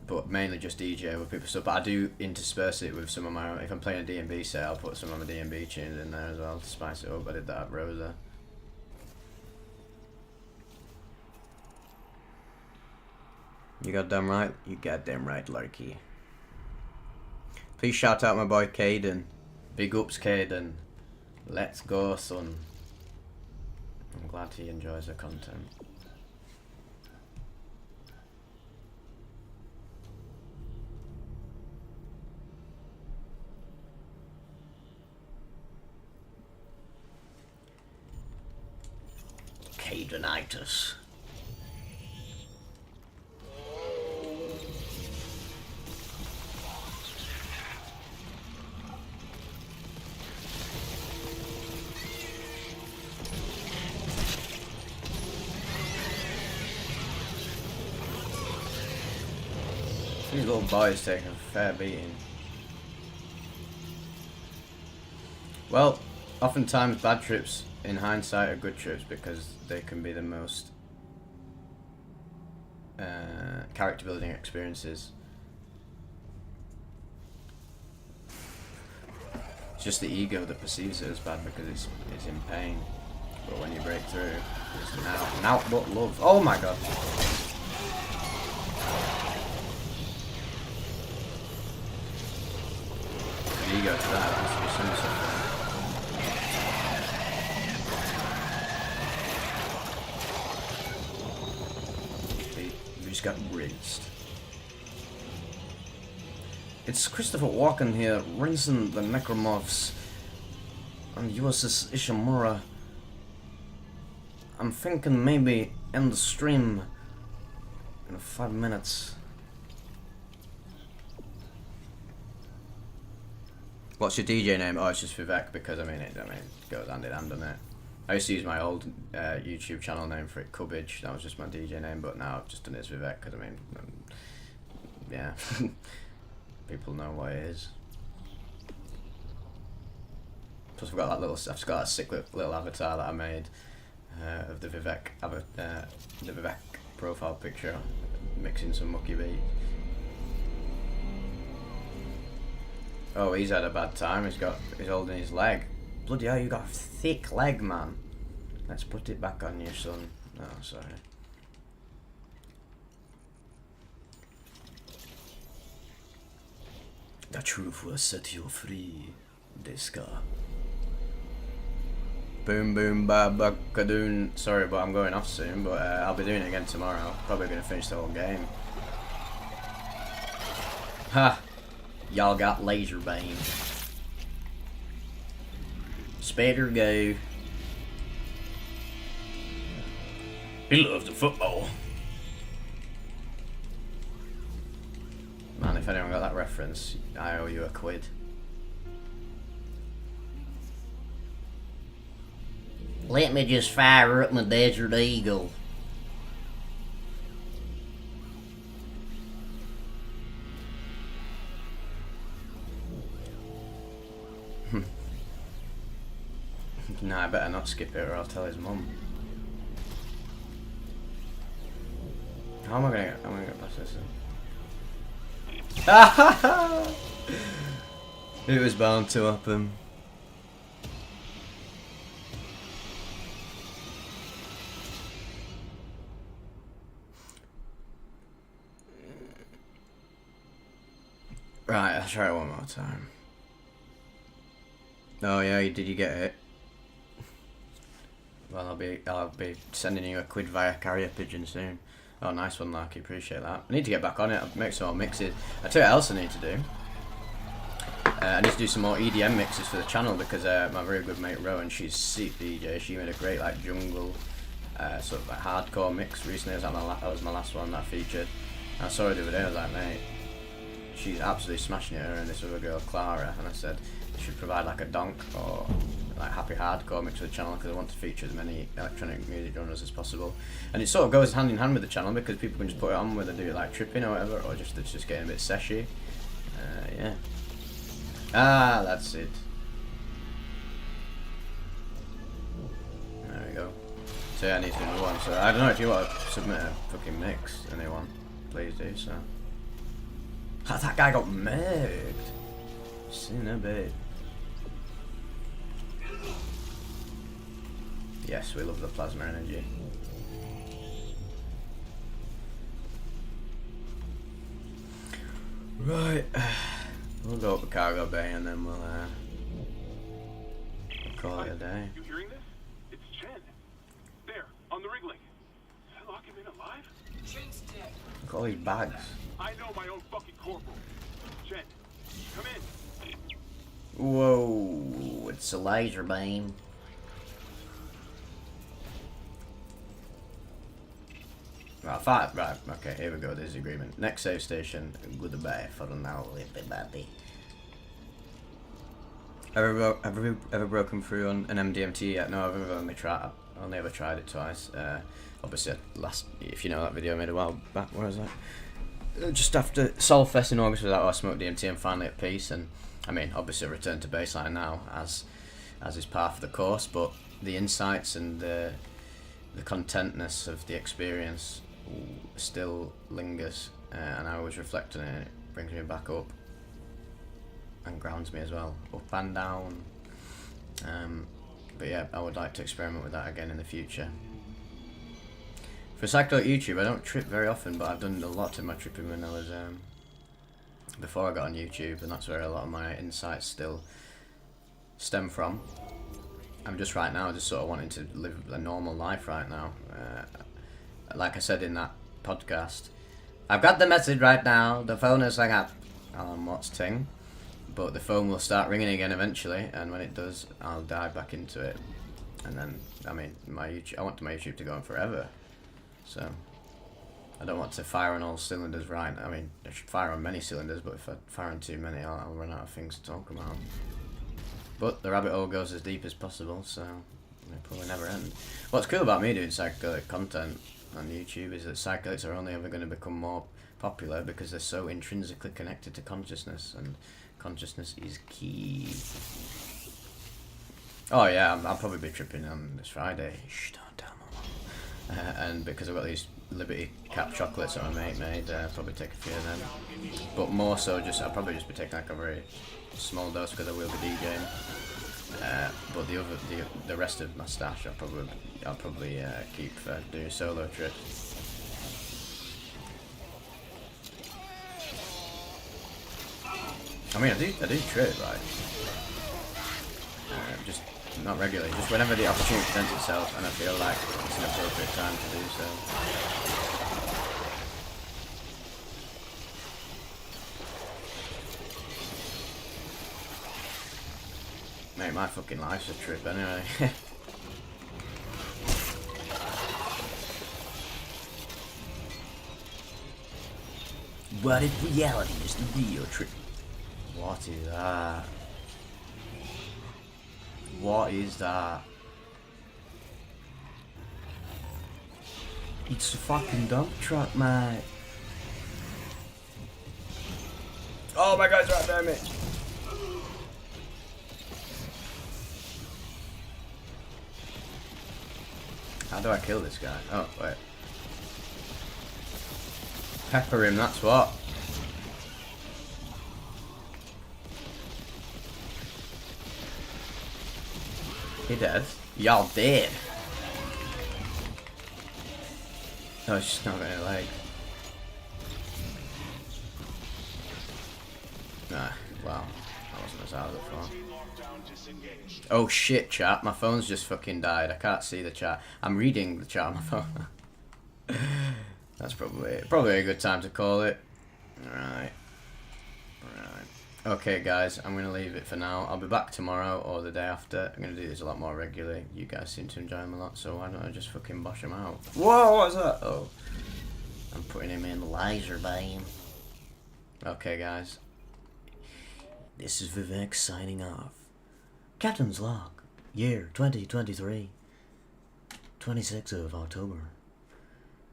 But mainly just DJ with people stuff. But I do intersperse it with some of my own. If I'm playing a D&B set, I'll put some of my D&B tunes in there as well to spice it up. I did that at Rosa. You goddamn right. You goddamn right, Larky. Please shout out my boy Caden. Big ups, Caden. Let's go, son. I'm glad he enjoys the content. Cadenitis. These little boys take a fair beating. Well, oftentimes bad trips in hindsight are good trips because they can be the most character building experiences. It's just the ego that perceives it as bad because it's in pain. But when you break through, it's now but love. Oh my God. The ego to that has to be some suffering. We just got rinsed. It's Christopher Walken here, rinsing the necromorphs and USS Ishimura. I'm thinking maybe end the stream in 5 minutes. What's your DJ name? Oh, it's just Vivec because it goes hand in hand, doesn't it? I used to use my old YouTube channel name for it, Cubbage. That was just my DJ name, but now I've just done it as Vivec because yeah, people know what it is. Plus, I've got that I've got that sick little avatar that I made of the Vivec profile picture, mixing some mucky beats. Oh, he's had a bad time. He's holding his leg. Bloody hell, you got a thick leg, man. Let's put it back on you, son. Oh, sorry. The truth will set you free, Deska. Boom, boom, ba, ba, kadoon. Sorry, but I'm going off soon, but I'll be doing it again tomorrow. Probably going to finish the whole game. Ha! Y'all got laser beam. Spader go. He loves the football. Man, if if anyone got that reference, I owe you a quid. Let me just fire up my Desert Eagle. No, I better not skip it or I'll tell his mum. How am I gonna get past this then? It was bound to happen. Right, I'll try it one more time. Oh yeah, did you get it? Well, I'll be sending you a quid via carrier pigeon soon. Oh, nice one, Larky. Appreciate that. I need to get back on it. I'll make some more mixes. I tell you what else I need to do. I need to do some more EDM mixes for the channel because my very good mate Rowan, she's sick DJ. She made a great like jungle, sort of like hardcore mix recently. That was my last one that I featured. I saw her the other day. I was like, mate, she's absolutely smashing it. Her and this other girl, Clara, and I said you should provide like a donk or like happy hardcore mix for the channel because I want to feature as many electronic music genres as possible. And it sort of goes hand in hand with the channel because people can just put it on whether they do it like tripping or whatever, or just it's just getting a bit seshy. Yeah. Ah, that's it. There we go. So yeah, I need to do another one. So I don't know if you want to submit a fucking mix, anyone, please do so. Ah, that guy got murked. Sin a bit. Yes, we love the plasma energy. Right, we'll go up the cargo bay and then we'll call it a day. You hearing this? It's Chen. There, on the Wriggling. Did I lock him in alive? Chen's dead. Look at all these bags. I know my own fucking corporal. Chen, come in. Whoa, it's a laser beam. Right, okay, here we go, there's the agreement. Next save station, goodbye for now, everybody. Ever broken through on an MDMT yet? No, I've only ever tried it twice. Obviously, if you know that video I made a while back, where was that? Just after Solfest in August, was like, oh, I smoked DMT and finally at peace, and I mean, obviously I returned to baseline now, as is part of the course, but the insights and the contentness of the experience still lingers, and I always reflect on it, and it brings me back up and grounds me as well, up and down. But yeah, I would like to experiment with that again in the future. For psychedelic YouTube, I don't trip very often, but I've done a lot of my tripping when I was before I got on YouTube, and that's where a lot of my insights still stem from. I'm just right now just sort of wanting to live a normal life right now. Like I said in that podcast, I've got the message right now, the phone is hung up, Alan Watts ting, but the phone will start ringing again eventually, and when it does, I'll dive back into it. And then, I mean, I want my YouTube to go on forever, so I don't want to fire on all cylinders right now. I mean, I should fire on many cylinders, but if I fire on too many, I'll run out of things to talk about. But the rabbit hole goes as deep as possible, so it'll probably never end. What's cool about me doing psychedelic content on YouTube is that psychedelics are only ever going to become more popular because they're so intrinsically connected to consciousness, and consciousness is key. Oh yeah, I'll probably be tripping on this Friday. Shh, don't tell Mum. And because I've got these Liberty Cap chocolates that my mate made, I'll probably take a few of them. But more so, I'll probably just be taking like a very small dose because I will be DJing. But the rest of my stash I'll probably keep for doing solo trips. I mean, I do trip, right? Just not regularly, just whenever the opportunity presents itself and I feel like it's an appropriate time to do so. Mate, my fucking life's a trip anyway. What if reality is the real trick? What is that? What is that? It's a fucking dump truck, mate. Oh my god, it's right there, mate. How do I kill this guy? Oh, wait. Pepper him, that's what. He dead? Y'all dead. No, it's just not got any legs. Nah, wow. That wasn't as hard as I thought. Oh shit, chat. My phone's just fucking died. I can't see the chat. I'm reading the chat on my phone. That's probably a good time to call it. Alright. Okay, guys, I'm going to leave it for now. I'll be back tomorrow or the day after. I'm going to do this a lot more regularly. You guys seem to enjoy them a lot, so why don't I just fucking bosh them out? Whoa, what is that? Oh. I'm putting him in the laser beam. Okay, guys. This is Vivec signing off. Captain's log. Year 2023. 26th of October.